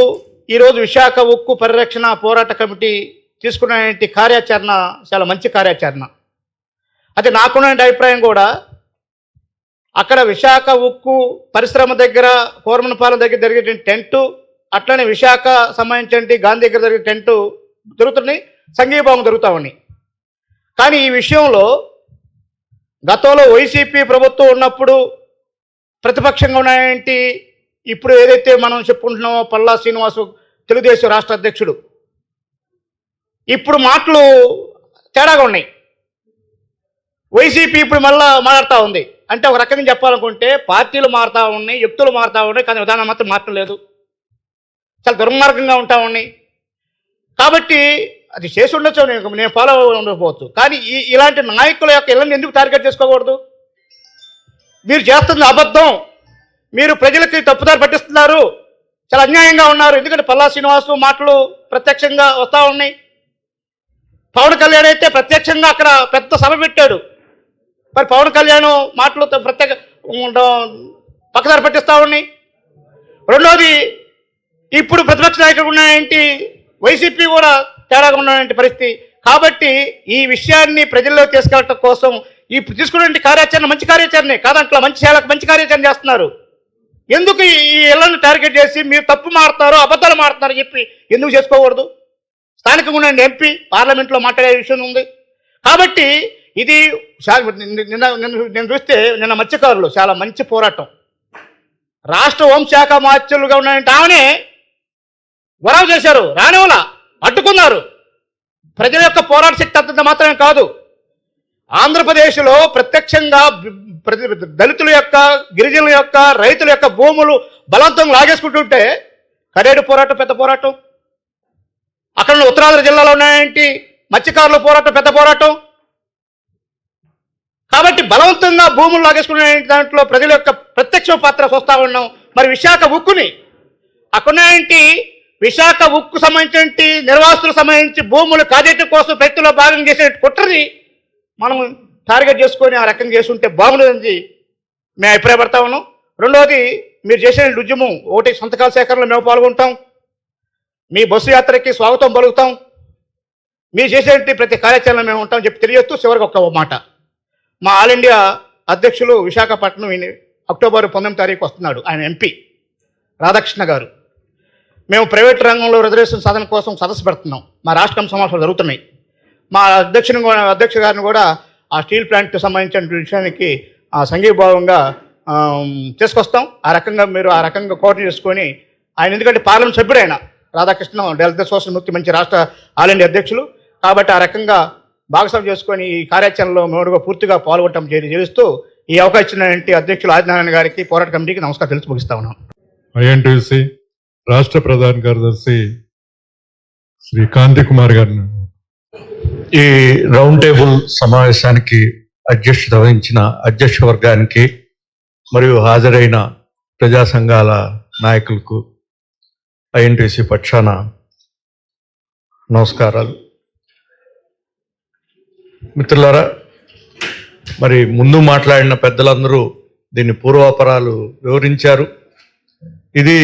ఈరోజు విశాఖ ఉక్కు పరిరక్షణ పోరాట కమిటీ తీసుకున్న కార్యాచరణ చాలా మంచి కార్యాచరణ. అయితే నాకున్న అభిప్రాయం కూడా, అక్కడ విశాఖ ఉక్కు పరిశ్రమ దగ్గర, కోరమనపాలెం దగ్గర జరిగే టెంటు, అట్లనే విశాఖ సంబంధించి గాంధీ దగ్గర జరిగే టెంటు జరుగుతున్నాయి, సంఘీభావం జరుగుతూ ఉన్నాయి. కానీ ఈ విషయంలో గతంలో వైసీపీ ప్రభుత్వం ఉన్నప్పుడు ప్రతిపక్షంగా ఉన్నాయంటే, ఇప్పుడు ఏదైతే మనం చెప్పుకుంటున్నామో పల్లా శ్రీనివాసు తెలుగుదేశం రాష్ట్ర అధ్యక్షుడు, ఇప్పుడు మాటలు తేడాగా ఉన్నాయి. వైసీపీ ఇప్పుడు మళ్ళా మాట్లాడుతూ ఉంది. అంటే ఒక రకంగా చెప్పాలనుకుంటే పార్టీలు మారుతూ ఉన్నాయి, వ్యక్తులు మారుతూ ఉన్నాయి, కానీ విధానం మాత్రం మాత్రం లేదు. చాలా దుర్మార్గంగా ఉంటా ఉన్నాయి. కాబట్టి అది చేసి ఉండొచ్చు, నేను ఫాలో ఉండకపోవచ్చు. కానీ ఇలాంటి నాయకుల యొక్క ఇళ్ళని ఎందుకు టార్గెట్ చేసుకోకూడదు? మీరు చేస్తుంది అబద్ధం, మీరు ప్రజలకి తప్పుదారి పట్టిస్తున్నారు, చాలా అన్యాయంగా ఉన్నారు. ఎందుకంటే పల్లా శ్రీనివాసు మాటలు ప్రత్యక్షంగా వస్తూ ఉన్నాయి. పవన్ కళ్యాణ్ అయితే ప్రత్యక్షంగా అక్కడ పెద్ద సభ పెట్టాడు. మరి పవన్ కళ్యాణ్ మాటలు ప్రత్యేక పక్కదారి పట్టిస్తూ ఉన్నాయి. రెండోది, ఇప్పుడు ప్రతిపక్ష నాయకుడు ఉన్నాయంటే వైసీపీ కూడా తేడాగా ఉన్నటువంటి పరిస్థితి. కాబట్టి ఈ విషయాన్ని ప్రజల్లో తీసుకెళ్ళటం కోసం ఇప్పుడు తీసుకునే కార్యాచరణ మంచి కార్యాచరణే కాదంట్లో, మంచి కార్యాచరణ చేస్తున్నారు. ఎందుకు ఈ ఇళ్లను టార్గెట్ చేసి మీరు తప్పు మారుతారో అబద్ధాలు మారుతున్నారు చెప్పి ఎందుకు చేసుకోకూడదు? స్థానికంగా ఉన్న ఎంపీ పార్లమెంట్లో మాట్లాడే విషయం ఉంది. కాబట్టి ఇది నేను చూస్తే నిన్న మత్స్యకారులు చాలా మంచి పోరాటం. రాష్ట్ర హోంశాఖ మార్చులుగా ఉన్నాయంటే ఆమెనే గొడవ చేశారు, రానివల అడ్డుకున్నారు. ప్రజల యొక్క పోరాట శక్తి అంత మాత్రమే కాదు, ఆంధ్రప్రదేశ్లో ప్రత్యక్షంగా దళితుల యొక్క, గిరిజనుల యొక్క, రైతుల యొక్క భూములు బలవంతం లాగేసుకుంటుంటే కరేడు పోరాటం పెద్ద పోరాటం. అక్కడ ఉత్తరాంధ్ర జిల్లాలో ఉన్నాయంటే మత్స్యకారుల పోరాటం పెద్ద పోరాటం. కాబట్టి బలవంతంగా భూములు లాగేసుకునే దాంట్లో ప్రజల యొక్క ప్రత్యక్ష పాత్ర చూస్తూ ఉన్నాం. మరి విశాఖ ఉక్కుని అక్కడున్నాయంటే విశాఖ ఉక్కు సంబంధించి నిర్వాసితులకు సంబంధించి భూములు కాజేయడం కోసం ప్రయత్నంలో భాగం చేసే కుట్రని మనం టార్గెట్ చేసుకొని ఆ రకంగా చేస్తుంటే బాగుండదని మేము అభిప్రాయపడతా ఉన్నాం. రెండవది, మీరు చేసే ఉద్యమం ఒకటి, సంతకాల సేకరణలో మేము పాల్గొంటాం, మీ బస్సు యాత్రకి స్వాగతం పలుకుతాం, మీరు చేసే ప్రతి కార్యాచరణ మేము ఉంటాం చెప్పి తెలియజేస్తూ చివరికి ఒక్క మాట, మా ఆల్ ఇండియా అధ్యక్షులు విశాఖపట్నం అక్టోబర్ 19 తారీఖు వస్తున్నాడు, ఆయన ఎంపీ రాధాకృష్ణ గారు. మేము ప్రైవేట్ రంగంలో రిజర్వేషన్ సాధన కోసం సదస్సు పెడుతున్నాం. మా రాష్ట్రం సమావేశాలు జరుగుతున్నాయి. మా అధ్యక్ష గారిని కూడా ఆ స్టీల్ ప్లాంట్ సంబంధించిన విషయానికి సంఘీభావంగా తీసుకొస్తాం. ఆ రకంగా మీరు ఆ రకంగా కోఆర్డినేట్ చేసుకొని ఆయన, ఎందుకంటే పార్లమెంట్ సభ్యుడు ఆయన రాధాకృష్ణ, దళిత సోషల్ ముక్తి మంచి రాష్ట్ర ఆల్ ఇండియా అధ్యక్షులు. కాబట్టి ఆ రకంగా భాగస్వామ్యం చేసుకొని ఈ కార్యాచరణలో మేము పూర్తిగా పాల్గొనడం చేస్తూ ఈ అవకాశం ఇచ్చినటువంటి అధ్యక్షులు ఆదినారాయణ గారికి, పోరాట కమిటీకి నమస్కారం తెలుసు ముగిస్తా ఉన్నాం. ఐఎన్టీసీ రాష్ట్ర ప్రధాన కార్యదర్శి శ్రీ కాంతి కుమార్ గారిని ఈ రౌండ్ టేబుల్ సమావేశానికి అధ్యక్షత వహించిన అధ్యక్ష వర్గానికి మరియు హాజరైన ప్రజా సంఘాల నాయకులకు ఐఎన్టీసీ పక్షాన నమస్కారాలు. మిత్రులారా, మరి ముందు మాట్లాడిన పెద్దలందరూ దీని పూర్వాపరాలు వివరించారు. ఇది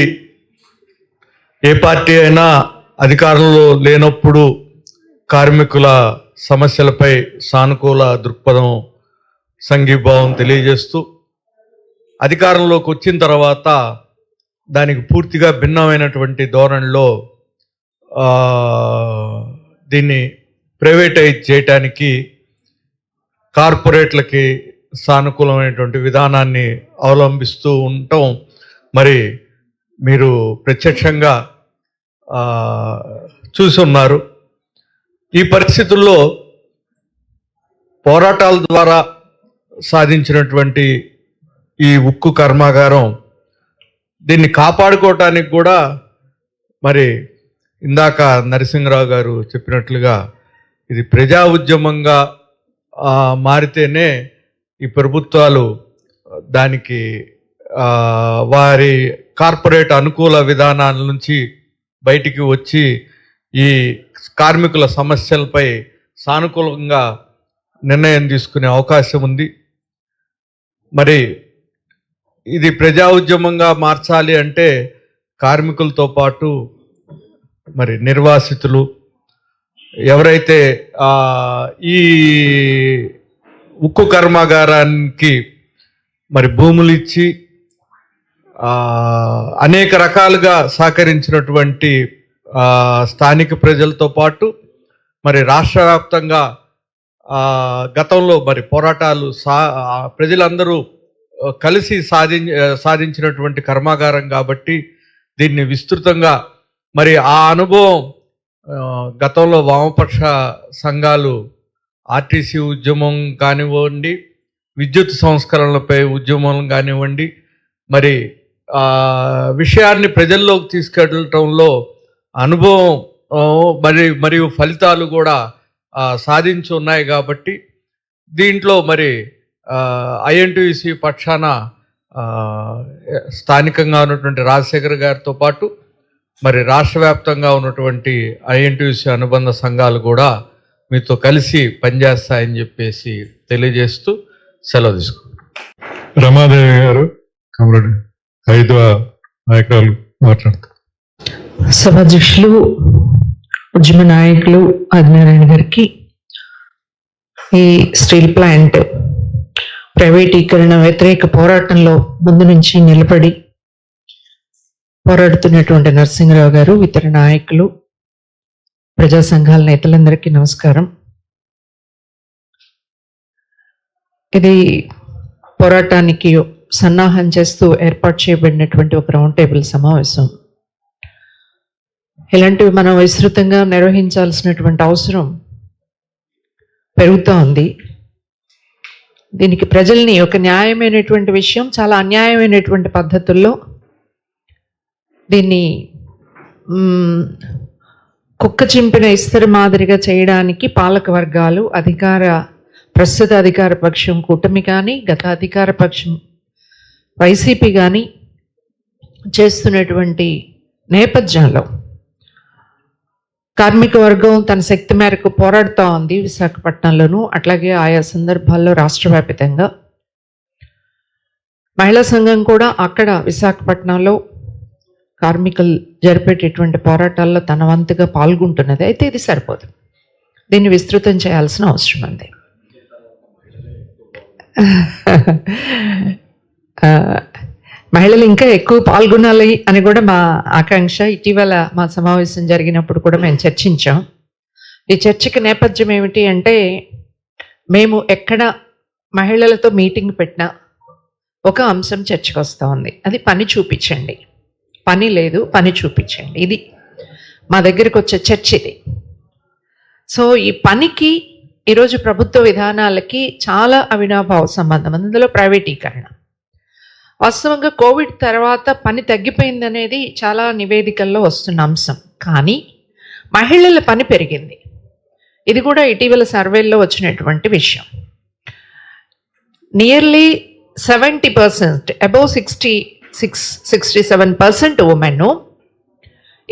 ఏ పార్టీ అయినా అధికారంలో లేనప్పుడు కార్మికుల సమస్యలపై సానుకూల దృక్పథం, సంఘీభావం తెలియజేస్తూ అధికారంలోకి వచ్చిన తర్వాత దానికి పూర్తిగా భిన్నమైనటువంటి ధోరణిలో దీన్ని ప్రైవేటైజ్ చేయటానికి కార్పొరేట్లకి సానుకూలమైనటువంటి విధానాన్ని అవలంబిస్తూ ఉండటం మరి మీరు ప్రత్యక్షంగా చూసి ఉన్నారు. ఈ పరిస్థితుల్లో పోరాటాల ద్వారా సాధించినటువంటి ఈ ఉక్కు కర్మాగారం దీన్ని కాపాడుకోవటానికి కూడా మరి ఇందాక నరసింహరావు గారు చెప్పినట్లుగా ఇది ప్రజా ఉద్యమంగా మారితేనే ఈ ప్రభుత్వాలు దానికి వారి కార్పొరేట్ అనుకూల విధానాల నుంచి బయటికి వచ్చి ఈ కార్మికుల సమస్యలపై సానుకూలంగా నిర్ణయం తీసుకునే అవకాశం ఉంది. మరి ఇది ప్రజా ఉద్యమంగా మార్చాలి అంటే కార్మికులతో పాటు మరి నిర్వాసితులు ఎవరైతే ఈ ఉక్కు కర్మాగారానికి మరి భూములు ఇచ్చి అనేక రకాలుగా సహకరించినటువంటి స్థానిక ప్రజలతో పాటు మరి రాష్ట్ర వ్యాప్తంగా గతంలో మరి పోరాటాలు ప్రజలందరూ కలిసి సాధించినటువంటి కర్మాగారం కాబట్టి దీన్ని విస్తృతంగా మరి ఆ అనుభవం గతంలో వామపక్ష సంఘాలు ఆర్టీసీ ఉద్యమం కానివ్వండి, విద్యుత్ సంస్కరణలపై ఉద్యమం కానివ్వండి, మరి విషయాన్ని ప్రజల్లోకి తీసుకెళ్ళటంలో అనుభవం మరియు ఫలితాలు కూడా సాధించి ఉన్నాయి కాబట్టి దీంట్లో మరి ఐఎన్టీయూసీ పక్షాన స్థానికంగా ఉన్నటువంటి రాజశేఖర్ గారితో పాటు మరి రాష్ట్ర వ్యాప్తంగా ఉన్నటువంటి ఐఎన్టీయూసీ అనుబంధ సంఘాలు కూడా మీతో కలిసి పనిచేస్తాయని చెప్పేసి తెలియజేస్తూ సెలవు తీసుకుంటాం. రమాదేవి గారు కమరెడ్డి 5వ నాయకురాలు మాట్లాడతారు. సభాధ్యక్షులు, ఉద్యమ నాయకులు ఆదినారాయణ గారికి, ఈ స్టీల్ ప్లాంట్ ప్రైవేటీకరణ వ్యతిరేక పోరాటంలో ముందు నుంచి నిలబడి పోరాడుతున్నటువంటి నరసింహరావు గారు, ఇతర నాయకులు, ప్రజా సంఘాల నేతలందరికీ నమస్కారం. ఇది పోరాటానికి సన్నాహం చేస్తూ ఏర్పాటు చేయబడినటువంటి ఒక రౌండ్ టేబుల్ సమావేశం. ఇలాంటివి మనం విస్తృతంగా నిర్వహించాల్సినటువంటి అవసరం పెరుగుతూ ఉంది. దీనికి ప్రజల్ని ఒక న్యాయమైనటువంటి విషయం చాలా అన్యాయమైనటువంటి పద్ధతుల్లో దీన్ని కుక్క చింపిన ఇస్తరి మాదిరిగా చేయడానికి పాలక వర్గాలు, ప్రస్తుత అధికార పక్షం కూటమి కానీ, గత అధికార పక్షం వైసీపీ కానీ చేస్తున్నటువంటి నేపథ్యంలో కార్మిక వర్గం తన శక్తి మేరకు పోరాడుతూ ఉంది విశాఖపట్నంలోనూ, అట్లాగే ఆయా సందర్భాల్లో రాష్ట్ర వ్యాప్తంగా. మహిళా సంఘం కూడా అక్కడ విశాఖపట్నంలో కార్మికులు జరిపేటటువంటి పోరాటాల్లో తన వంతుగా పాల్గొంటున్నది. అయితే ఇది సరిపోదు, దీన్ని విస్తృతం చేయాల్సిన అవసరం ఉంది. మహిళలు ఇంకా ఎక్కువ పాల్గొనాలి అని కూడా మా ఆకాంక్ష. ఇటీవల మా సమావేశం జరిగినప్పుడు కూడా మేము చర్చించాం. ఈ చర్చకి నేపథ్యం ఏమిటి అంటే, మేము ఎక్కడ మహిళలతో మీటింగ్ పెట్టినా ఒక అంశం చర్చకు వస్తూ ఉంది, అది పని చూపించండి. పని లేదు, పని చూపించండి. ఇది మా దగ్గరికి వచ్చే చర్చ ఇది. సో ఈ పనికి ఈరోజు ప్రభుత్వ విధానాలకి చాలా అవినాభావ సంబంధం. అందులో ప్రైవేటీకరణ వాస్తవంగా కోవిడ్ తర్వాత పని తగ్గిపోయిందనేది చాలా నివేదికల్లో వస్తున్న అంశం. కానీ మహిళల పని పెరిగింది. ఇది కూడా ఇటీవల సర్వేల్లో వచ్చినటువంటి విషయం. నియర్లీ 70%, అబౌవ్ 67% ఉమెన్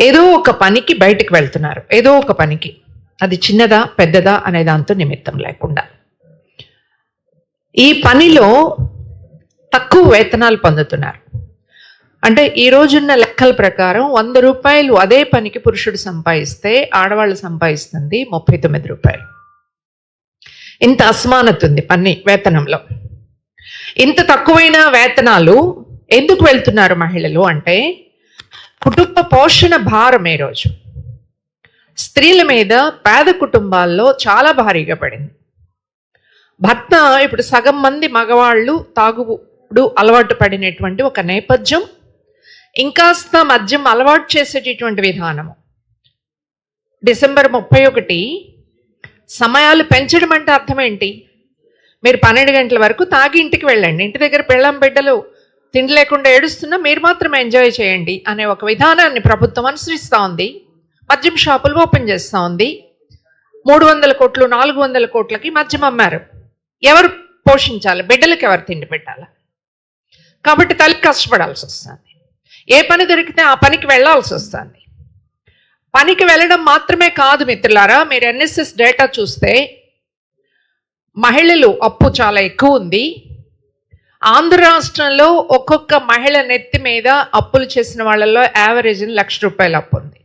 ఏదో ఒక పనికి బయటకు వెళ్తున్నారు. ఏదో ఒక పనికి, అది చిన్నదా పెద్దదా అనే దాంతో నిమిత్తం లేకుండా. ఈ పనిలో తక్కువ వేతనాలు పొందుతున్నారు. అంటే ఈ రోజున్న లెక్కల ప్రకారం 100 రూపాయలు అదే పనికి పురుషుడు సంపాదిస్తే ఆడవాళ్ళు సంపాదిస్తుంది 39 రూపాయలు. ఇంత అసమానత ఉంది పని వేతనంలో. ఇంత తక్కువైన వేతనాలు ఎందుకు వెళ్తున్నారు మహిళలు అంటే, కుటుంబ పోషణ భారం ఈ రోజు స్త్రీల మీద పేద కుటుంబాల్లో చాలా భారీగా పడింది. భర్త ఇప్పుడు సగం మంది మగవాళ్ళు తాగుడు అలవాటు పడినటువంటి ఒక నేపథ్యం, ఇంకాస్త మద్యం అలవాటు చేసేటటువంటి విధానము. డిసెంబర్ 31 సమయాలు పెంచడం అంటే అర్థం ఏంటి? మీరు 12 గంటల వరకు తాగి ఇంటికి వెళ్ళండి. ఇంటి దగ్గర పెళ్ళాం బిడ్డలు తిండి లేకుండా ఏడుస్తున్నా మీరు మాత్రం ఎంజాయ్ చేయండి అనే ఒక విధానాన్ని ప్రభుత్వం అనుసరిస్తూ ఉంది. మద్యం షాపులు ఓపెన్ చేస్తూ ఉంది. 300 కోట్లు 400 కోట్లకి మద్యం అమ్మారు. ఎవరు పోషించాలి? బిడ్డలకు ఎవరు తిండి పెట్టాలి? కాబట్టి తల్లి కష్టపడాల్సి వస్తుంది. ఏ పని దొరికితే ఆ పనికి వెళ్లాల్సి వస్తుంది. పనికి వెళ్ళడం మాత్రమే కాదు మిత్రులారా, మీరు ఎన్ఎస్ఎస్ డేటా చూస్తే మహిళలు అప్పు చాలా ఎక్కువ ఉంది. ఆంధ్ర రాష్ట్రంలో ఒక్కొక్క మహిళ నెత్తి మీద అప్పులు చేసిన వాళ్ళల్లో యావరేజ్ ₹1,00,000 అప్పు ఉంది.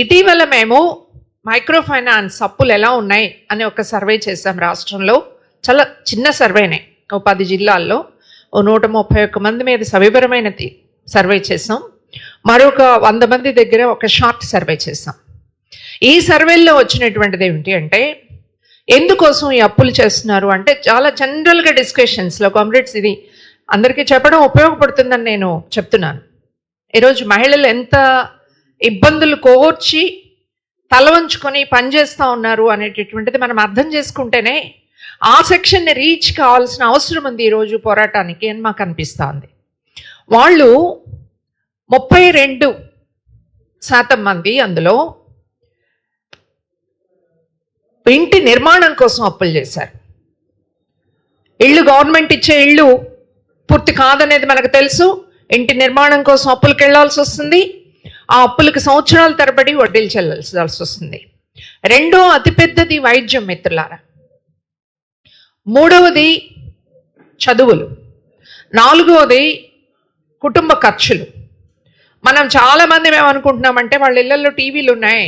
ఇటీవల మేము మైక్రో ఫైనాన్స్ అప్పులు ఎలా ఉన్నాయి అని ఒక సర్వే చేసాం రాష్ట్రంలో. చాలా చిన్న సర్వేనే, 10 జిల్లాల్లో 131 మంది మీద సవివరమైన సర్వే చేసాం. మరొక 100 మంది దగ్గర ఒక షార్ట్ సర్వే చేసాం. ఈ సర్వేల్లో వచ్చినటువంటిది ఏమిటి అంటే, ఎందుకోసం ఈ అప్పులు చేస్తున్నారు అంటే చాలా జనరల్గా డిస్కషన్స్లో కామ్రేడ్స్ ఇది అందరికీ చెప్పడం ఉపయోగపడుతుందని నేను చెప్తున్నాను. ఈరోజు మహిళలు ఎంత ఇబ్బందులు కోర్చి తల వంచుకొని పనిచేస్తూ ఉన్నారు అనేటటువంటిది మనం అర్థం చేసుకుంటేనే ఆ సెక్షన్ని రీచ్ కావాల్సిన అవసరం ఉంది ఈరోజు పోరాటానికి అని మాకు అనిపిస్తుంది. వాళ్ళు 32% మంది అందులో ఇంటి నిర్మాణం కోసం అప్పులు చేశారు. ఇళ్ళు గవర్నమెంట్ ఇచ్చే ఇళ్ళు పూర్తి కాదనేది మనకు తెలుసు. ఇంటి నిర్మాణం కోసం అప్పులకు వెళ్లాల్సి వస్తుంది. ఆ అప్పులకు సంవత్సరాల తరబడి వడ్డీలు చెల్లాల్సి వస్తుంది. రెండో అతిపెద్దది వైద్యం మిత్రులారా. మూడవది చదువులు. నాలుగవది కుటుంబ ఖర్చులు. మనం చాలామంది ఏమనుకుంటున్నామంటే వాళ్ళ ఇళ్లలో టీవీలు ఉన్నాయి,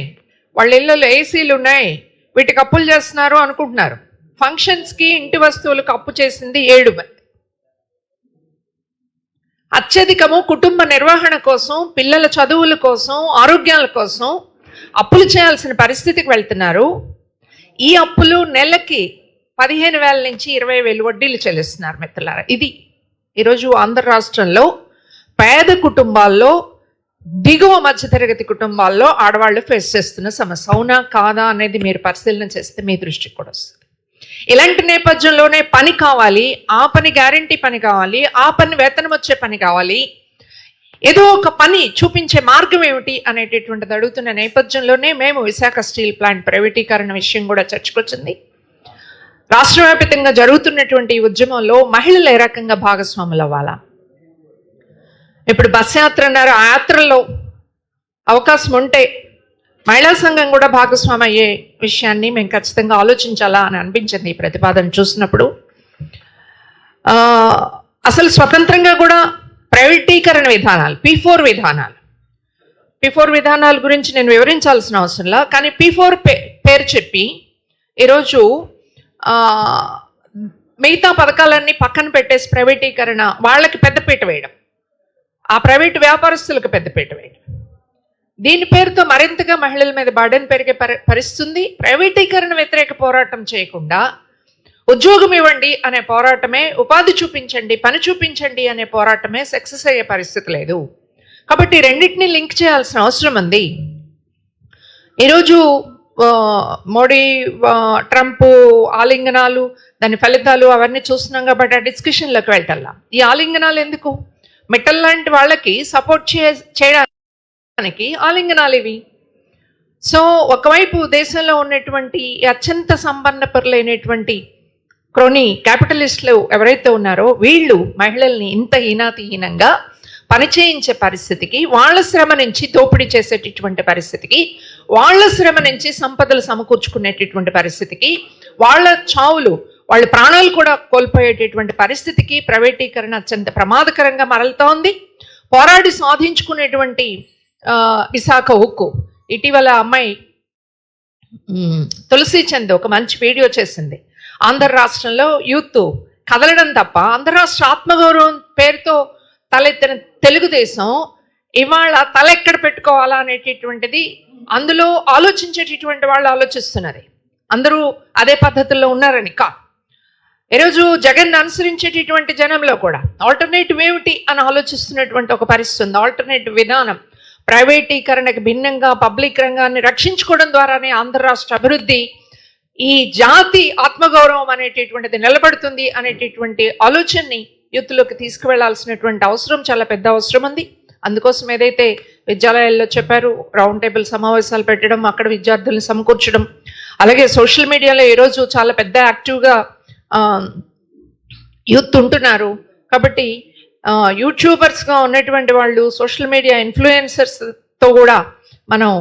వాళ్ళ ఇళ్లలో ఏసీలు ఉన్నాయి, వీటికి అప్పులు చేస్తున్నారు అనుకుంటున్నారు. ఫంక్షన్స్కి ఇంటి వస్తువులకు అప్పు చేసింది 7 మంది. అత్యధికము కుటుంబ నిర్వహణ కోసం, పిల్లల చదువుల కోసం, ఆరోగ్యాల కోసం అప్పులు చేయాల్సిన పరిస్థితికి వెళ్తున్నారు. ఈ అప్పులు నెలకి 15,000 నుంచి 20,000 వడ్డీలు చెల్లిస్తున్నారు మిత్రులారా. ఇది ఈరోజు ఆంధ్ర రాష్ట్రంలో పేద కుటుంబాల్లో, దిగువ మధ్యతరగతి కుటుంబాల్లో ఆడవాళ్ళు ఫేస్ చేస్తున్న సమస్య. అవునా కాదా అనేది మీరు పరిశీలన చేస్తే మీ దృష్టికి కూడా వస్తుంది. ఇలాంటి నేపథ్యంలోనే పని కావాలి, ఆ పని గ్యారంటీ పని కావాలి, ఆ పని వేతనం వచ్చే పని కావాలి, ఏదో ఒక పని చూపించే మార్గం ఏమిటి అనేటటువంటిది అడుగుతున్న నేపథ్యంలోనే మేము విశాఖ స్టీల్ ప్లాంట్ ప్రైవేటీకరణ విషయం కూడా చర్చకొచ్చింది. రాష్ట్ర వ్యాప్తంగా జరుగుతున్నటువంటి ఈ ఉద్యమంలో మహిళలు ఏ రకంగా భాగస్వాములు అవ్వాలా? ఇప్పుడు బస్ యాత్ర అన్నారు, ఆ యాత్రల్లో అవకాశం ఉంటే మహిళా సంఘం కూడా భాగస్వామి అయ్యే విషయాన్ని మేము ఖచ్చితంగా ఆలోచించాలా అని అనిపించింది ఈ ప్రతిపాదన చూసినప్పుడు. అసలు స్వతంత్రంగా కూడా ప్రైవేటీకరణ విధానాలు, P4 విధానాల గురించి నేను వివరించాల్సిన అవసరంలా, కానీ P4 పేరు చెప్పి ఈరోజు మిగతా పథకాలన్నీ పక్కన పెట్టేసి ప్రైవేటీకరణ వాళ్ళకి పెద్దపీట వేయడం, ఆ ప్రైవేటు వ్యాపారస్తులకు పెద్దపీట వేయడం, దీని పేరుతో మరింతగా మహిళల మీద బర్డెన్ పెరిగే పరిస్థితుంది. ప్రైవేటీకరణ వ్యతిరేక పోరాటం చేయకుండా ఉద్యోగం ఇవ్వండి అనే పోరాటమే, ఉపాధి చూపించండి, పని చూపించండి అనే పోరాటమే సక్సెస్ అయ్యే పరిస్థితి లేదు. కాబట్టి రెండింటినీ లింక్ చేయాల్సిన అవసరం ఉంది. ఈరోజు మోడీ, ట్రంప్ ఆలింగనాలు, దాని ఫలితాలు అవన్నీ చూస్తున్నాం కాబట్టి ఆ డిస్కషన్లోకి వెళ్ళటల్లా. ఈ ఆలింగనాలు ఎందుకు? మిట్టల్ లాంటి వాళ్ళకి సపోర్ట్ చేయడానికి ఆలింగనాలు ఇవి. సో ఒకవైపు దేశంలో ఉన్నటువంటి అత్యంత సంపన్నపరులైనటువంటి క్రోనీ క్యాపిటలిస్టులు ఎవరైతే ఉన్నారో వీళ్ళు మహిళల్ని ఇంత హీనాతిహీనంగా పనిచేయించే పరిస్థితికి, వాళ్ళ శ్రమ నుంచి దోపిడీ చేసేటటువంటి పరిస్థితికి, వాళ్ళ శ్రమ నుంచి సంపదలు సమకూర్చుకునేటటువంటి పరిస్థితికి, వాళ్ళ చావులు, వాళ్ళ ప్రాణాలు కూడా కోల్పోయేటటువంటి పరిస్థితికి ప్రైవేటీకరణ అత్యంత ప్రమాదకరంగా మరలుతోంది. పోరాడి సాధించుకునేటువంటి విశాఖ ఉక్కు, ఇటీవల అమ్మాయి తులసి చంద్ ఒక మంచి వీడియో చేసింది. ఆంధ్ర రాష్ట్రంలో యూత్ కదలడం తప్ప ఆంధ్ర రాష్ట్ర ఆత్మగౌరవం పేరుతో తలెత్తిన తెలుగుదేశం ఇవాళ తల ఎక్కడ పెట్టుకోవాలా అనేటటువంటిది అందులో ఆలోచించేటటువంటి వాళ్ళు ఆలోచిస్తున్నది. అందరూ అదే పద్ధతుల్లో ఉన్నారని కాదు. ఈరోజు జగన్ అనుసరించేటటువంటి జనంలో కూడా ఆల్టర్నేటివ్ ఏమిటి అని ఆలోచిస్తున్నటువంటి ఒక పరిస్థితి ఉంది. ఆల్టర్నేటివ్ విధానం, ప్రైవేటీకరణకు భిన్నంగా పబ్లిక్ రంగాన్ని రక్షించుకోవడం ద్వారానే ఆంధ్ర రాష్ట్ర అభివృద్ధి ఈ జాతి ఆత్మగౌరవం అనేటటువంటిది నిలబడుతుంది అనేటటువంటి ఆలోచనని యూత్లోకి తీసుకువెళ్లాల్సినటువంటి అవసరం చాలా పెద్ద అవసరం ఉంది. అందుకోసం ఏదైతే విద్యాలయాల్లో చెప్పారు, రౌండ్ టేబుల్ సమావేశాలు పెట్టడం, అక్కడ విద్యార్థులను సమకూర్చడం, అలాగే సోషల్ మీడియాలో ఈరోజు చాలా పెద్ద యాక్టివ్గా యూత్ ఉంటున్నారు. కాబట్టి యూట్యూబర్స్గా ఉన్నటువంటి వాళ్ళు, సోషల్ మీడియా ఇన్ఫ్లుయెన్సర్స్తో కూడా మనం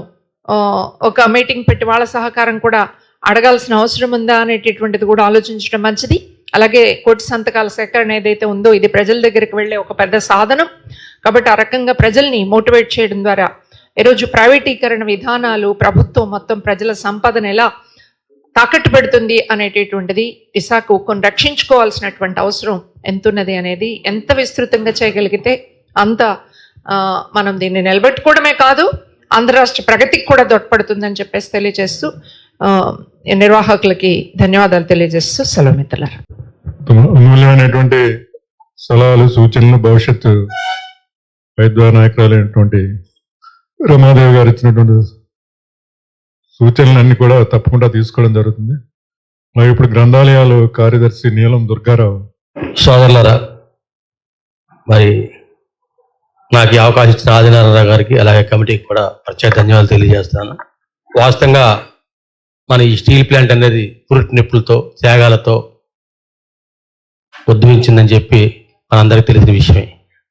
ఒక మీటింగ్ పెట్టి వాళ్ళ సహకారం కూడా అడగాల్సిన అవసరం ఉందా అనేటటువంటిది కూడా ఆలోచించడం మంచిది. అలాగే కోటి సంతకాల సేకరణ ఏదైతే ఉందో ఇది ప్రజల దగ్గరికి వెళ్ళే ఒక పెద్ద సాధనం. కాబట్టి ఆ రకంగా ప్రజల్ని మోటివేట్ చేయడం ద్వారా ఈరోజు ప్రైవేటీకరణ విధానాలు, ప్రభుత్వం మొత్తం ప్రజల సంపదను ఎలా తాకట్టు పెడుతుంది అనేటటువంటిది, విశాఖ ఉక్కును రక్షించుకోవాల్సినటువంటి అవసరం ఎంతున్నది అనేది ఎంత విస్తృతంగా చేయగలిగితే అంత మనం దీన్ని నిలబెట్టుకోవడమే కాదు, ఆంధ్ర రాష్ట్ర ప్రగతికి కూడా దొడ్పడుతుందని చెప్పేసి తెలియజేస్తూ నిర్వాహకులకి ధన్యవాదాలు తెలియజేస్తూ సెలవు మిత్రులారా. అమూల్యమైనటువంటి సలహాలు, సూచనలు భవిష్యత్తు వైద్య నాయకురాలైనటువంటి రమాదేవి గారు ఇచ్చినటువంటి సూచనలన్నీ కూడా తప్పకుండా తీసుకోవడం జరుగుతుంది. మరి ఇప్పుడు గ్రంథాలయాలు కార్యదర్శి నీలం దుర్గారావు. సోదరులారా, మరి నాకు ఈ అవకాశం ఇచ్చిన ఆదినారాయణ గారికి అలాగే కమిటీకి కూడా ప్రత్యేక ధన్యవాదాలు తెలియజేస్తాను. వాస్తవంగా మన ఈ స్టీల్ ప్లాంట్ అనేది పురుటి నిప్పులతో, త్యాగాలతో ఉద్భవించిందని చెప్పి మనందరికీ తెలిసిన విషయమే.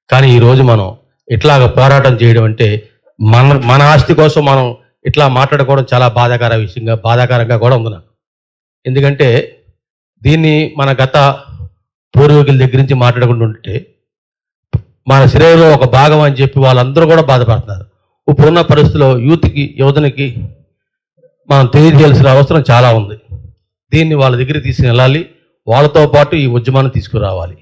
కానీ ఈరోజు మనం ఇట్లాగ పోరాటం చేయడం అంటే మన ఆస్తి కోసం మనం ఇట్లా మాట్లాడుకోవడం చాలా బాధాకరంగా కూడా ఉంది నాకు. ఎందుకంటే దీన్ని మన గత పూర్వీకుల దగ్గర నుంచి మాట్లాడుకుంటుంటే మన శరీరంలో ఒక భాగం అని చెప్పి వాళ్ళందరూ కూడా బాధపడుతున్నారు. ఇప్పుడున్న పరిస్థితుల్లో యువతనికి మనం తెలియజేయాల్సిన అవసరం చాలా ఉంది. దీన్ని వాళ్ళ దగ్గరికి తీసుకుని వెళ్ళాలి, వాళ్ళతో పాటు ఈ ఉద్యమాన్ని తీసుకురావాలి.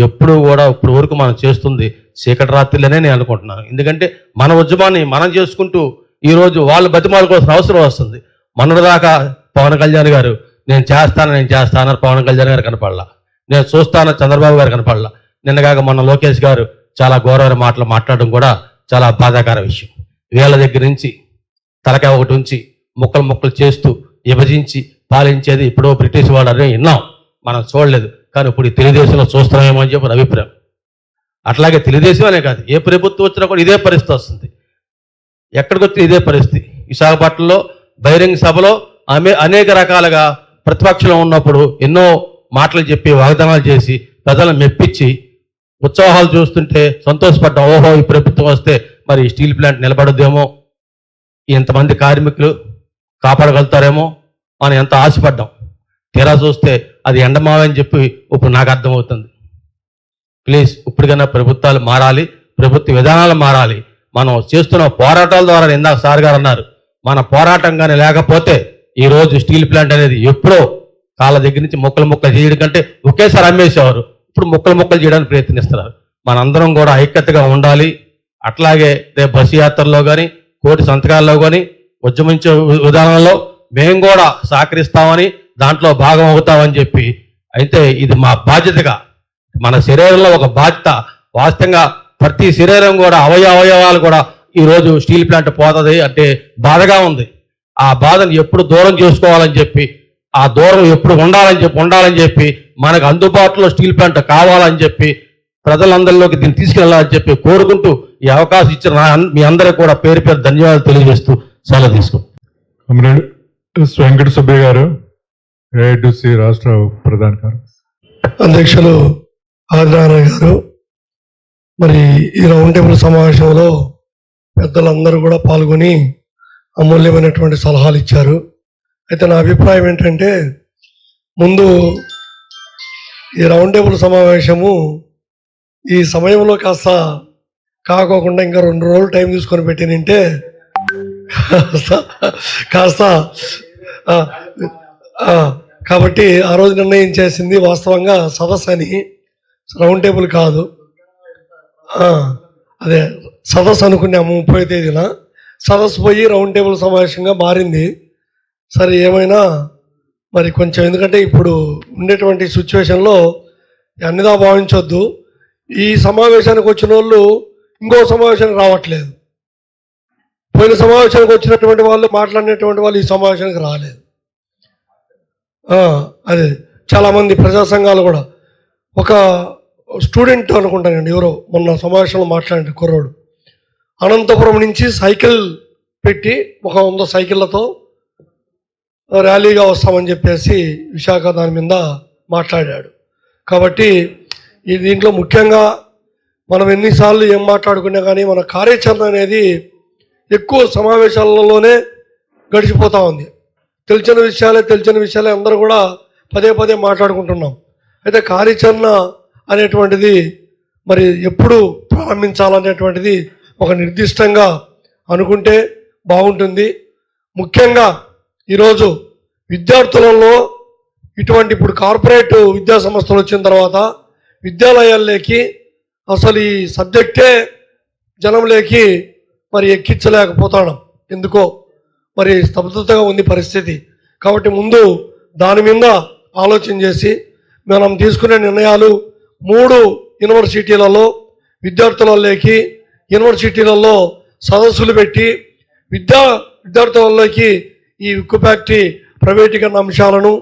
ఎప్పుడు కూడా ఇప్పుడు వరకు మనం చేస్తుంది చీకటి రాత్రిలోనే నేను అనుకుంటున్నాను. ఎందుకంటే మన ఉద్యమాన్ని మనం చేసుకుంటూ ఈరోజు వాళ్ళు బతిమాలుకోవాల్సిన అవసరం వస్తుంది. మొన్నటిదాకా పవన్ కళ్యాణ్ గారు నేను చేస్తానని పవన్ కళ్యాణ్ గారు కనపడలా, నేను చూస్తానని చంద్రబాబు గారు కనపడలా. నిన్నగాక మొన్న లోకేష్ గారు చాలా ఘోరమైన మాటలు మాట్లాడడం కూడా చాలా బాధాకర విషయం. వీళ్ళ దగ్గర నుంచి తలకాయ ఒకటి ఉంచి ముక్కలు చేస్తూ విభజించి పాలించేది ఇప్పుడు బ్రిటిష్ వాడు అని విన్నాం, మనం చూడలేదు. కానీ ఇప్పుడు తెలుగుదేశంలో చూస్తున్నామేమో అని చెప్పి అభిప్రాయం. అట్లాగే తెలుగుదేశం అనే కాదు, ఏ ప్రభుత్వం వచ్చినా కూడా ఇదే పరిస్థితి వస్తుంది. ఎక్కడికి వచ్చి ఇదే పరిస్థితి. విశాఖపట్నంలో బహిరంగ సభలో అనేక రకాలుగా ప్రతిపక్షంలో ఉన్నప్పుడు ఎన్నో మాటలు చెప్పి వాగ్దానాలు చేసి ప్రజలను మెప్పించి ఉత్సాహాలు చూస్తుంటే సంతోషపడ్డాం. ఓహో, ఈ ప్రభుత్వం వస్తే మరి స్టీల్ ప్లాంట్ నిలబడదేమో, ఇంతమంది కార్మికులు కాపాడగలుగుతారేమో అని ఎంత ఆశపడ్డాం. తీరా చూస్తే అది ఎండమావని చెప్పి ఇప్పుడు నాకు అర్థమవుతుంది. ప్లీజ్ ఇప్పటికైనా ప్రభుత్వాలు మారాలి, ప్రభుత్వ విధానాలు మారాలి. మనం చేస్తున్న పోరాటాల ద్వారా, ఇందాక సార్ గారు అన్నారు, మన పోరాటం కానీ లేకపోతే ఈరోజు స్టీల్ ప్లాంట్ అనేది ఎప్పుడో కాళ్ళ దగ్గర నుంచి ముక్కలు చేయడం కంటే ఒకేసారి అమ్మేసేవారు, ఇప్పుడు ముక్కలు చేయడానికి ప్రయత్నిస్తున్నారు. మనందరం కూడా ఐక్యతగా ఉండాలి. అట్లాగే రేపు బస్సు యాత్రలో కానీ, కోటి సంతకాల్లో కానీ, ఉద్యమించే విధానంలో మేము కూడా సహకరిస్తామని, దాంట్లో భాగం అవుతామని చెప్పి, అయితే ఇది మా బాధ్యతగా, మన శరీరంలో ఒక బాధ్యత. వాస్తవంగా ప్రతి శరీరం కూడా అవయవాలు కూడా ఈరోజు స్టీల్ ప్లాంట్ పోతుంది అంటే బాధగా ఉంది. ఆ బాధను ఎప్పుడు దూరం చేసుకోవాలని చెప్పి, ఆ దూరం ఎప్పుడు ఉండాలని చెప్పి మనకు అందుబాటులో స్టీల్ ప్లాంట్ కావాలని చెప్పి ప్రజలందరిలోకి దీన్ని తీసుకెళ్లాలని చెప్పి కోరుకుంటూ ఈ అవకాశం ఇచ్చిన మీ అందరికీ కూడా పేరు ధన్యవాదాలు తెలియజేస్తూ సెలవు తీసుకుంటాం. వెంకట సుబ్బయ్య గారు, ఏఐటీసీ రాష్ట్ర ప్రధాన కార్యదర్శి. అధ్యక్షులు ఆదినారాయణ గారు, మరి ఈ రౌండ్ టేబుల్ సమావేశంలో పెద్దలందరూ కూడా పాల్గొని అమూల్యమైనటువంటి సలహాలు ఇచ్చారు. అయితే నా అభిప్రాయం ఏంటంటే, ముందు ఈ రౌండ్ టేబుల్ సమావేశము ఈ సమయంలో కాకోకుండా ఇంకా 2 రోజులు టైం తీసుకొని పెట్టినంటే కాస్త కాబట్టి ఆ రోజు నిర్ణయం చేసింది వాస్తవంగా సదస్సు అని, రౌండ్ టేబుల్ కాదు. అదే సదస్సు అనుకున్నాము 30వ తేదీన, సదస్సు పోయి రౌండ్ టేబుల్ సమావేశంగా మారింది. సరే ఏమైనా మరి కొంచెం, ఎందుకంటే ఇప్పుడు ఉండేటువంటి సిచ్యువేషన్లో అన్నిదా భావించొద్దు. ఈ సమావేశానికి వచ్చిన వాళ్ళు ఇంకో సమావేశానికి రావట్లేదు. పోయిన సమావేశానికి వచ్చినటువంటి వాళ్ళు, మాట్లాడినటువంటి వాళ్ళు ఈ సమావేశానికి రాలేదు. అదే చాలామంది ప్రజా సంఘాలు కూడా ఒక స్టూడెంట్ అనుకుంటానండి ఎవరో మొన్న సమావేశంలో మాట్లాడిన కుర్రోడు అనంతపురం నుంచి సైకిల్ పెట్టి ఒక 100 సైకిళ్లతో ర్యాలీగా వస్తామని చెప్పేసి విశాఖ దాని మీద మాట్లాడాడు. కాబట్టి ఈ దీంట్లో ముఖ్యంగా మనం ఎన్నిసార్లు ఏం మాట్లాడుకున్నా కానీ మన కార్యాచరణ అనేది ఎక్కువ సమావేశాలలోనే గడిచిపోతూ ఉంది. తెలిసిన విషయాలే అందరూ కూడా పదే పదే మాట్లాడుకుంటున్నాం. అయితే కార్యాచరణ అనేటువంటిది మరి ఎప్పుడు ప్రారంభించాలనేటువంటిది ఒక నిర్దిష్టంగా అనుకుంటే బాగుంటుంది. ముఖ్యంగా ఈరోజు విద్యార్థులలో ఇటువంటి ఇప్పుడు కార్పొరేట్ విద్యా సంస్థలు వచ్చిన తర్వాత విద్యాలయాల్లోకి అసలు ఈ సబ్జెక్టే జనంలోకి మరి ఎక్కించలేకపోతాం. ఎందుకో మరి స్తబ్దతగా ఉంది పరిస్థితి. కాబట్టి ముందు దాని మీద ఆలోచన చేసి మనం తీసుకునే నిర్ణయాలు 3 యూనివర్సిటీలలో విద్యార్థులలోకి యూనివర్సిటీలలో సదస్సులు పెట్టి విద్యార్థులలోకి ఈ ఉక్కు ఫ్యాక్టరీ ప్రైవేటీకరణ అంశాలను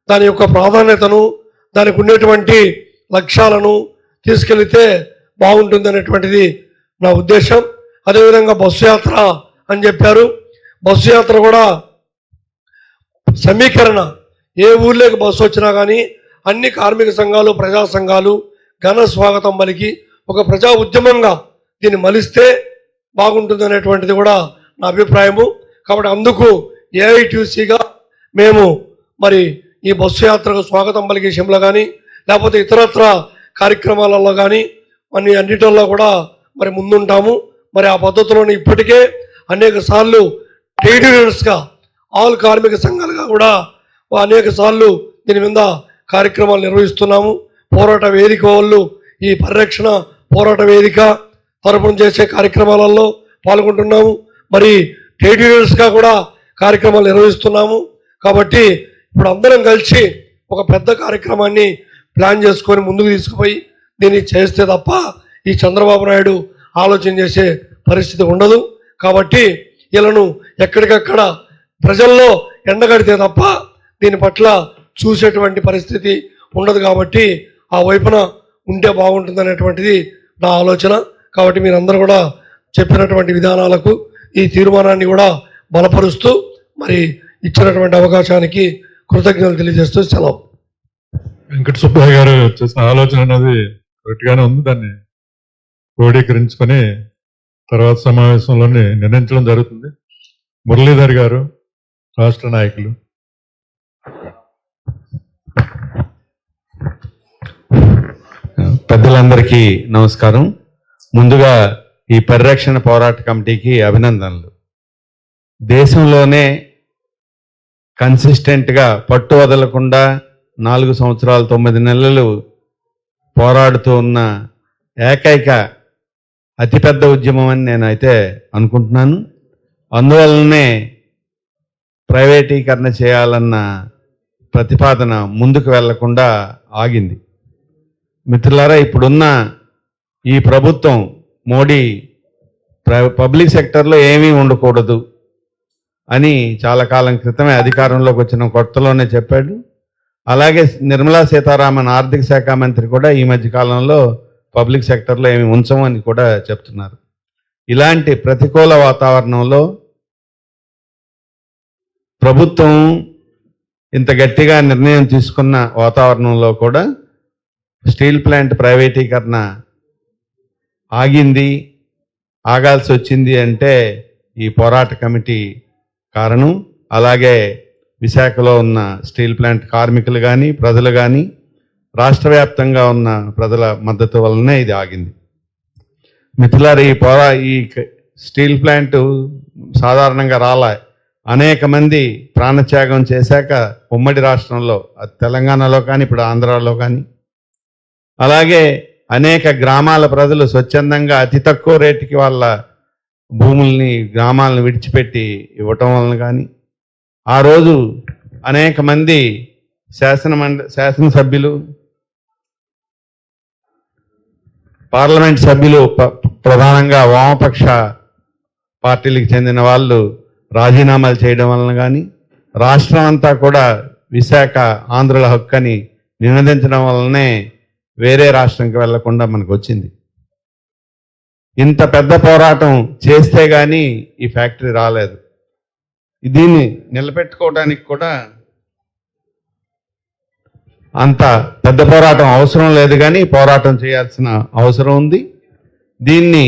దాని యొక్క ప్రాధాన్యతను దానికి ఉండేటువంటి లక్ష్యాలను తీసుకెళ్తే బాగుంటుంది అనేటువంటిది నా ఉద్దేశం. అదేవిధంగా బస్సు యాత్ర అని చెప్పారు. బస్సు యాత్ర కూడా సమీకరణ ఏ ఊర్లోకి బస్సు వచ్చినా కానీ అన్ని కార్మిక సంఘాలు ప్రజా సంఘాలు ఘన స్వాగతం పలికి ఒక ప్రజా ఉద్యమంగా దీన్ని మలిస్తే బాగుంటుంది అనేటువంటిది కూడా నా అభిప్రాయము. కాబట్టి అందుకు ఏఐటీసీగా మేము మరి ఈ బస్సు యాత్రకు స్వాగతం పలికే విషయంలో కానీ లేకపోతే ఇతరత్ర కార్యక్రమాలలో కానీ అన్నిటిలో కూడా మరి ముందుంటాము. మరి ఆ పద్ధతిలోనే ఇప్పటికే అనేక సార్లు ట్రేడ్ యూనియన్స్గా ఆల్ కార్మిక సంఘాలుగా కూడా అనేక సార్లు దీని మీద కార్యక్రమాలు నిర్వహిస్తున్నాము. పోరాట వేదిక వాళ్ళు ఈ పరిరక్షణ పోరాట వేదిక తరపున చేసే కార్యక్రమాలలో పాల్గొంటున్నాము. మరి ట్రేడ్ యూనియన్స్గా కూడా కార్యక్రమాలు నిర్వహిస్తున్నాము. కాబట్టి ఇప్పుడు అందరం కలిసి ఒక పెద్ద కార్యక్రమాన్ని ప్లాన్ చేసుకొని ముందుకు తీసుకుపోయి దీన్ని చేస్తే తప్ప ఈ చంద్రబాబు నాయుడు ఆలోచన చేసే పరిస్థితి ఉండదు. కాబట్టి వీళ్ళను ఎక్కడికక్కడ ప్రజల్లో ఎండగడితే తప్ప దీని పట్ల చూసేటువంటి పరిస్థితి ఉండదు. కాబట్టి ఆ వైపున ఉంటే బాగుంటుంది అనేటువంటిది నా ఆలోచన. కాబట్టి మీరందరూ కూడా చెప్పినటువంటి విధానాలకు ఈ తీర్మానాన్ని కూడా బలపరుస్తూ మరి ఇచ్చినటువంటి అవకాశానికి కృతజ్ఞతలు తెలియజేస్తూ సెలవు. వెంకట సుబ్బయ్య గారు చేసిన ఆలోచన అనేది కరెక్ట్గానే ఉంది. దాన్ని క్రోడీకరించుకొని తర్వాత సమావేశంలోనే నిర్ణయించడం జరుగుతుంది. మురళీధర్ గారు రాష్ట్ర నాయకులు. పెద్దలందరికీ నమస్కారం. ముందుగా ఈ పరిరక్షణ పోరాట కమిటీకి అభినందనలు. దేశంలోనే కన్సిస్టెంట్గా పట్టు వదలకుండా 4 సంవత్సరాలు 9 నెలలు పోరాడుతూ ఉన్న ఏకైక అతిపెద్ద ఉద్యమం అని నేనైతే అనుకుంటున్నాను. అందువల్లనే ప్రైవేటీకరణ చేయాలన్న ప్రతిపాదన ముందుకు వెళ్లకుండా ఆగింది. మిత్రులారా, ఇప్పుడున్న ఈ ప్రభుత్వం మోడీ పబ్లిక్ సెక్టర్లో ఏమీ ఉండకూడదు అని చాలా కాలం క్రితమే అధికారంలోకి వచ్చిన కొత్తలోనే చెప్పాడు. అలాగే నిర్మలా సీతారామన్ ఆర్థిక శాఖ మంత్రి కూడా ఈ మధ్య కాలంలో పబ్లిక్ సెక్టర్లో ఏమి ఉంచమని కూడా చెప్తున్నారు. ఇలాంటి ప్రతికూల వాతావరణంలో ప్రభుత్వం ఇంత గట్టిగా నిర్ణయం తీసుకున్న వాతావరణంలో కూడా స్టీల్ ప్లాంట్ ప్రైవేటీకరణ ఆగాల్సి వచ్చింది అంటే ఈ పోరాట కమిటీ కారణం. అలాగే విశాఖలో ఉన్న స్టీల్ ప్లాంట్ కార్మికులు కానీ ప్రజలు కానీ రాష్ట్ర వ్యాప్తంగా ఉన్న ప్రజల మద్దతు వలనే ఇది ఆగింది. మిత్రులారు, ఈ స్టీల్ ప్లాంట్ సాధారణంగా రాలే. అనేక మంది ప్రాణత్యాగం చేశాక ఉమ్మడి రాష్ట్రంలో తెలంగాణలో కానీ ఇప్పుడు ఆంధ్రాలో కానీ అలాగే అనేక గ్రామాల ప్రజలు స్వచ్ఛందంగా అతి తక్కువ రేటుకి వాళ్ళ భూముల్ని గ్రామాలను విడిచిపెట్టి ఇవ్వటం వలన కానీ ఆ రోజు అనేక మంది శాసనసభ్యులు పార్లమెంట్ సభ్యులు ప్రధానంగా వామపక్ష పార్టీలకు చెందిన వాళ్ళు రాజీనామాలు చేయడం వలన కానీ రాష్ట్రం అంతా కూడా విశాఖ ఆంధ్రుల హక్కు అని నినదించడం వల్లనే వేరే రాష్ట్రంకి వెళ్లకుండా మనకు వచ్చింది. ఇంత పెద్ద పోరాటం చేస్తే గాని ఈ ఫ్యాక్టరీ రాలేదు. దీన్ని నిలబెట్టుకోవడానికి కూడా అంత పెద్ద పోరాటం అవసరం లేదు, కానీ పోరాటం చేయాల్సిన అవసరం ఉంది. దీన్ని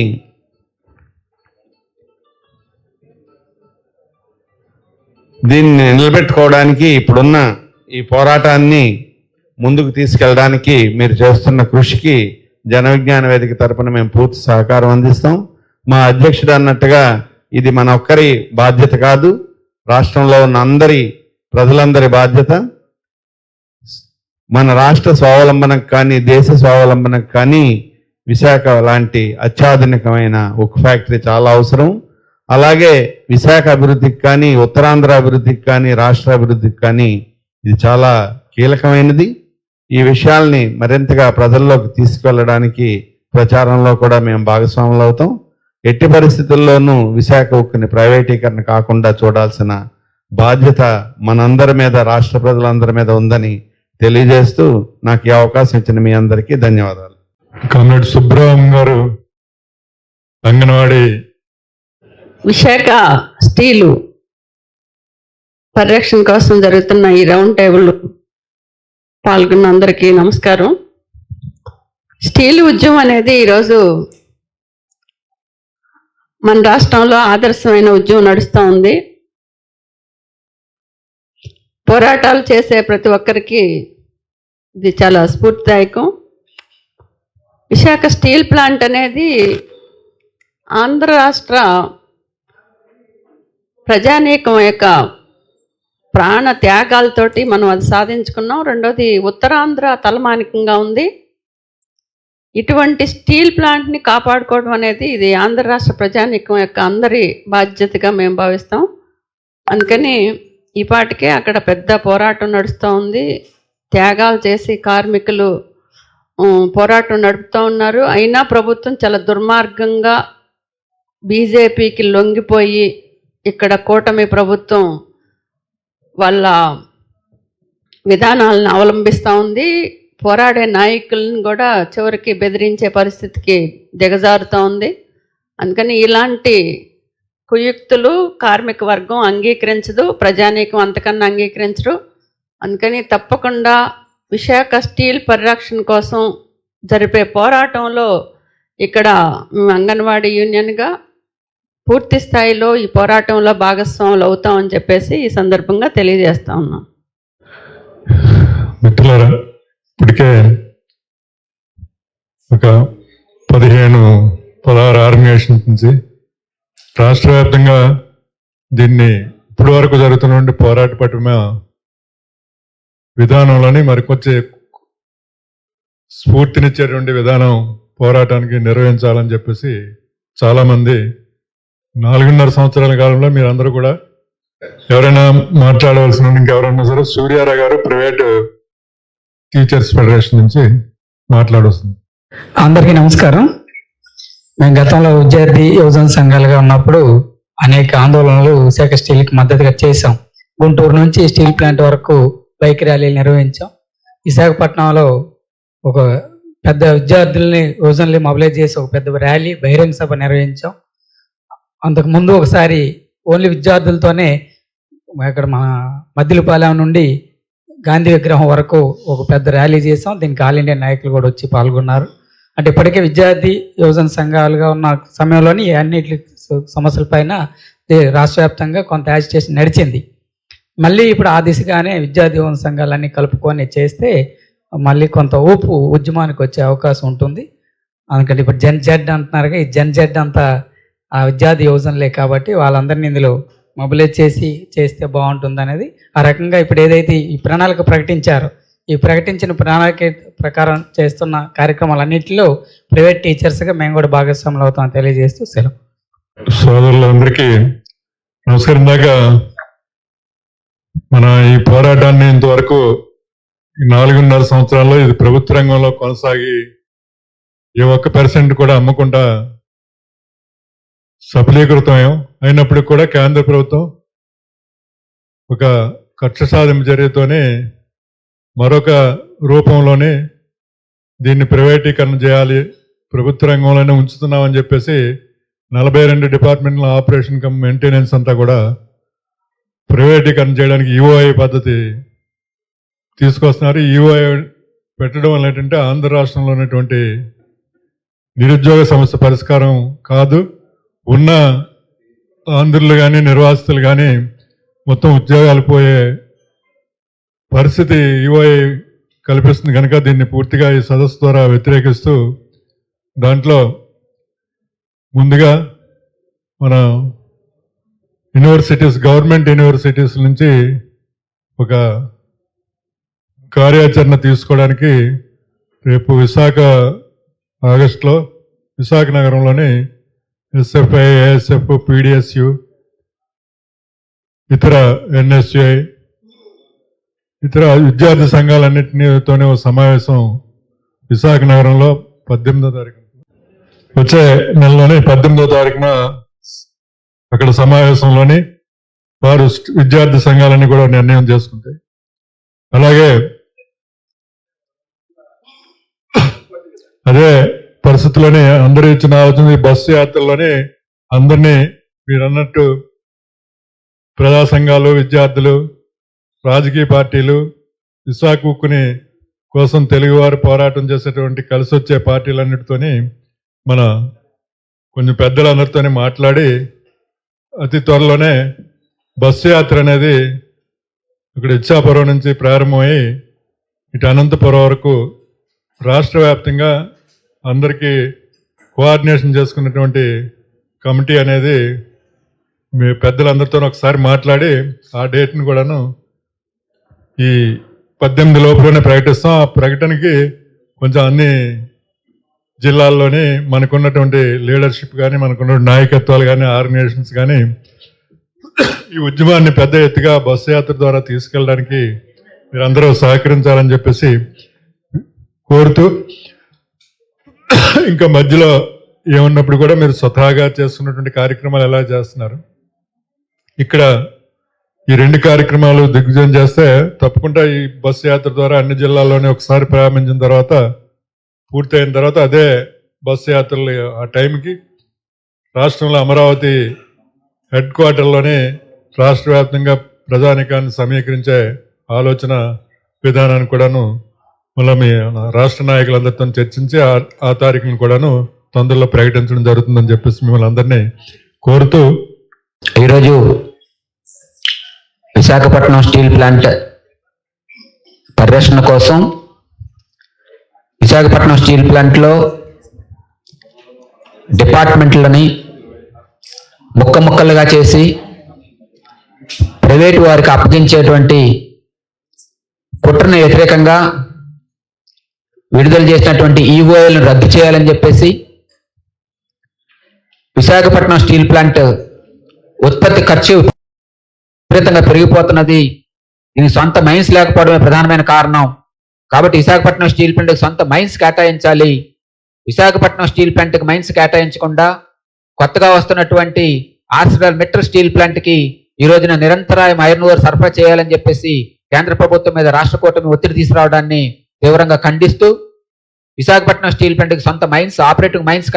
నిలబెట్టుకోవడానికి ఇప్పుడున్న ఈ పోరాటాన్ని ముందుకు తీసుకెళ్ళడానికి మీరు చేస్తున్న కృషికి జన విజ్ఞాన వేదిక తరపున మేము పూర్తి సహకారం అందిస్తాం. మా అధ్యక్షుడు అన్నట్టుగా ఇది మన ఒక్కరి బాధ్యత కాదు, రాష్ట్రంలో ఉన్న ప్రజలందరి బాధ్యత. మన రాష్ట్ర స్వావలంబనకు కానీ దేశ స్వావలంబనకు కానీ విశాఖ లాంటి అత్యాధునికమైన ఉక్కు ఫ్యాక్టరీ చాలా అవసరం. అలాగే విశాఖ అభివృద్ధికి కానీ ఉత్తరాంధ్ర అభివృద్ధికి కానీ రాష్ట్ర అభివృద్ధికి కానీ ఇది చాలా కీలకమైనది. ఈ విషయాల్ని మరింతగా ప్రజల్లోకి తీసుకెళ్లడానికి ప్రచారంలో కూడా మేము భాగస్వాములు అవుతాం. ఎట్టి పరిస్థితుల్లోనూ విశాఖ ఉక్కుని ప్రైవేటీకరణ కాకుండా చూడాల్సిన బాధ్యత మనందరి మీద, రాష్ట్ర ప్రజలందరి మీద ఉందని తెలియజేస్తూ నాకు ఈ అవకాశం ఇచ్చిన మీ అందరికీ ధన్యవాదాలు. కామ్రేడ్ సుబ్రహ్మణ్యం గారు అంగన్వాడీ విశాఖ స్టీలు పరిరక్షణ కోసం జరుగుతున్న ఈ రౌండ్ టేబుల్ పాల్గొన్న అందరికీ నమస్కారం. స్టీల్ ఉద్యమం అనేది ఈరోజు మన రాష్ట్రంలో ఆదర్శమైన ఉద్యమం నడుస్తూ ఉంది. పోరాటాలు చేసే ప్రతి ఒక్కరికి ఇది చాలా స్ఫూర్తిదాయకం. విశాఖ స్టీల్ ప్లాంట్ అనేది ఆంధ్ర రాష్ట్ర ప్రజానీకం యొక్క ప్రాణ త్యాగాలతోటి మనం అది సాధించుకున్నాం. రెండోది ఉత్తరాంధ్ర తలమానికంగా ఉంది. ఇటువంటి స్టీల్ ప్లాంట్ని కాపాడుకోవడం అనేది ఇది ఆంధ్ర రాష్ట్ర ప్రజానీకం యొక్క అందరి బాధ్యతగా మేము భావిస్తాం. అందుకని ఈ పాటికే అక్కడ పెద్ద పోరాటం నడుస్తూ ఉంది. త్యాగాలు చేసి కార్మికులు పోరాటం నడుపుతూ ఉన్నారు. అయినా ప్రభుత్వం చాలా దుర్మార్గంగా బీజేపీకి లొంగిపోయి ఇక్కడ కూటమి ప్రభుత్వం వాళ్ళ విధానాలను అవలంబిస్తూ ఉంది. పోరాడే నాయకులను కూడా చివరికి బెదిరించే పరిస్థితికి దిగజారుతూ ఉంది. అందుకని ఇలాంటి కుయుక్తులు కార్మిక వర్గం అంగీకరించదు, ప్రజానీకం అంతకన్నా అంగీకరించరు. అందుకని తప్పకుండా విశాఖ స్టీల్ పరిరక్షణ కోసం జరిపే పోరాటంలో ఇక్కడ అంగన్వాడీ యూనియన్గా పూర్తి స్థాయిలో ఈ పోరాటంలో భాగస్వాములు అవుతామని చెప్పేసి ఈ సందర్భంగా తెలియజేస్తా ఉన్నాం. మిత్రులారా, ఇప్పటికే ఒక 15-16 ఆర్గనైజేషన్స్ నుంచి రాష్ట్ర వ్యాప్తంగా దీన్ని ఇప్పటి వరకు జరుగుతున్న పోరాట పటిమ విధానంలోని మరికొంచెం స్ఫూర్తినిచ్చేటువంటి విధానం పోరాటానికి నిర్వహించాలని చెప్పేసి చాలామంది 4.5 సంవత్సరాల కాలంలో మీరందరూ కూడా ఎవరైనా మాట్లాడవలసిన ఇంకెవరైనా సరే సూర్యారావు గారు ప్రైవేట్ టీచర్స్ ఫెడరేషన్ నుంచి మాట్లాడొస్తుంది. అందరికీ నమస్కారం. మేము గతంలో విద్యార్థి యువజన సంఘాలుగా ఉన్నప్పుడు అనేక ఆందోళనలు విశాఖ స్టీల్కి మద్దతుగా చేశాం. గుంటూరు నుంచి స్టీల్ ప్లాంట్ వరకు బైక్ ర్యాలీలు నిర్వహించాం. విశాఖపట్నంలో ఒక పెద్ద విద్యార్థుల్ని యువజనల్ని మొబిలైజ్ చేసి ఒక పెద్ద ర్యాలీ బహిరంగ సభ నిర్వహించాం. అంతకుముందు ఒకసారి ఓన్లీ విద్యార్థులతోనే ఇక్కడ మన మద్దిలపాలెం నుండి గాంధీ విగ్రహం వరకు ఒక పెద్ద ర్యాలీ చేసాం. దీనికి ఆల్ ఇండియా నాయకులు కూడా వచ్చి పాల్గొన్నారు. అంటే ఇప్పటికే విద్యార్థి యువజన సంఘాలుగా ఉన్న సమయంలోని అన్నిటి సమస్యలపైన రాష్ట్ర వ్యాప్తంగా కొంత యాజిటేషన్ నడిచింది. మళ్ళీ ఇప్పుడు ఆ దిశగానే విద్యార్థి యువజన సంఘాలన్నీ కలుపుకొని చేస్తే మళ్ళీ కొంత ఊపు ఉద్యమానికి వచ్చే అవకాశం ఉంటుంది. అందుకంటే ఇప్పుడు జన్ జెడ్ అంటున్నారుగా, ఈ జన్ జెడ్ అంతా ఆ విద్యార్థి యువజనలే కాబట్టి వాళ్ళందరినీ ఇందులో మొబిలైజ్ చేస్తే బాగుంటుంది అనేది ఆ రకంగా ఇప్పుడు ఏదైతే ఈ ప్రణాళిక ప్రకటించారో ఈ ప్రకటించిన ప్రణాళిక ప్రకారం చేస్తున్న కార్యక్రమాలన్నింటిలో ప్రైవేట్ టీచర్స్గా మేము కూడా భాగస్వాములు అవుతామని తెలియజేస్తూ సెలవు. సోదరులందరికీ నమస్కారం. దాకా మన ఈ పోరాటాన్ని ఇంతవరకు 4.5 సంవత్సరాల్లో ఇది ప్రభుత్వ రంగంలో కొనసాగి ఏ ఒక్క % కూడా అమ్మకుండా సఫలీకృతం అయినప్పటికీ కూడా కేంద్ర ప్రభుత్వం ఒక కక్ష సాధింపు చర్యతోనే మరొక రూపంలోనే దీన్ని ప్రైవేటీకరణ చేయాలి, ప్రభుత్వ రంగంలోనే ఉంచుతున్నామని చెప్పేసి 42 డిపార్ట్మెంట్ల ఆపరేషన్ కమ్ మెయింటెనెన్స్ అంతా కూడా ప్రైవేటీకరణ చేయడానికి ఈఓఐ పద్ధతి తీసుకొస్తున్నారు. ఈఓఐ పెట్టడం వల్ల ఏంటంటే ఆంధ్ర రాష్ట్రంలో ఉన్నటువంటి నిరుద్యోగ సమస్య పరిష్కారం కాదు, ఉన్న ఆంధ్రులు కానీ నిర్వాసితులు కానీ మొత్తం ఉద్యోగాలు పోయే పరిస్థితి ఈఓఐ కల్పిస్తుంది. కనుక దీన్ని పూర్తిగా ఈ సదస్సు ద్వారా వ్యతిరేకిస్తూ దాంట్లో ముందుగా మన యూనివర్సిటీస్, గవర్నమెంట్ యూనివర్సిటీస్ నుంచి ఒక కార్యాచరణ తీసుకోవడానికి రేపు ఆగస్టులో విశాఖ నగరంలోని ఎస్ఎఫ్ఐ, ఏఎస్ఎఫ్, పీడిఎస్యు, ఇతర ఎన్ఎస్యుఐ, ఇతర విద్యార్థి సంఘాలన్నింటితోనే ఒక సమావేశం విశాఖ నగరంలో 18వ తారీఖు, వచ్చే నెలలోనే 18వ తారీఖున అక్కడ సమావేశంలోని వారు విద్యార్థి సంఘాలన్నీ కూడా నిర్ణయం చేసుకుంటాయి. అలాగే అదే పరిస్థితుల్లోనే అందరూ ఇచ్చిన ఆలోచన బస్సు యాత్రలోనే అందరినీ మీరు అన్నట్టు ప్రజా సంఘాలు, విద్యార్థులు, రాజకీయ పార్టీలు, విశాఖ ఉక్కుని కోసం తెలుగువారు పోరాటం చేసేటువంటి కలిసి వచ్చే పార్టీలన్నిటితోని మన కొంచెం పెద్దలందరితోనే మాట్లాడి అతి త్వరలోనే బస్సు యాత్ర అనేది ఇక్కడ ఇచ్చాపురం నుంచి ప్రారంభమై ఇటు అనంతపురం వరకు రాష్ట్ర వ్యాప్తంగా అందరికీ కోఆర్డినేషన్ చేసుకున్నటువంటి కమిటీ అనేది మీ పెద్దలందరితో ఒకసారి మాట్లాడి ఆ డేట్ని కూడాను ఈ 18 లోపులోనే ప్రకటిస్తాం. ఆ ప్రకటనకి కొంచెం అన్ని జిల్లాల్లోని మనకున్నటువంటి లీడర్షిప్ కానీ, మనకున్న నాయకత్వాలు కానీ, ఆర్గనైజేషన్స్ కానీ ఈ ఉద్యమాన్ని పెద్ద ఎత్తుగా బస్సు యాత్ర ద్వారా తీసుకెళ్ళడానికి మీరందరూ సహకరించాలని చెప్పేసి కోరుతూ, ఇంకా మధ్యలో ఏమున్నప్పుడు కూడా మీరు స్వతహాగా చేస్తున్నటువంటి కార్యక్రమాలు ఎలా చేస్తున్నారు, ఇక్కడ ఈ 2 కార్యక్రమాలు దిగ్విజయం చేస్తే తప్పకుండా ఈ బస్సు యాత్ర ద్వారా అన్ని జిల్లాల్లోనే ఒకసారి ప్రారంభించిన తర్వాత పూర్తయిన తర్వాత అదే బస్సు యాత్రలు ఆ టైంకి రాష్ట్రంలో అమరావతి హెడ్ క్వార్టర్లోనే రాష్ట్ర వ్యాప్తంగా ప్రజానికాన్ని సమీకరించే ఆలోచన విధానాన్ని కూడాను మళ్ళీ మీ రాష్ట్ర నాయకులందరితో చర్చించి ఆ తారీఖును కూడాను తొందరలో ప్రకటించడం జరుగుతుందని చెప్పేసి మిమ్మల్ని అందరినీ కోరుతూ, ఈరోజు విశాఖపట్నం స్టీల్ ప్లాంట్ పరిరక్షణ కోసం విశాఖపట్నం స్టీల్ ప్లాంట్లో డిపార్ట్మెంట్లని ముక్కలుగా చేసి ప్రైవేటు వారికి అప్పగించేటువంటి కుట్రను వ్యతిరేకంగా విడుదల చేసినటువంటి ఈఓఐలను రద్దు చేయాలని చెప్పేసి, విశాఖపట్నం స్టీల్ ప్లాంట్ ఉత్పత్తి ఖర్చు విపరీతంగా పెరిగిపోతున్నది, దీనికి సొంత మైన్స్ లేకపోవడమే ప్రధానమైన కారణం. కాబట్టి విశాఖపట్నం స్టీల్ ప్లాంట్కి సొంత మైన్స్ కేటాయించాలి. విశాఖపట్నం స్టీల్ ప్లాంట్కి మైన్స్ కేటాయించకుండా కొత్తగా వస్తున్నటువంటి ఆర్సిలర్ మిట్టల్ స్టీల్ ప్లాంట్కి ఈ రోజున నిరంతరాయం ఐరన్ ఓర్ సరఫరా చేయాలని చెప్పేసి కేంద్ర ప్రభుత్వం మీద రాష్ట్ర కూటమి ఒత్తిడి తీసుకురావడాన్ని తీవ్రంగా ఖండిస్తూ, విశాఖపట్నం స్టీల్ ప్లాంట్కి సొంత మైన్స్, ఆపరేటింగ్ మైన్స్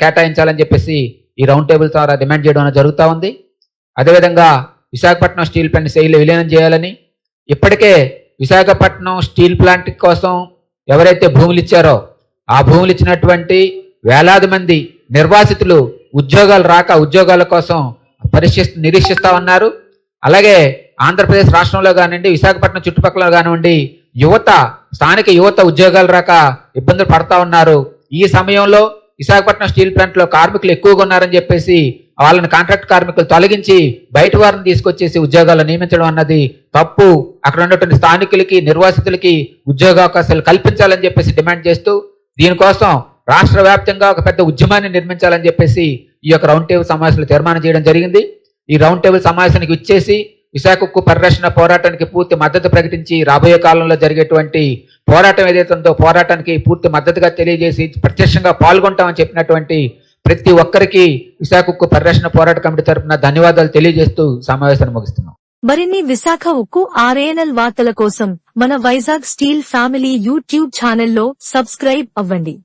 కేటాయించాలని చెప్పేసి ఈ రౌండ్ టేబుల్ ద్వారా డిమాండ్ చేయడం జరుగుతూ ఉంది. అదేవిధంగా విశాఖపట్నం స్టీల్ ప్లాంట్ శైలిలో విలీనం చేయాలని, ఇప్పటికే విశాఖపట్నం స్టీల్ ప్లాంట్ కోసం ఎవరైతే భూములు ఇచ్చారో ఆ భూములు ఇచ్చినటువంటి వేలాది మంది నిర్వాసితులు ఉద్యోగాలు రాక ఉద్యోగాల కోసం నిరీక్షిస్తా ఉన్నారు. అలాగే ఆంధ్రప్రదేశ్ రాష్ట్రంలో కానివ్వండి, విశాఖపట్నం చుట్టుపక్కల కానివ్వండి, స్థానిక యువత ఉద్యోగాలు రాక ఇబ్బందులు పడతా ఉన్నారు. ఈ సమయంలో విశాఖపట్నం స్టీల్ ప్లాంట్లో కార్మికులు ఎక్కువగా ఉన్నారని చెప్పేసి వాళ్ళని కాంట్రాక్ట్ కార్మికులు తొలగించి బయట వారిని తీసుకొచ్చేసి ఉద్యోగాలు నియమించడం అన్నది తప్పు. అక్కడ ఉన్నటువంటి స్థానికులకి, నిర్వాసితులకి ఉద్యోగావకాశాలు కల్పించాలని చెప్పేసి డిమాండ్ చేస్తూ, దీనికోసం రాష్ట్ర వ్యాప్తంగా ఒక పెద్ద ఉద్యమాన్ని నిర్మించాలని చెప్పేసి ఈ యొక్క రౌండ్ టేబుల్ సమావేశంలో తీర్మానం చేయడం జరిగింది. ఈ రౌండ్ టేబుల్ సమావేశానికి ఇచ్చేసి విశాఖ ఉక్కు పరిరక్షణ పోరాటానికి పూర్తి మద్దతు ప్రకటించి రాబోయే కాలంలో జరిగేటువంటి పోరాటం ఏదైతే ఉందో పోరాటానికి పూర్తి మద్దతుగా తెలియజేసి ప్రత్యక్షంగా పాల్గొంటామని చెప్పినటువంటి ప్రతి ఒక్కరికి విశాఖ ఉక్కు పరిరక్షణ పోరాట కమిటీ తరఫున ధన్యవాదాలు తెలియజేస్తూ సమావేశాన్ని ముగిస్తున్నాం. మరిన్ని విశాఖ ఉక్కు ఆర్ఏఎన్ఎల్ వార్తల కోసం మన వైజాగ్ స్టీల్ ఫ్యామిలీ యూట్యూబ్ ఛానల్లో సబ్స్క్రైబ్ అవ్వండి.